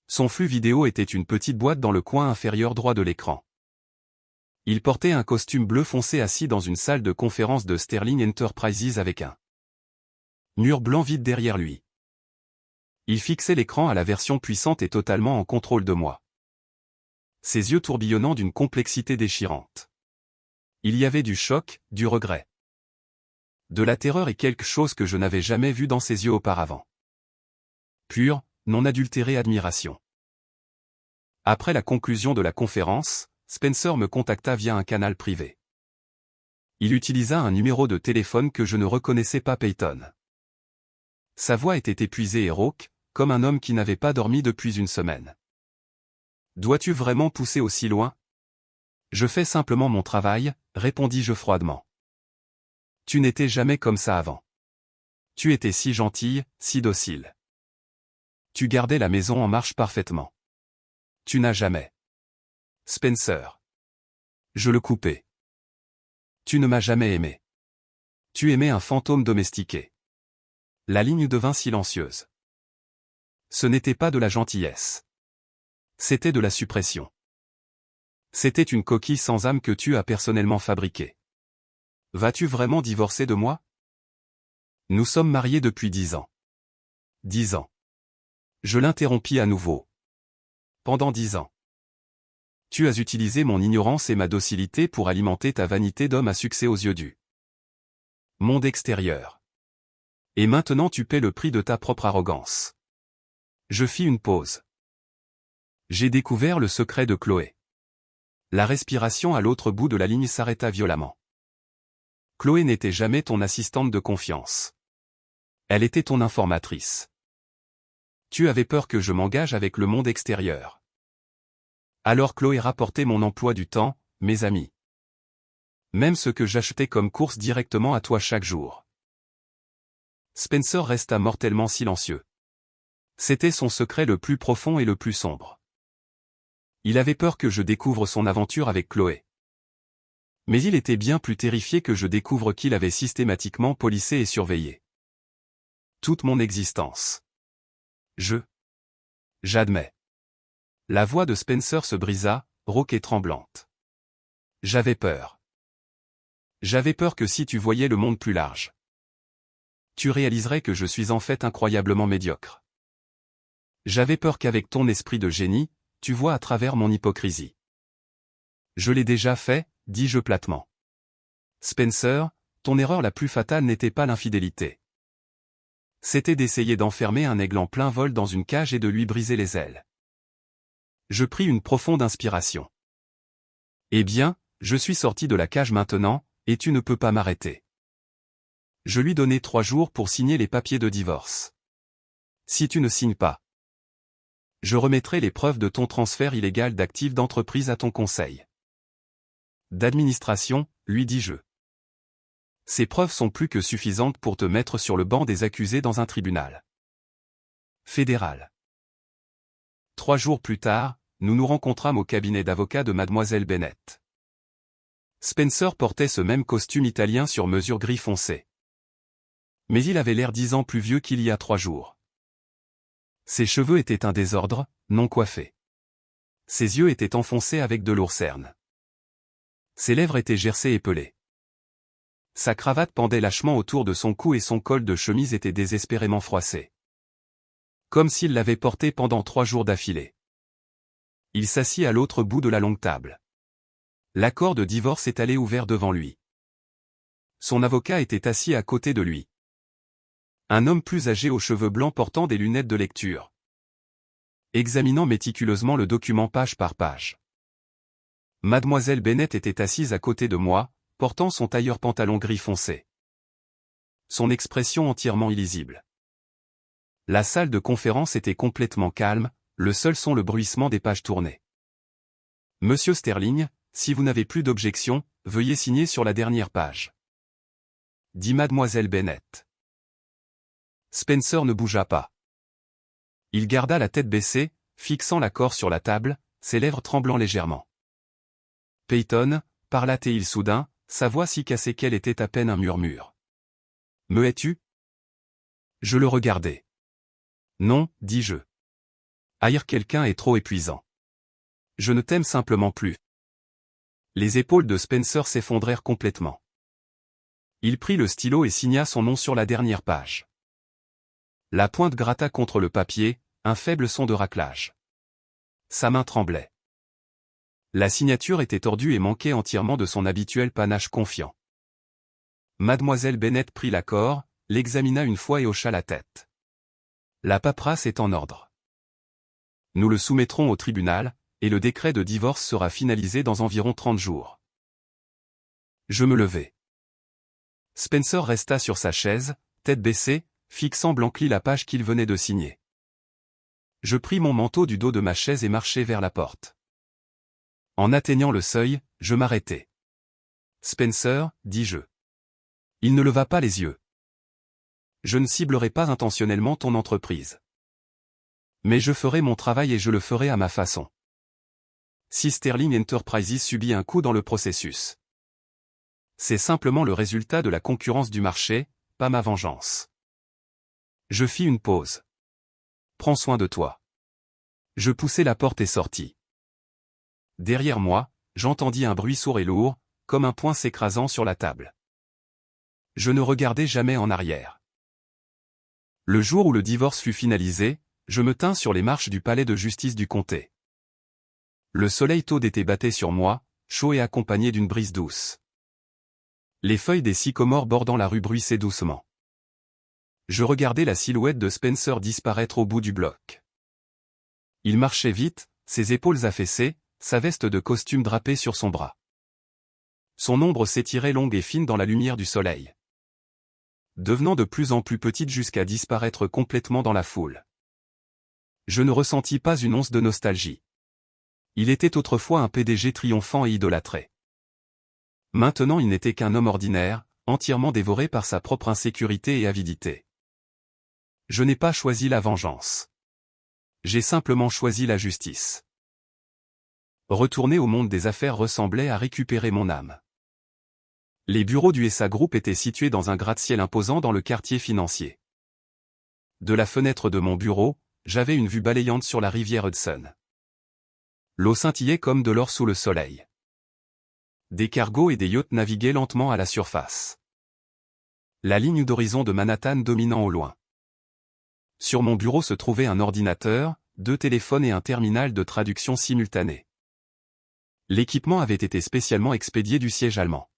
Son flux vidéo était une petite boîte dans le coin inférieur droit de l'écran. Il portait un costume bleu foncé assis dans une salle de conférence de Sterling Enterprises avec un mur blanc vide derrière lui. Il fixait l'écran à la version puissante et totalement en contrôle de moi. Ses yeux tourbillonnant d'une complexité déchirante. Il y avait du choc, du regret, de la terreur et quelque chose que je n'avais jamais vu dans ses yeux auparavant. Pure, non adultérée admiration. Après la conclusion de la conférence, Spencer me contacta via un canal privé. Il utilisa un numéro de téléphone que je ne reconnaissais pas Peyton. Sa voix était épuisée et rauque, comme un homme qui n'avait pas dormi depuis une semaine. Dois-tu vraiment pousser aussi loin? Je fais simplement mon travail, répondis-je froidement. Tu n'étais jamais comme ça avant. Tu étais si gentille, si docile. Tu gardais la maison en marche parfaitement. Tu n'as jamais. Spencer. Je le coupai. Tu ne m'as jamais aimé. Tu aimais un fantôme domestiqué. La ligne devint silencieuse. Ce n'était pas de la gentillesse. C'était de la suppression. C'était une coquille sans âme que tu as personnellement fabriquée. Vas-tu vraiment divorcer de moi? Nous sommes mariés depuis 10 ans. 10 ans. Je l'interrompis à nouveau. Pendant 10 ans. Tu as utilisé mon ignorance et ma docilité pour alimenter ta vanité d'homme à succès aux yeux du monde extérieur. Et maintenant tu paies le prix de ta propre arrogance. Je fis une pause. J'ai découvert le secret de Chloé. La respiration à l'autre bout de la ligne s'arrêta violemment. Chloé n'était jamais ton assistante de confiance. Elle était ton informatrice. Tu avais peur que je m'engage avec le monde extérieur. Alors Chloé rapportait mon emploi du temps, mes amis. Même ce que j'achetais comme course directement à toi chaque jour. Spencer resta mortellement silencieux. C'était son secret le plus profond et le plus sombre. Il avait peur que je découvre son aventure avec Chloé. Mais il était bien plus terrifié que je découvre qu'il avait systématiquement policé et surveillé toute mon existence. J'admets. La voix de Spencer se brisa, rauque et tremblante. J'avais peur. J'avais peur que si tu voyais le monde plus large, tu réaliserais que je suis en fait incroyablement médiocre. J'avais peur qu'avec ton esprit de génie, tu vois à travers mon hypocrisie. Je l'ai déjà fait, dis-je platement. Spencer, ton erreur la plus fatale n'était pas l'infidélité. C'était d'essayer d'enfermer un aigle en plein vol dans une cage et de lui briser les ailes. Je pris une profonde inspiration. Eh bien, je suis sorti de la cage maintenant, et tu ne peux pas m'arrêter. Je lui donnai 3 jours pour signer les papiers de divorce. Si tu ne signes pas, je remettrai les preuves de ton transfert illégal d'actifs d'entreprise à ton conseil d'administration, lui dis-je. Ces preuves sont plus que suffisantes pour te mettre sur le banc des accusés dans un tribunal fédéral. 3 jours plus tard, nous nous rencontrâmes au cabinet d'avocat de mademoiselle Bennett. Spencer portait ce même costume italien sur mesure gris foncé. Mais il avait l'air 10 ans plus vieux qu'il y a 3 jours. Ses cheveux étaient un désordre, non coiffés. Ses yeux étaient enfoncés avec de lourds cernes. Ses lèvres étaient gercées et pelées. Sa cravate pendait lâchement autour de son cou et son col de chemise était désespérément froissé. Comme s'il l'avait porté pendant 3 jours d'affilée. Il s'assit à l'autre bout de la longue table. L'accord de divorce étalé ouvert devant lui. Son avocat était assis à côté de lui. Un homme plus âgé aux cheveux blancs portant des lunettes de lecture. Examinant méticuleusement le document page par page. Mademoiselle Bennett était assise à côté de moi, portant son tailleur pantalon gris foncé. Son expression entièrement illisible. La salle de conférence était complètement calme, le seul son le bruissement des pages tournées. Monsieur Sterling, si vous n'avez plus d'objection, veuillez signer sur la dernière page. Dit mademoiselle Bennett. Spencer ne bougea pas. Il garda la tête baissée, fixant l'accord sur la table, ses lèvres tremblant légèrement. Peyton, parla-t-il soudain, sa voix si cassée qu'elle était à peine un murmure. Me hais-tu? Je le regardai. Non, dis-je. Haïr quelqu'un est trop épuisant. Je ne t'aime simplement plus. Les épaules de Spencer s'effondrèrent complètement. Il prit le stylo et signa son nom sur la dernière page. La pointe gratta contre le papier, un faible son de raclage. Sa main tremblait. La signature était tordue et manquait entièrement de son habituel panache confiant. Mademoiselle Bennett prit l'accord, l'examina une fois et hocha la tête. La paperasse est en ordre. Nous le soumettrons au tribunal, et le décret de divorce sera finalisé dans environ 30 jours. Je me levai. Spencer resta sur sa chaise, tête baissée, fixant Blancly la page qu'il venait de signer. Je pris mon manteau du dos de ma chaise et marchai vers la porte. En atteignant le seuil, je m'arrêtai. Spencer, dis-je. Il ne leva pas les yeux. Je ne ciblerai pas intentionnellement ton entreprise. Mais je ferai mon travail et je le ferai à ma façon. Si Sterling Enterprises subit un coup dans le processus, c'est simplement le résultat de la concurrence du marché, pas ma vengeance. Je fis une pause. Prends soin de toi. Je poussai la porte et sortis. Derrière moi, j'entendis un bruit sourd et lourd, comme un poing s'écrasant sur la table. Je ne regardai jamais en arrière. Le jour où le divorce fut finalisé, je me tins sur les marches du palais de justice du comté. Le soleil tôt d'été battait sur moi, chaud et accompagné d'une brise douce. Les feuilles des sycomores bordant la rue bruissaient doucement. Je regardais la silhouette de Spencer disparaître au bout du bloc. Il marchait vite, ses épaules affaissées, sa veste de costume drapée sur son bras. Son ombre s'étirait longue et fine dans la lumière du soleil, devenant de plus en plus petite jusqu'à disparaître complètement dans la foule. Je ne ressentis pas une once de nostalgie. Il était autrefois un PDG triomphant et idolâtré. Maintenant il n'était qu'un homme ordinaire, entièrement dévoré par sa propre insécurité et avidité. Je n'ai pas choisi la vengeance. J'ai simplement choisi la justice. Retourner au monde des affaires ressemblait à récupérer mon âme. Les bureaux du SA Group étaient situés dans un gratte-ciel imposant dans le quartier financier. De la fenêtre de mon bureau, j'avais une vue balayante sur la rivière Hudson. L'eau scintillait comme de l'or sous le soleil. Des cargos et des yachts naviguaient lentement à la surface. La ligne d'horizon de Manhattan dominant au loin. Sur mon bureau se trouvait un ordinateur, 2 téléphones et un terminal de traduction simultanée. L'équipement avait été spécialement expédié du siège allemand.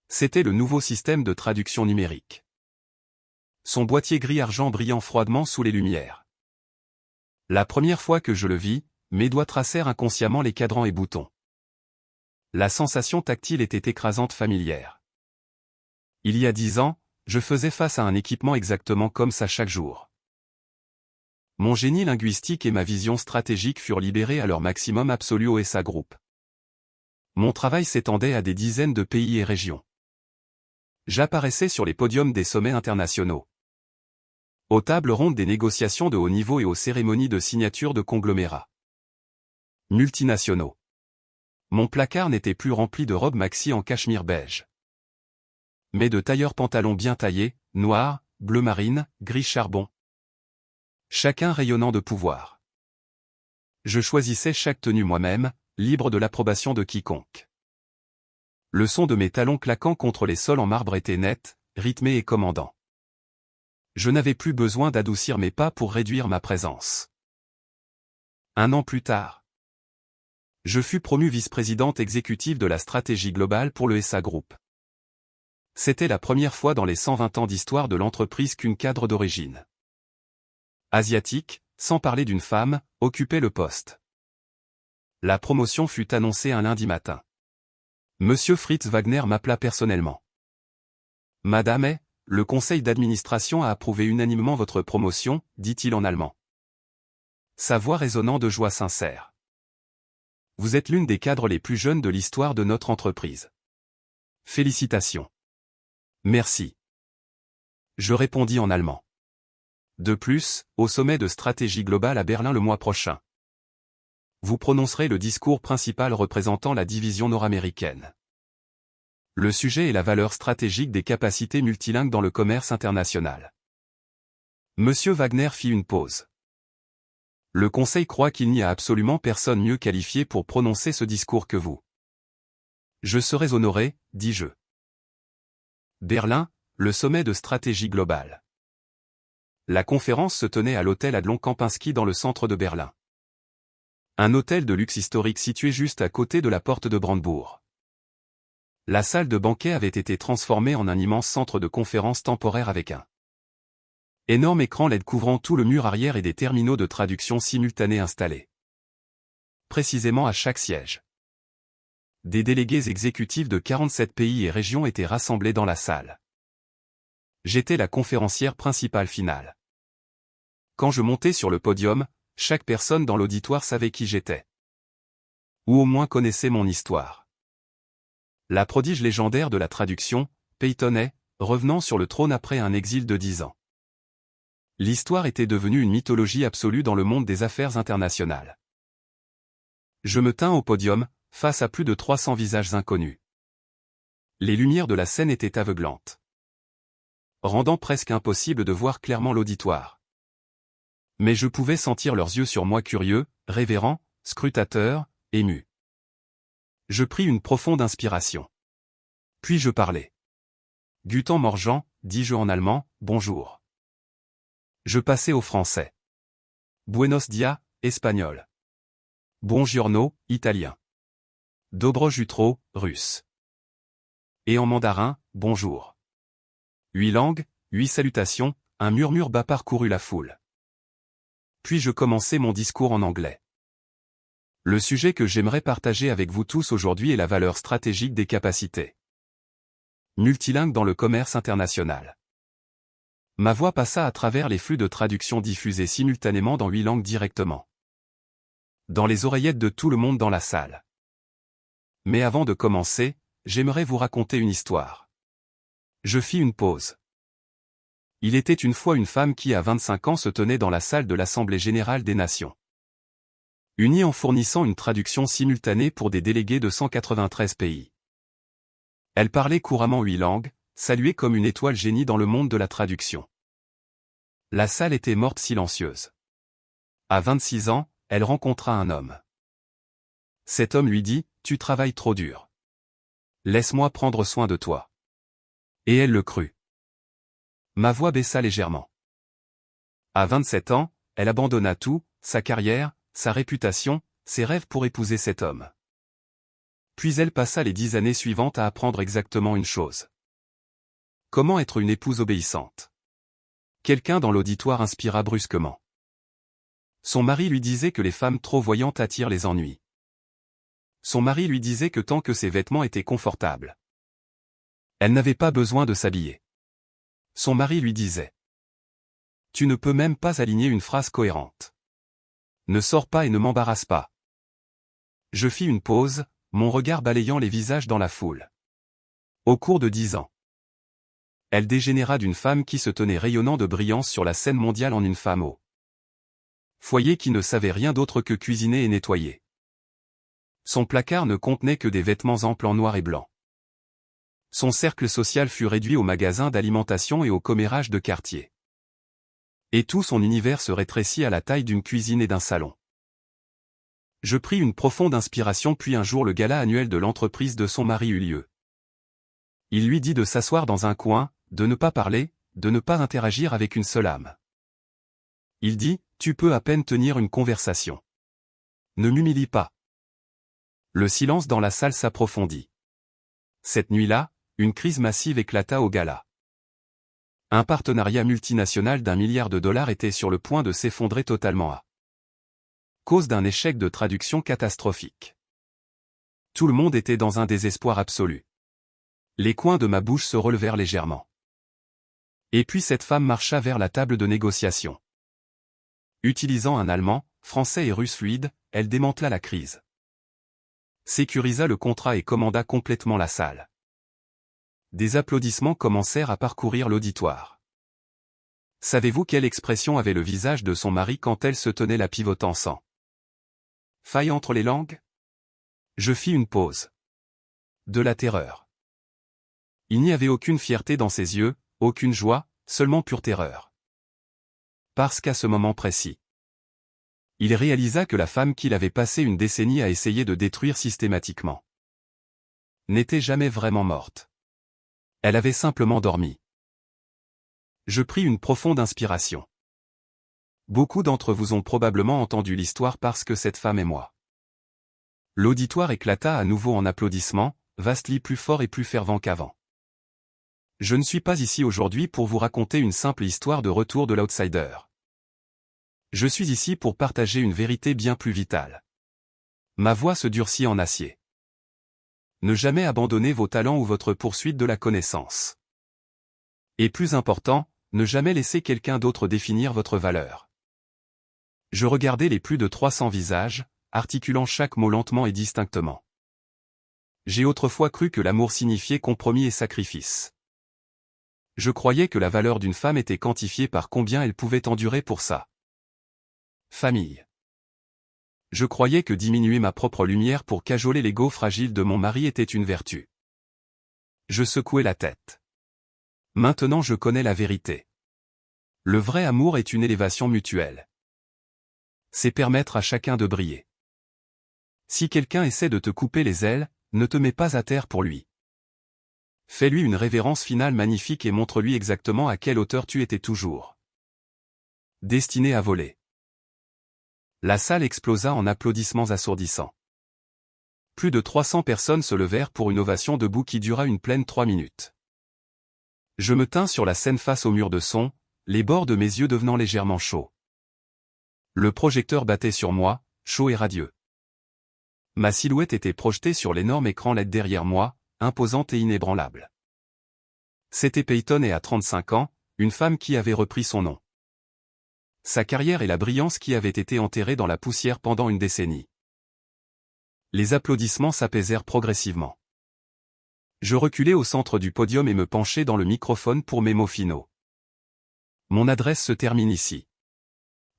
C'était le nouveau système de traduction numérique. Son boîtier gris-argent brillant froidement sous les lumières. La première fois que je le vis, mes doigts tracèrent inconsciemment les cadrans et boutons. La sensation tactile était écrasante familière. Il y a 10 ans, je faisais face à un équipement exactement comme ça chaque jour. Mon génie linguistique et ma vision stratégique furent libérés à leur maximum absolu au SA Group. Mon travail s'étendait à des dizaines de pays et régions. J'apparaissais sur les podiums des sommets internationaux, aux tables rondes des négociations de haut niveau et aux cérémonies de signature de conglomérats multinationaux. Mon placard n'était plus rempli de robes maxi en cachemire beige, mais de tailleurs pantalons bien taillés, noirs, bleu marine, gris charbon. Chacun rayonnant de pouvoir. Je choisissais chaque tenue moi-même, libre de l'approbation de quiconque. Le son de mes talons claquant contre les sols en marbre était net, rythmé et commandant. Je n'avais plus besoin d'adoucir mes pas pour réduire ma présence. 1 an plus tard, je fus promu vice-présidente exécutive de la stratégie globale pour le SA Group. C'était la première fois dans les 120 ans d'histoire de l'entreprise qu'une cadre d'origine asiatique, sans parler d'une femme, occupait le poste. La promotion fut annoncée un lundi matin. Monsieur Fritz Wagner m'appela personnellement. Madame, le conseil d'administration a approuvé unanimement votre promotion, dit-il en allemand. Sa voix résonnant de joie sincère. Vous êtes l'une des cadres les plus jeunes de l'histoire de notre entreprise. Félicitations. Merci. Je répondis en allemand. De plus, au sommet de stratégie globale à Berlin le mois prochain, vous prononcerez le discours principal représentant la division nord-américaine. Le sujet est la valeur stratégique des capacités multilingues dans le commerce international. Monsieur Wagner fit une pause. Le Conseil croit qu'il n'y a absolument personne mieux qualifié pour prononcer ce discours que vous. Je serais honoré, dis-je. Berlin, le sommet de stratégie globale. La conférence se tenait à l'hôtel Adlon Kempinski dans le centre de Berlin. Un hôtel de luxe historique situé juste à côté de la porte de Brandebourg. La salle de banquet avait été transformée en un immense centre de conférence temporaire avec un énorme écran LED couvrant tout le mur arrière et des terminaux de traduction simultanés installés précisément à chaque siège. Des délégués exécutifs de 47 pays et régions étaient rassemblés dans la salle. J'étais la conférencière principale finale. Quand je montais sur le podium, chaque personne dans l'auditoire savait qui j'étais. Ou au moins connaissait mon histoire. La prodige légendaire de la traduction, Peyton, revenant sur le trône après un exil de 10 ans. L'histoire était devenue une mythologie absolue dans le monde des affaires internationales. Je me tins au podium, face à plus de 300 visages inconnus. Les lumières de la scène étaient aveuglantes, rendant presque impossible de voir clairement l'auditoire. Mais je pouvais sentir leurs yeux sur moi curieux, révérents, scrutateurs, émus. Je pris une profonde inspiration. Puis je parlais. Guten Morgen, dis-je en allemand, bonjour. Je passais au français. Buenos dias, espagnol. Buongiorno, italien. Dobro jutro, russe. Et en mandarin, bonjour. 8 langues, 8 salutations, un murmure bas parcourut la foule. Puis je commençai mon discours en anglais. Le sujet que j'aimerais partager avec vous tous aujourd'hui est la valeur stratégique des capacités multilingues dans le commerce international. Ma voix passa à travers les flux de traduction diffusés simultanément dans 8 langues directement. Dans les oreillettes de tout le monde dans la salle. Mais avant de commencer, j'aimerais vous raconter une histoire. Je fis une pause. Il était une fois une femme qui à 25 ans se tenait dans la salle de l'Assemblée générale des Nations Unies en fournissant une traduction simultanée pour des délégués de 193 pays. Elle parlait couramment 8 langues, saluée comme une étoile génie dans le monde de la traduction. La salle était morte silencieuse. À 26 ans, elle rencontra un homme. Cet homme lui dit, « Tu travailles trop dur. Laisse-moi prendre soin de toi. » Et elle le crut. Ma voix baissa légèrement. À 27 ans, elle abandonna tout, sa carrière, sa réputation, ses rêves pour épouser cet homme. Puis elle passa les 10 années suivantes à apprendre exactement une chose. Comment être une épouse obéissante. Quelqu'un dans l'auditoire inspira brusquement. Son mari lui disait que les femmes trop voyantes attirent les ennuis. Son mari lui disait que tant que ses vêtements étaient confortables, elle n'avait pas besoin de s'habiller. Son mari lui disait: « Tu ne peux même pas aligner une phrase cohérente. Ne sors pas et ne m'embarrasse pas. » Je fis une pause, mon regard balayant les visages dans la foule. Au cours de 10 ans, elle dégénéra d'une femme qui se tenait rayonnant de brillance sur la scène mondiale en une femme au foyer qui ne savait rien d'autre que cuisiner et nettoyer. Son placard ne contenait que des vêtements amples en noir et blanc. Son cercle social fut réduit aux magasins d'alimentation et aux commérages de quartier. Et tout son univers se rétrécit à la taille d'une cuisine et d'un salon. Je pris une profonde inspiration puis un jour le gala annuel de l'entreprise de son mari eut lieu. Il lui dit de s'asseoir dans un coin, de ne pas parler, de ne pas interagir avec une seule âme. Il dit, « Tu peux à peine tenir une conversation. Ne m'humilie pas. » Le silence dans la salle s'approfondit. Cette nuit-là, une crise massive éclata au gala. Un partenariat multinational d'1 milliard de dollars était sur le point de s'effondrer totalement à cause d'un échec de traduction catastrophique. Tout le monde était dans un désespoir absolu. Les coins de ma bouche se relevèrent légèrement. Et puis cette femme marcha vers la table de négociation. Utilisant un allemand, français et russe fluide, elle démantela la crise, sécurisa le contrat et commanda complètement la salle. Des applaudissements commencèrent à parcourir l'auditoire. Savez-vous quelle expression avait le visage de son mari quand elle se tenait la pivotant sans faille entre les langues? Je fis une pause. De la terreur. Il n'y avait aucune fierté dans ses yeux, aucune joie, seulement pure terreur. Parce qu'à ce moment précis, il réalisa que la femme qu'il avait passé une décennie à essayer de détruire systématiquement n'était jamais vraiment morte. Elle avait simplement dormi. Je pris une profonde inspiration. Beaucoup d'entre vous ont probablement entendu l'histoire parce que cette femme est moi. L'auditoire éclata à nouveau en applaudissements, Vastly plus fort et plus fervent qu'avant. Je ne suis pas ici aujourd'hui pour vous raconter une simple histoire de retour de l'outsider. Je suis ici pour partager une vérité bien plus vitale. Ma voix se durcit en acier. Ne jamais abandonner vos talents ou votre poursuite de la connaissance. Et plus important, ne jamais laisser quelqu'un d'autre définir votre valeur. Je regardais les plus de 300 visages, articulant chaque mot lentement et distinctement. J'ai autrefois cru que l'amour signifiait compromis et sacrifice. Je croyais que la valeur d'une femme était quantifiée par combien elle pouvait endurer pour sa famille. Je croyais que diminuer ma propre lumière pour cajoler l'ego fragile de mon mari était une vertu. Je secouai la tête. Maintenant je connais la vérité. Le vrai amour est une élévation mutuelle. C'est permettre à chacun de briller. Si quelqu'un essaie de te couper les ailes, ne te mets pas à terre pour lui. Fais-lui une révérence finale magnifique et montre-lui exactement à quelle hauteur tu étais toujours. Destiné à voler. La salle explosa en applaudissements assourdissants. Plus de 300 personnes se levèrent pour une ovation debout qui dura une pleine 3 minutes. Je me tins sur la scène face au mur de son, les bords de mes yeux devenant légèrement chauds. Le projecteur battait sur moi, chaud et radieux. Ma silhouette était projetée sur l'énorme écran LED derrière moi, imposante et inébranlable. C'était Peyton et à 35 ans, une femme qui avait repris son nom. Sa carrière et la brillance qui avait été enterrée dans la poussière pendant une décennie. Les applaudissements s'apaisèrent progressivement. Je reculai au centre du podium et me penchai dans le microphone pour mes mots finaux. Mon adresse se termine ici.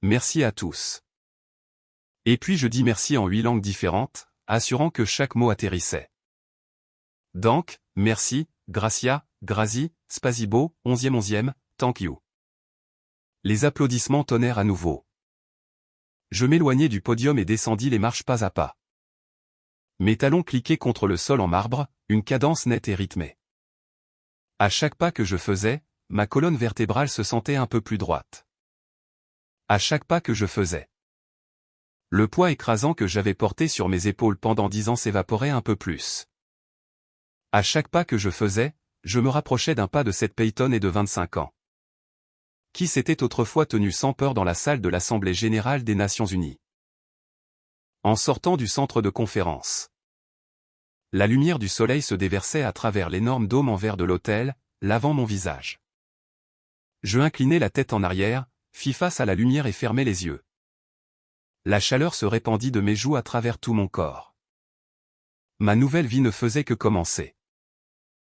Merci à tous. Et puis je dis merci en 8 langues différentes, assurant que chaque mot atterrissait. Donc, merci, gracia, grazie, spasibo, 11e, thank you. Les applaudissements tonnèrent à nouveau. Je m'éloignai du podium et descendis les marches pas à pas. Mes talons cliquaient contre le sol en marbre, une cadence nette et rythmée. À chaque pas que je faisais, ma colonne vertébrale se sentait un peu plus droite. À chaque pas que je faisais, le poids écrasant que j'avais porté sur mes épaules pendant 10 ans s'évaporait un peu plus. À chaque pas que je faisais, je me rapprochais d'un pas de cette Peyton et de 25 ans. Qui s'était autrefois tenu sans peur dans la salle de l'Assemblée générale des Nations unies. En sortant du centre de conférence. La lumière du soleil se déversait à travers l'énorme dôme en verre de l'hôtel, lavant mon visage. Je inclinai la tête en arrière, fis face à la lumière et fermai les yeux. La chaleur se répandit de mes joues à travers tout mon corps. Ma nouvelle vie ne faisait que commencer.